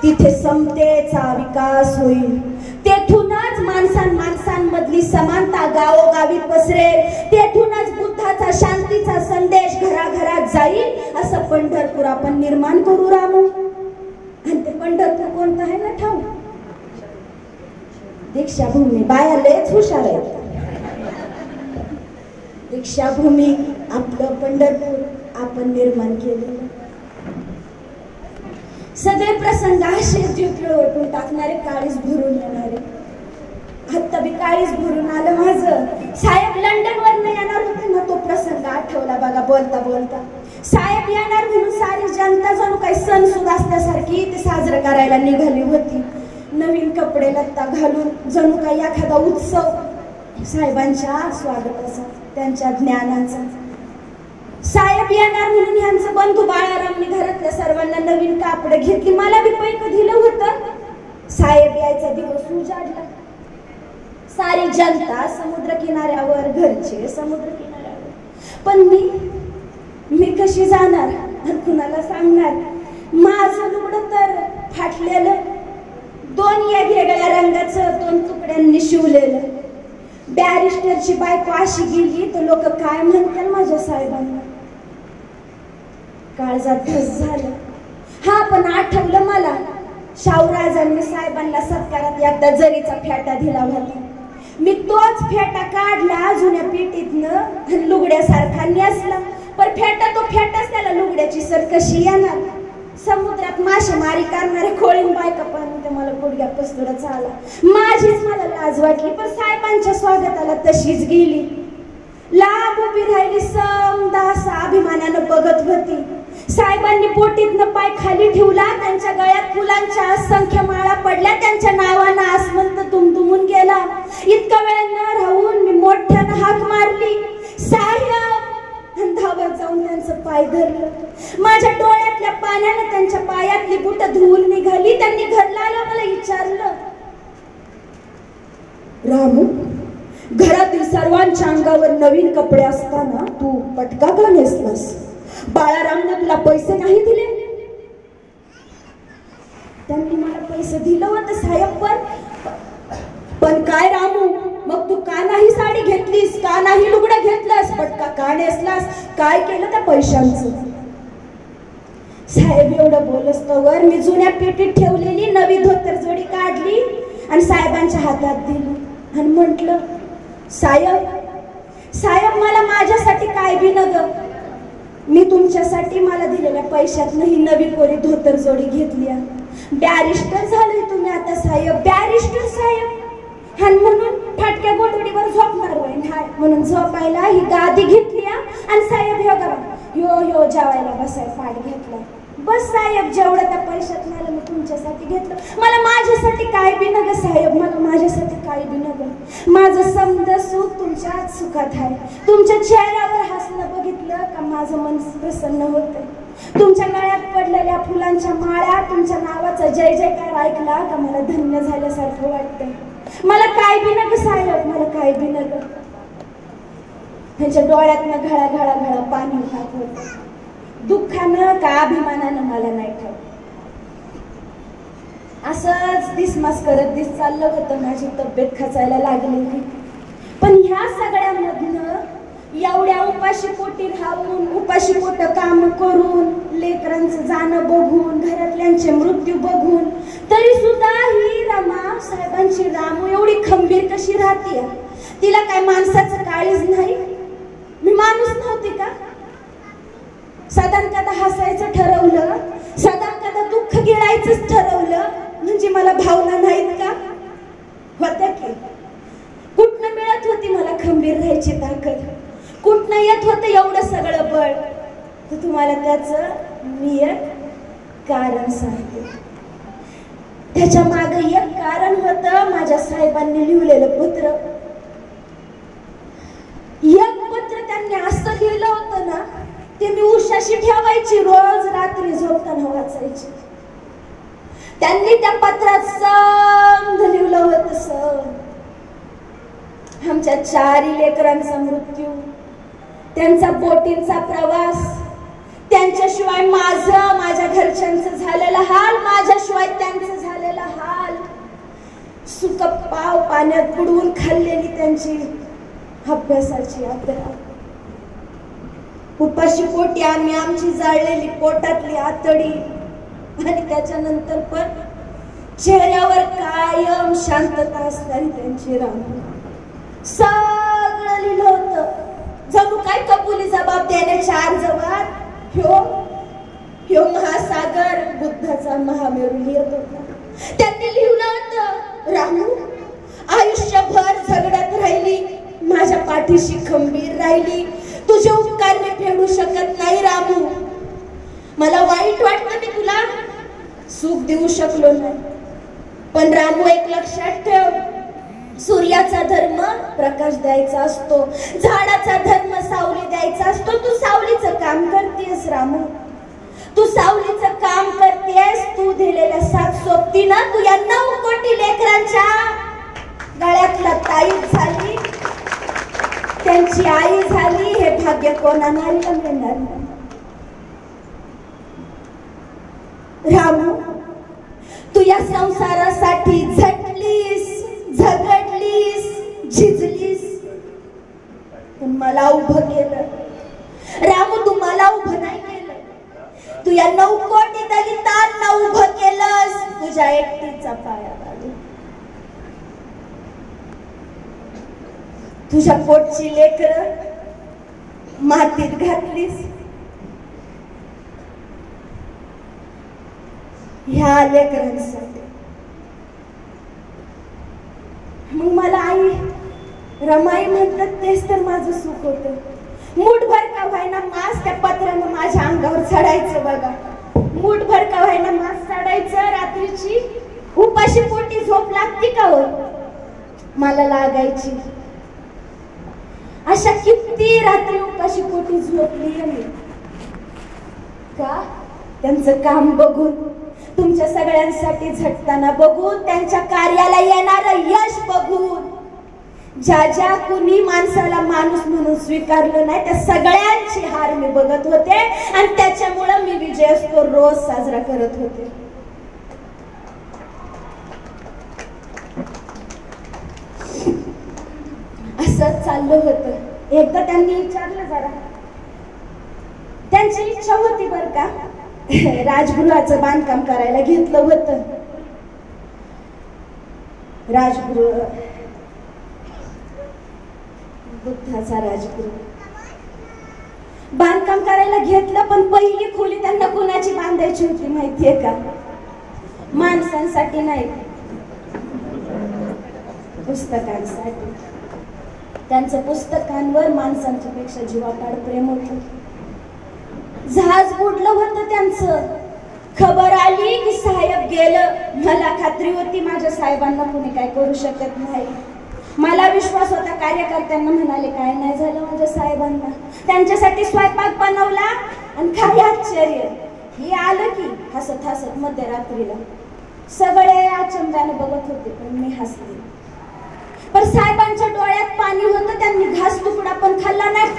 तिथे समतेचा विकास होईल. तेथूनच माणसांमधली समानता गावोगावी पसरेल. तेथूनच बुद्धाचा शांतीचा संदेश घराघरात जाईल. असं पंढरपूर आपण निर्माण करू रामू. आणि ते पंढरपूर कोणतं आहे ना ठाऊ? दीक्षाभूमी. बाया लयच हुशार आहेत. दीक्षाभूमी आपलं पंढरपूर आपण निर्माण केलेलं. सगळे प्रसंग असे जीव पिळवटून टाकणारे, काळीच भरून येणारे. आता बी काळीच भरून आलं माझं. साहेब लंडनवरनं येणार होते ना, तो प्रसंग आठवला बघा बोलता बोलता. साहेब येणार म्हणून सारी जनता जणू काही सण सुद असल्यासारखी ते साजरं करायला निघाली होती. नवीन कपडे लत्ता घालून जणू काही एखादा उत्सव साहेबांच्या स्वागताचा, त्यांच्या ज्ञानाचा. साहेब येणार म्हणून ह्यांचं बंधू बाळारामनी घरातल्या सर्वांना नवीन कापड घेतली. मला बी पैक दिलं होतं. साहेब यायचा दिवस उजाडला. सारी जनता समुद्र किनाऱ्यावर, घरचे समुद्र किनाऱ्यावर. पण मी कशी जाणार आणि कुणाला सांगणार? माझं लुगडं तर फाटलेलं, दोन वेगवेगळ्या रंगाचं 2 तुकड्यांनी शिवलेलं. बॅरिस्टरची बायको अशी गेली तर लोक काय म्हणतील माझ्या साहेबांना? काळजात धस झालं. हा, पण आठवलं मला, शाहूराजांनी साहेबांना सत्कारात एकदा जरीचा फेटा दिला होता. मी तोच फेटा काढला जुन्या पेटीतनं, लुगड्यासारखा नेसला. पण फेटा तो फेटाच, त्याला लुगड्याची सर कशी येणार? समुद्रात मासेमारी करणारे खोळीन बायका पण मला गुडघ्या पस्तुरच आला. माझीच मला लाज वाटली. पण साहेबांच्या स्वागताला तशीच गेली. लांब उभी राहिली, समदास अभिमानानं बघत होती. साहेबांनी पोटीतनं पाय खाली ठेवला. त्यांच्या गळ्यात फुलांच्या असंख्य माळा पडल्या. त्यांच्या नावानं आसमंत तुमतुमून गेला. इतका वेळ न राहून मी मोठ्यानं हाक मारली, साहेब. धावत जाऊन त्यांचं पाय धरलं. माझ्या डोळ्यातल्या पाण्यानं त्यांच्या पायातली बुट धुवून निघाली. त्यांनी घरला आलं मला विचारलं, रामू, घरातील सर्वांच्या अंगावर नवीन कपडे असताना तू पटका का नेसलास? बाळारामने तुला पैसे नाही दिले? त्यांनी मला पैसे दिलं होतं साहेब, पण काय रामू, मग तू का नाही साडी घेतलीस? का नाही लुगडं घेतलंस? पटका का नेसलास? काय केलं त्या पैशांचं? साहेब एवढं बोलस्तवर मी जुन्या पेटीत ठेवलेली नवी धोतर जोडी काढली आणि साहेबांच्या हातात दिली आणि म्हटलं, साहेब, साहेब, मला माझ्यासाठी काय बी नग. मी तुमच्यासाठी मला दिलेल्या पैशातनं ही नवी कोरी धोतर जोडी घेतली. बॅरिस्टर झालोय तुम्ही आता साहेब, बॅरिस्टर साहेब. आणि म्हणून फाटक्या गोठडीवर झोपणार हाय म्हणून झोपायला ही गादी घेतली. आणि साहेब ह्यो जेवायला बसाय पाठ घेतला. बस साहेब, जेवढं त्या पैशात मला मी तुमच्यासाठी घेतलं. मला माझ्यासाठी काय बी नग साहेब, मला माझ्यासाठी काय बी नग. माझं समजा सुख तुमच्याच सुखात आहे. तुमच्या चेहऱ्यावर हसणं बघितलं का माझं मन प्रसन्न होतं. तुमच्या गळ्यात पडलेल्या फुलांच्या माळा, तुमच्या नावाचा जय जयकार ऐकला का मला धन्य झाल्यासारखं वाटतं. मला काय बी नग साहेब, मला काय बी नग. त्यांच्या डोळ्यातनं घळा घळा घळा पाणी वाहत होतं. दुःखानं का अभिमानानं मला नाही ठाऊक. असंच दिसमास करत चाललं होतं. माझी तब्येत खचायला लागलेली. पण ह्या सगळ्यामधनं एवढ्या उपाशी पोटी राहून, उपाशी पोट काम करून, लेकरांचं जाणं बघून, घरातल्यांचे मृत्यू बघून, तरी सुद्धा ही रमा साहेबांची रामू एवढी खंबीर कशी राहते? तिला काय माणसाचं काळीज नाही? मी माणूस नव्हती का? साधारण कदा हसायचं ठरवलं, साधारण कदा दुःख गिळायचंच ठरवलं म्हणजे मला भावना नाहीत का? होत्या की. कुठनं मिळत होती मला खंबीर राहायची ताकद? कुठनं येत होतं एवढं सगळं बळ? तर तुम्हाला त्याचं मी एक कारण सांगते. त्याच्या मागे एक कारण होतं माझ्या साहेबांनी लिहिलेलं पत्र. एक पत्र त्यांनी असं लिहिलं होतं ना, ते मी उशाशी ठेवायची रोज रात्री झोप वाचायची. त्यांनी त्या पत्रात समध लिहिलं होतं सर, आमच्या 4 लेकरांचा मृत्यू, त्यांचा बोटींचा प्रवास, त्यांच्याशिवाय माझ्या घरच्यांचं झालेला हाल, माझ्याशिवाय त्यांचं झालेला हाल, सुक पाव पाण्यात बुडवून खाल्लेली त्यांची अभ्यासाची यात्रा, उपाशी पोटी आम्ही आमची जाळलेली पोटातली आतडी, आणि त्याच्यानंतर पण चेहऱ्यावर कायम शांतता असणारी त्यांची रांग. सगळं लिहिलं होतं, जणू काय कबुली जबाब देणे 4 जबाब. ह्यो महासागर बुद्धाचा महामेरू लिहित होता. त्यांनी लिहिलं होतं, रामू आयुष्यभर झगडत राहिली, माझ्या पाठीशी खंबीर राहिली, तुझे उपकार मी फेडू शकत नाही रामू. मला वाईट वाटतं मी तुला सुख देऊ शकलो नाही, पण रामू एक लक्षात ठेव, सूर्याचा धर्म प्रकाश द्यायचा असतो, झाडाचा धर्म सावली द्यायचा असतो. तू सावलीचं काम करतेस रामू, तू सावलीचं काम करतेस. तू दिलेल्या 7 सोबतीनं तू या 9 कोटी लेकरांच्या गळ्यातला ताईत झाली, त्यांची आई झाली. हे भाग्य कोणाला मिळणार नाही रामू. तू या संसारासाठी झटलीस, झगडलीस, झिजलीस, पण मला उभं केलं रामू. तू मला उभं नाही केलं, तू या 9 कोटी दलितांना उभं केलंस, तुझ्या एकटीचा पाया लागला. तुझ्या पोटची लेकरं मातीत घातलीस. ह्या लेकरांसाठी मग मला आई रमाई म्हणतात, तेच तर माझं सुख होतं. मुठभर का व्हायना मांस त्या पत्रानं माझ्या अंगावर चढायचं बघा, मुठभर का व्हायना मांस चढायचं. रात्रीची उपाशी पोटी झोप लागते का हो, मला लागायची. अशा किती रात्री उपाशी पोटी झोपली मी, का त्यांचं काम बघून, तुमच्या सगळ्यांसाठी झटताना बघून, त्यांच्या कार्याला येणारं यश बघून. ज्या कुणी माणसाला माणूस म्हणून स्वीकारलं नाही त्या सगळ्यांची हार मी बघत होते, आणि त्याच्यामुळे मी विजयोत्सव रोज साजरा करत होते. असंच चाललं होतं. एकदा त्यांनी विचारलं, जरा त्यांची इच्छा होती बर का, राजगृहाचं बांधकाम करायला घेतलं होतं. राजगृह, बुद्धाचा राजगृह बांधकाम करायला घेतलं, पण पहिली खोली त्यांना कोणाची बांधायची होती माहितीये का? माणसांसाठी नाही, पुस्तकांसाठी. त्यांचं पुस्तकांवर माणसांच्या पेक्षा जीवापाड प्रेम होतं. जहाज बुडलं होतं त्यांचं. खबर आली की साहेब गेलं. मला खात्री होती माझ्या साहेबांना कोणी काय करू शकत नाही. मला विश्वास होता, कार्यकर्त्यांना म्हणाले काय नाही झालं माझ्या साहेबांना. त्यांच्यासाठी स्वयंपाक बनवला, आणि काय आश्चर्य, हे आलं की हसत हसत मध्यरात्रीला. सगळे अचंबाने बघत होते, पण मी हसले. पण साहेबांच्या डोळ्यात पाणी होतं. त्यांनी घास तुकडा पण खाल्ला नाही.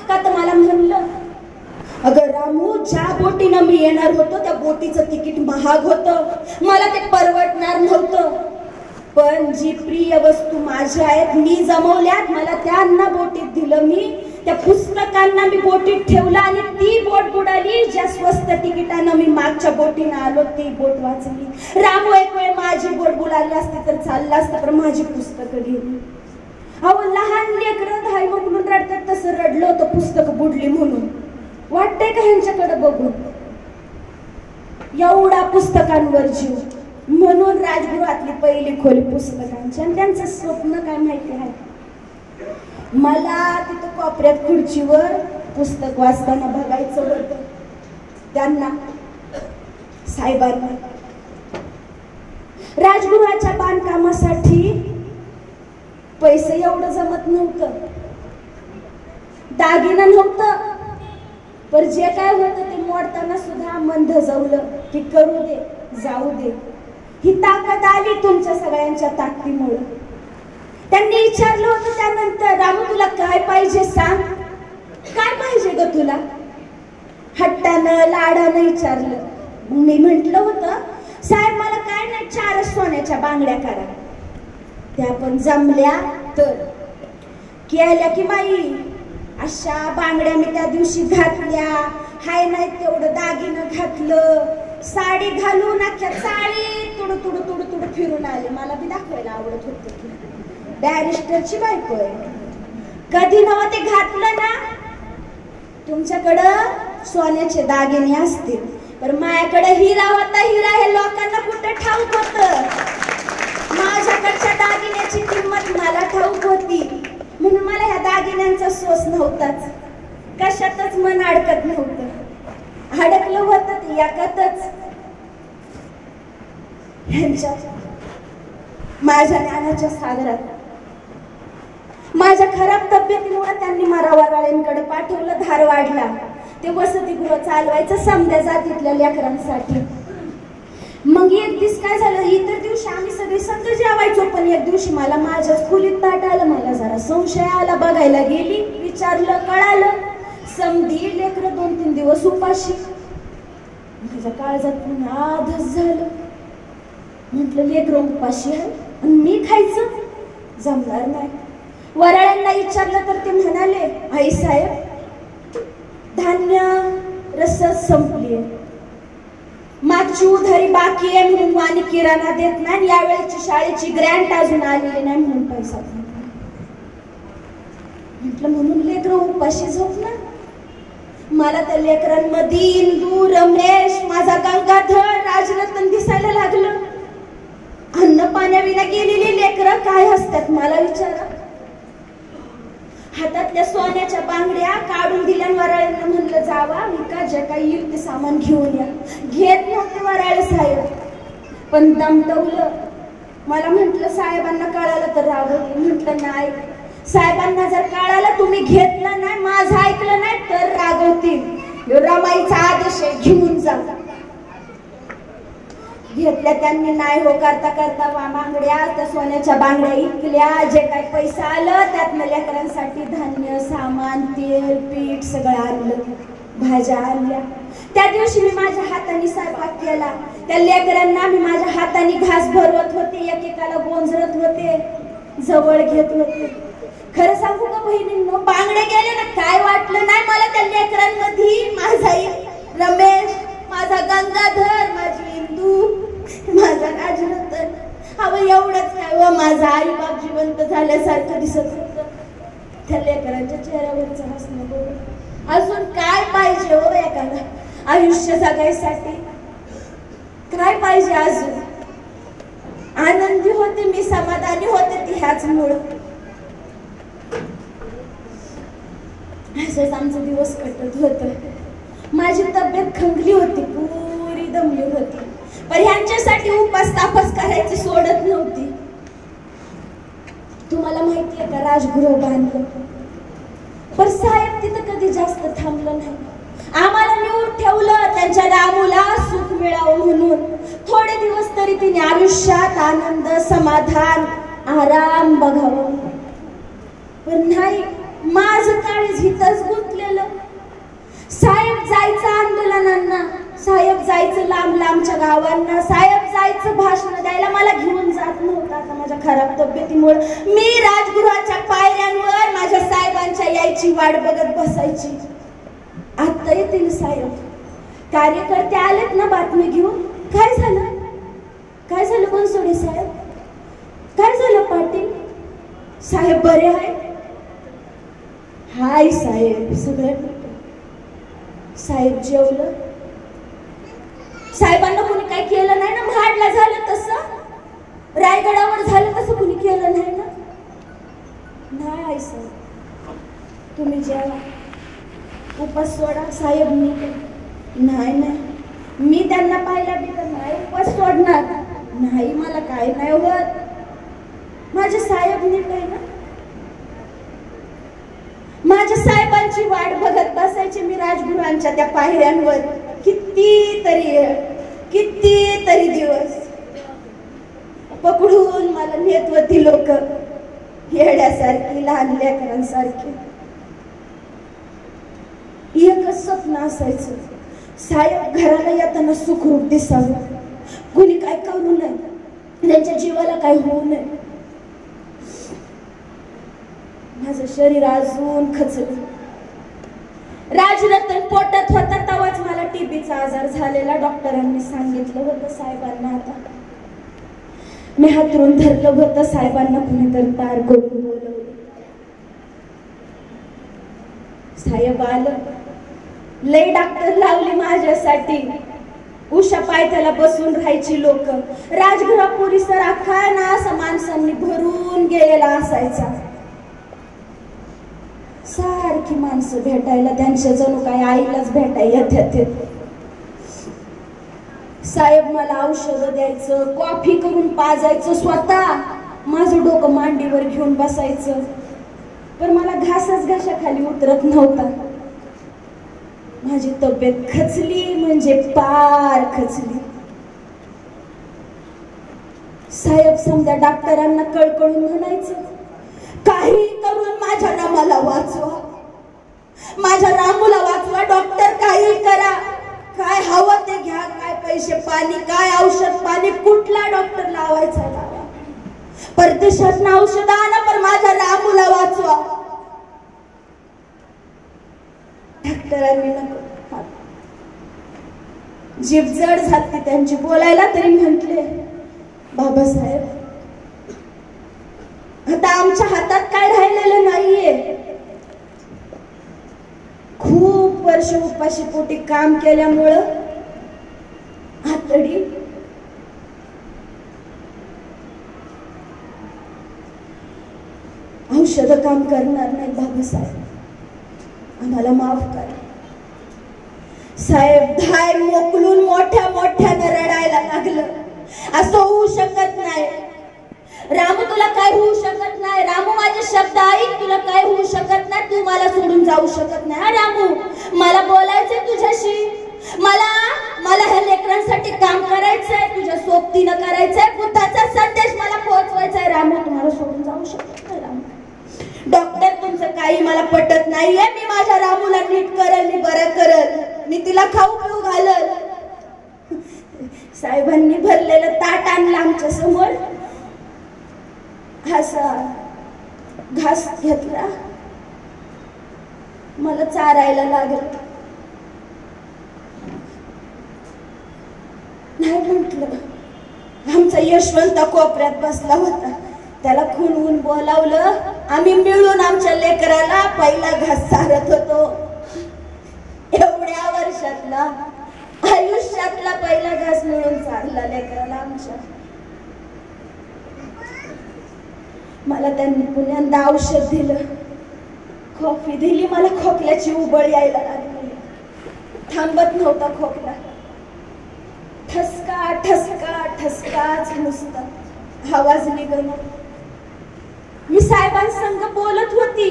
का तर मला म्हणलं, अगं रामू, ज्या बोटीनं मी येणार होतो त्या बोटीचं तिकीट महाग होतं, मला ते परवडणार नव्हतं. पण जी प्रिय वस्तू माझ्या आहेत, मी जमवल्यात, मला त्यांना बोटीत दिलं. मी त्या पुस्तकांना मी बोटीत ठेवलं, आणि ती बोट बुडाली. ज्या स्वस्त तिकिटानं मी मागच्या बोटीनं आलो ती बोट वाचली. रामू, एक वेळ माझी बोट बुडाली असती तर चाललं असतं, पण माझी पुस्तकं गेली. अहो, लहान लेकरं धाय म्हणून रडतात तसं रडलं होतं पुस्तकं बुडली म्हणून. वाटतंय का ह्यांच्याकडे बघून? एवढा पुस्तकांवर जीव. म्हणून राजगृहातली पहिली खोली पुस्तकांची. आणि त्यांचं स्वप्न काय माहिती आहे? मला तिथं कोपऱ्यात खुर्चीवर पुस्तक वाचताना बघायचं होतं. त्यांना, साहेबांना. राजगृहाच्या बांधकामासाठी पैसे एवढं जमत नव्हतं, दागिना नव्हतं, पण जे काय होतं ते मोडताना सुद्धा आगमन धजवलं की करू दे जाऊ दे. ही ताकद आली तुमच्या सगळ्यांच्या ताकदीमुळं. त्यांनी विचारलं होतं त्यानंतर, रामू तुला काय पाहिजे सांग, काय पाहिजे ग तुला? हट्टानं लाडानं विचारलं. मी म्हंटल होतं साहेब मला काय नाही 4 सोन्याच्या बांगड्या करा. त्या पण जमल्या तर केल्या की बाई. अशा बांगड्या मी त्या दिवशी घातल्या, हाय नाही तेवढं दागिनं घातलं, साडी घालून अख्ख्या चाळी तुडू तुडू तुडू तुडू फिरून आले. मला बी दाखवायला आवडत होतं की बॅरिस्टरची बायको आहे. कधी नव्हते ते घातलं ना. तुमच्याकडं सोन्याचे दागिने असतील पण माझ्याकडे हिरा होता. हिरा हे लोकांना कुठं ठाऊक होतं. माझ्याकडच्या दागिन्याची किंमत मला ठाऊक होती म्हणून मला ह्या दागिन्यांचा सोस नव्हताच. कशातच मन अडकत नव्हतं. अडकलं होतं ते याकतच ह्यांच्या माझ्या ज्ञानाच्या सागरात. माझ्या खराब तब्येतीमुळे त्यांनी मला वराळ्यांकडे पाठवलं धारवाडला. ते वसतिगृह चालवायचं समद्या जातीतल्या लेकरांसाठी. मग एक दिवस काय झालं, इतर दिवशी आम्ही सगळे संघ जेवायचो पण एक दिवशी मला माझ्याच खोलीत ताट आलं. मला जरा संशय आला. बघायला गेली, विचारलं, कळालं समधी लेकरं 2-3 दिवस उपाशी. माझ्या काळजात पुन्हा आधच झालं. म्हटलं लेकरं उपाशी आहे आणि मी खायचं जमणार नाही. वराळ्यांना विचारलं तर ते म्हणाले आई साहेब धान्य रसद संपली आहे, मागची उधारी बाकी आहे म्हणून वाणी किराणा देत नाही, यावेळेची शाळेची ग्रँट अजून आलेली नाही म्हणून पैसा म्हटलं. म्हणून लेकरं उपाशी झोपणार. मला त्या लेकरांमध्ये इंदू, रमेश, माझा गंगाधर, राजरत्न दिसायला लागलं. अन्न पाण्याविना गेलेली लेकरं काय असतात मला विचारा. हातातल्या सोन्याच्या बांगड्या काढून दिल्या. वराळ्यांना म्हणलं जावा विका जे काही युक्त सामान घेऊन या. घेत नव्हते वराळे साहेब पण दमदवलं. मला म्हटलं साहेबांना कळालं तर रागवतील. म्हटलं नाही, साहेबांना जर कळालं तुम्ही घेतलं नाही, माझं ऐकलं नाही तर रागवतील. रमाईचा आदेश आहे घेऊन जा. घेतल्या त्यांनी. नाही हो करता करता बांगड्या, त्या सोन्याच्या बांगड्या इकल्या. जे काही पैसा आलं त्यातनं लेकरांसाठी धान्य सामान, तेल, पीठ सगळं आणलं. भाज्या आणल्या. त्या दिवशी मी माझ्या हाताने स्वयंपाक केला. त्या लेकरांना मी माझ्या हाताने घास भरवत होते, एकेकाला गोंजरत होते, जवळ घेत होते. खरं सांगू का बहिणींनो, बांगडे गेले ना काय वाटलं नाही मला त्या लेकरांमध्ये. माझा रमेश, माझा गंगाधर, माझी इंदू, माझा राजरत्न, अव एवढंच काय व माझा आई बाप जिवंत झाल्यासारखं दिसत होतं त्या लेकरांच्या चेहऱ्यावरचं हसणं बघून. अजून काय पाहिजे हो एखादा आयुष्य जगायसाठी? काय पाहिजे अजून? आनंदी होते मी, समाधानी होते ती ह्याच मुळे. असंच आमचा दिवस कटत होत. माझी तब्येत खंगली होती, पुरी दमली होती पण ह्यांच्यासाठी उपास तापास करायची सोडत नव्हती. तुम्हाला माहितीये का राजगृह बांधलं पण साहेब तिथं कधी जास्त थांबलं नाही. आम्हाला निवडून ठेवलं त्यांच्या रामूला सुख मिळावं म्हणून. थोडे दिवस तरी तिने आयुष्यात आनंद, समाधान, आराम बघावं पण नाही. माझं काळीज हितच गुंतलेलं. साहेब जायचं आंदोलनांना, साहेब जायचं लांब लांबच्या गावांना, साहेब जायचं भाषण द्यायला. मला घेऊन जात नव्हतं आता माझ्या खराब तब्येतीमुळे. मी राजगृहाच्या पायऱ्यांवर माझ्या साहेबांच्या यायची वाट बघत बसायची. आता येतील साहेब. कार्यकर्ते आलेत ना बातमी घेऊन. काय झालं, काय झालं बनसोडे साहेब, काय झालं पाटील साहेब, बरे आहे? हाय साहेब, सगळं ठीक आहे साहेब. जेवलं? साहेबांना कोणी काय केलं नाही ना? महाडला झालं तसं, रायगडावर झालं तसं कोणी केलं नाही ना? नाही आई साहेब, तुम्ही जेवा, उपास सोडा. साहेब मी नाही नाही, मी त्यांना पाहिला बिगर नाही उपास सोडणार. नाही मला काय नाही होत, माझे साहेब नीट आहे ना. माझ्या साहेबांची वाट बघत बसायची मी राजगृहांच्या त्या पायऱ्यांवर. किती कितीतरी दिवस पकडून मला नेत होती लोक, येड्यासारखी, लहान लेकरांसारखी. एकच स्वप्न असायचं, साहेब घराला येताना सुखरूप दिसावं, कुणी काय करू नये, त्यांच्या जीवाला काय होऊ नये. माझं शरीर अजून खचलं. राजरतन पोटात होता तेव्हाच मला टीबीचा आजार झालेला डॉक्टरांनी सांगितलं होतं साहेबांना. आता मी हातरून धरलं होतं साहेबांना, कुणीतरी तार करून बोलवलं. साहेब आलं, लई डॉक्टर लावली माझ्यासाठी. उषा पायथ्याला बसून राहायची लोक. राजगृह परिसर अख्खा ना असं माणसांनी भरून गेलेला असायचा. सारखी माणसं भेटायला, त्यांच्या जणू काय आईलाच भेटायला येतात. साहेब मला औषधं द्यायचं, कॉफी करून पाजायचं, स्वतः माझं डोकं मांडीवर घेऊन बसायचं. पण मला घासच घशाखाली उतरत नव्हता. माझी तब्येत खचली म्हणजे पार खचली. साहेब समजा डॉक्टरांना कळकळून म्हणायचं, काही करून माझ्या रामाला वाचवा, माझ्या रामूला वाचवा. डॉक्टर काही करा, काय हवं ते घ्या, काय पैसे पाणी, काय औषध पाणी, कुठला डॉक्टर लावायचा लावा, परदेशात औषध आणा, पण माझ्या रामूला वाचवा. डॉक्टरांनी नको, जीभ जड झाली त्यांची बोलायला, तरी म्हटले, बाबासाहेब आता आमच्या हातात काय राहिलेलं नाहीये. खूप वर्ष उपाशी पोटी काम केल्यामुळं आतडी औषध काम करणार नाही. बाबासाहेब आम्हाला माफ करा. साहेब धाय मोकलून मोठ्या मोठ्यानं रडायला लागलं. असं होऊ शकत नाही रामू, तुला काय होऊ शकत नाही. रामू माझे शब्द ऐक, तुला काय होऊ शकत नाही. तू मला सोडून जाऊ शकत नाही. हा रामू, मला बोलायचंय तुझ्याशी. मला ह्या लेकरांसाठी काम करायचंय, तुझ्या सोबतीनं करायचंय. बुद्धाचा संदेश मला पोहोचवायचा आहे. रामू, तुम्हाला सोडून जाऊ शकत नाही. रामू डॉक्टर, तुमचं काही मला पटत नाहीये. मी माझ्या रामूला नीट करल, मी बरं करल, मी तिला खाऊ पिऊ घालल. साहेबांनी भरलेलं ताट आणलं आमच्या समोर. घास घेतला, मला चारायला लागलं. नाही म्हटलं. आमचा यशवंत कोपऱ्यात बसला होता, त्याला खुणवून बोलावलं. आम्ही मिळून आमच्या लेकराला पहिला घास चारत होतो. एवढ्या वर्षातला, आयुष्यातला पहिला घास मिळून चारला लेकराला आमच्या. मला त्यांनी पुण्यांदा औषध दिलं, कॉफी दिली. मला खोकल्याची उबळ यायला लागली. थांबत नव्हता खोकला. ठसका ठसका ठसकाच नुसता, आवाज निघणं. मी साहेबांसंग बोलत होती.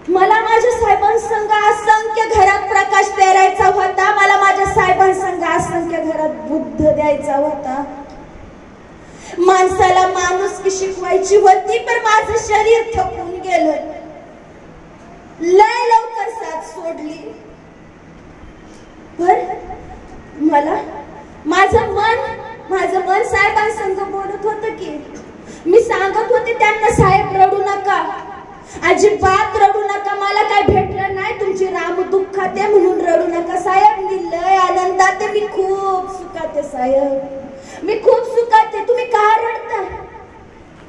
मला माझ्या साहेबांसंग असंख्य घरात प्रकाश पेरायचा होता. मला माझ्या साहेबांसंग असंख्य घरात बुद्ध द्यायचा होता. माणसाला माणुसकी शिकवायची होती, पण माझं शरीर थकून गेलं. लय लवकर साथ सोडली. मला माझं मन साहेबांसंग बोलत होतं की, मी सांगत होते त्यांना, साहेब रडू नका, अजिबात रडू नका. मला काय भेटलं नाही, तुमची राम दुःखात आहे म्हणून रडू नका. साहेब मी लय आनंदात आहे, मी खूप सुखात आहे. साहेब मी खूप सुखात आहे. तुम्ही का रडता?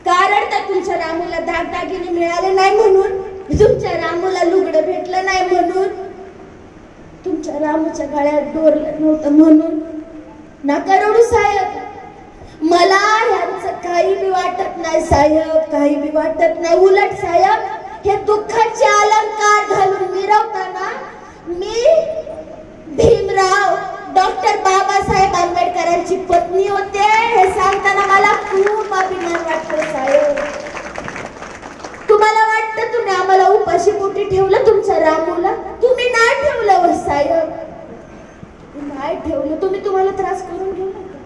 का रडता? तुमच्या रामूला दागदागिने मिळाले नाही म्हणून, तुमच्या रामूला लुगडं भेटलं नाही म्हणून, तुमच्या रामूच्या गळ्यात डोरलं नव्हतं म्हणून. नका रडू साहेब. मला ह्यांचं काही बी वाटत नाही साहेब, काही बी वाटत नाही. उलट साहेब, हे दुःखाचे अलंकार घालून मिरवताना मी भीमराव डॉक्टर बाबासाहेब आंबेडकरांची पत्नी होते हे सांगताना मला खूप अभिमान वाटतो साहेब. तुम्हाला वाटतं तुम्ही आम्हाला उपाशी पोटी ठेवलं तुमच्या रामूला? तुम्ही नाही ठेवलं साहेब. नाही ठेवलं. तुम्ही तुम्हाला त्रास करून घेऊ नका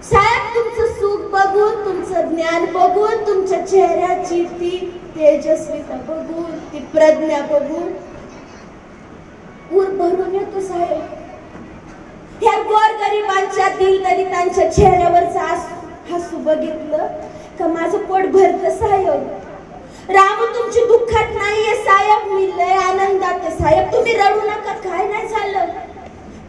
साहेब. तुमचं सुख बघून, तुमचं ज्ञान बघून, तुमच्या चेहऱ्याची ती तेजस्वीता बघून, ती प्रज्ञा बघून ऊर भरून येतो साहेब. ह्या गोरगरिबांच्या दिलदलितांच्या चेहऱ्यावरचा हसू बघितलं का माझं पोट भरतं साहेब. रामू तुमची दुःखात नाहीये साहेब, मी लय आनंदात आहे साहेब. तुम्ही रडू नका. काय नाही झालं,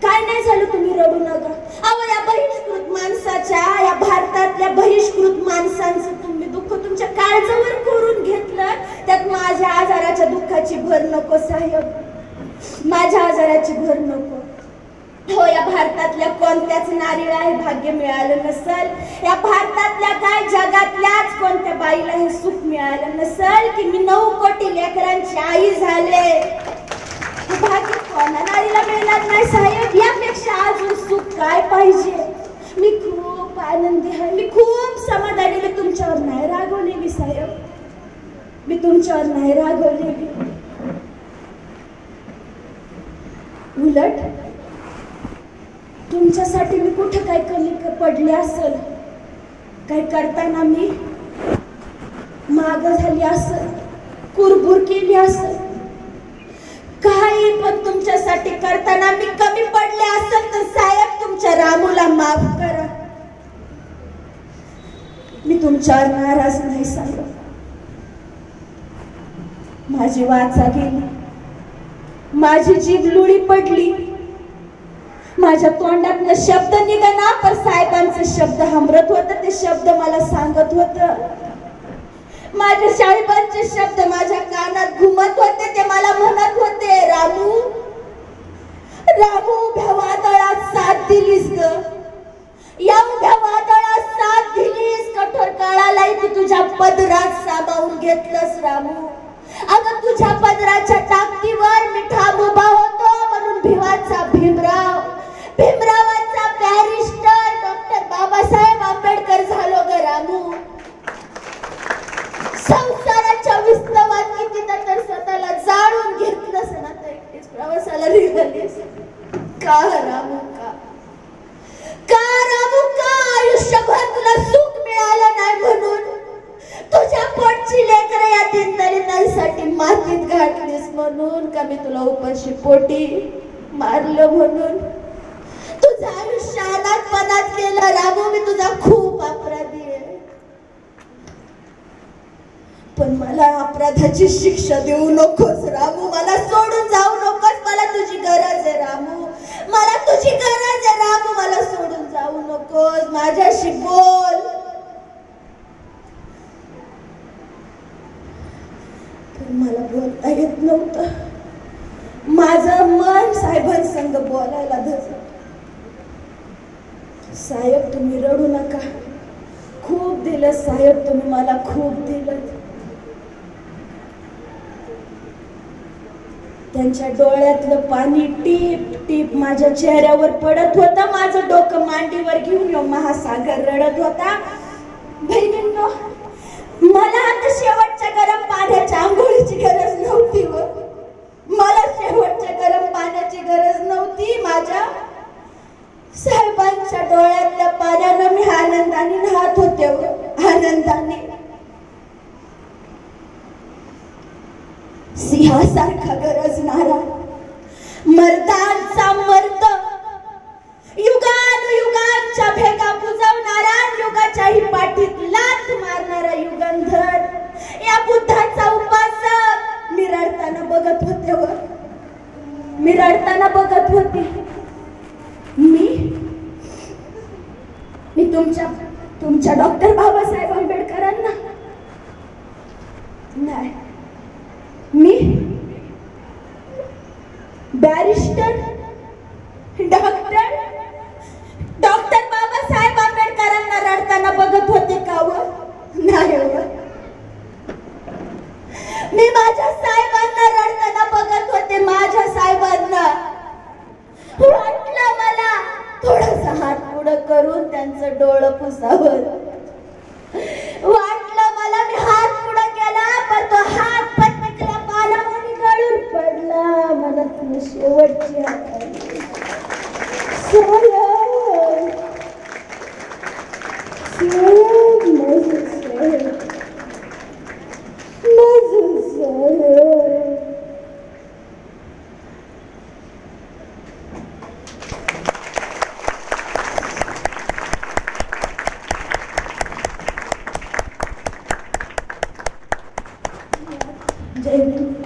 काय नाही झालं, तुम्ही रडू नका. अहो या बहिष्कृत माणसाच्या, या भारतातल्या बहिष्कृत माणसांचं तुम्ही दुःख तुमच्या काळजावर करून घेतलं. त्यात माझ्या आजाराच्या दुःखाची भर नको साहेब, माझ्या आजाराची भर नको. हो या भारतातल्या कोणत्याच नारीला हे भाग्य मिळालं नसल, या भारतातल्या काय जगातल्याच कोणत्या बाईला हे सुख मिळालं नसल की मी 9 कोटी लेकरांची आई झाले. भाग्य कोणा नारीला मिळणार नाही साहेब. यापेक्षा अजून सुख काय पाहिजे. मी खूप आनंदी आहे, मी खूप समाधानी. मी तुमच्यावर नाही रागवलेली साहेब, मी तुमच्यावर नाही रागवलेली. उलट तुमच्यासाठी मी कुठे काय कमी पडले असेल, काय करताना मी माग झाली असेल, कुरबुर केली असेल, काही पण तुमच्यासाठी करताना मी कमी पडले असेल तर साहेब तुमच्या रामूला माफ करा. मी तुमच्यावर नाराज नाही साहेब. माझी वाचा गेली, माझी जीभ लुळी पडली, माझ्या तोंडातनं शब्द निघाना पर साहेबांचे शब्द हमरत होत. ते शब्द मला सांगत होत, माझ्या साहेबांचे शब्द माझ्या कानात घुमत होते. ते मला म्हणत होते, रामू रामू उभ्या वादळात साथ दिलीस ग, या उभ्या वादळात साथ दिलीस. कठोर काळालाही तू तुझ्या पदरात सामावून घेतलंस रामू. अगं तुझ्या पदराच्या टाकीवर मी ठाम उभा होतो म्हणून भिवाचा भीमराव, भीमरावाचा बॅरिस्टर डॉक्टर बाबासाहेब आंबेडकर झालो ग रामू. संसाराच्या विस्तवात किती तर स्वतःला जाळून घेतलंस ना तर एकटीच प्रवासाला निघालीस. का रामू का रामू का आयुष्यभर तुला सुख मिळालं नाही म्हणून तुझ्या पोटची लेकरं या दलितांसाठी मातीत घातलीस म्हणून का मी तुला उपाशी पोटी मारलं म्हणून तुझं आयुष्य अनाथपणात केलं रामू. मी तुझा खूप अपराधी आहे पण मला अपराधाची शिक्षा देऊ नकोस रामू. मला सोडून जाऊ नकोस. मला तुझी गरज आहे रामू, मला तुझी गरज आहे रामू. मला सोडून जाऊ नकोस, माझ्याशी बोल. मला बोलता येत नव्हतं. माझं मन साहेबांसंग बोलायला धरलं. साहेब तुम्ही रडू नका, खूप दिलं साहेब, तुम्ही मला खूप दिलं. त्यांच्या डोळ्यातलं पाणी टीप टीप माझ्या चेहऱ्यावर पडत होतं. माझं डोकं मांडीवर घेऊन यो महासागर रडत होता. बहिणींनो मला आता शेवटच्या गरम पाण्याच्या आंघोळीची गरज नव्हती व मला शेवटच्या गरम पाण्याची गरज नव्हती. माझ्या साहेबांच्या डोळ्यातल्या पाण्यानं मी आनंदाने राहत होते व आनंदाने. सिंहासारखा गरजणारा मर्दांचा मर्द, युगानुयुगांच्या भेगा बुजवणारा, युगाच्याही पाठीत लाथ मारणारा युगंधर, या बुद्धाचा उपासक मी रडताना बघत होते व मी रडताना बघत होते. मी तुमच्या डॉक्टर बाबासाहेब आंबेडकरांना नाही, मी बॅरिस्टर डॉक्टर बाबासाहेब आंबेडकरांना रडताना बघत होते का व नाही व मी माझ्या साहेबांना रडताना बघत होते. माझ्या साहेबांना वाटलं मला थोडासा हात पुढं करून त्यांचं डोळं पुसावं. वाटलं मला मी हात पुढं केला पण तो हात पत्रिकेला पानामध्ये गळून पडला. मला शेवटची हात जय भीम.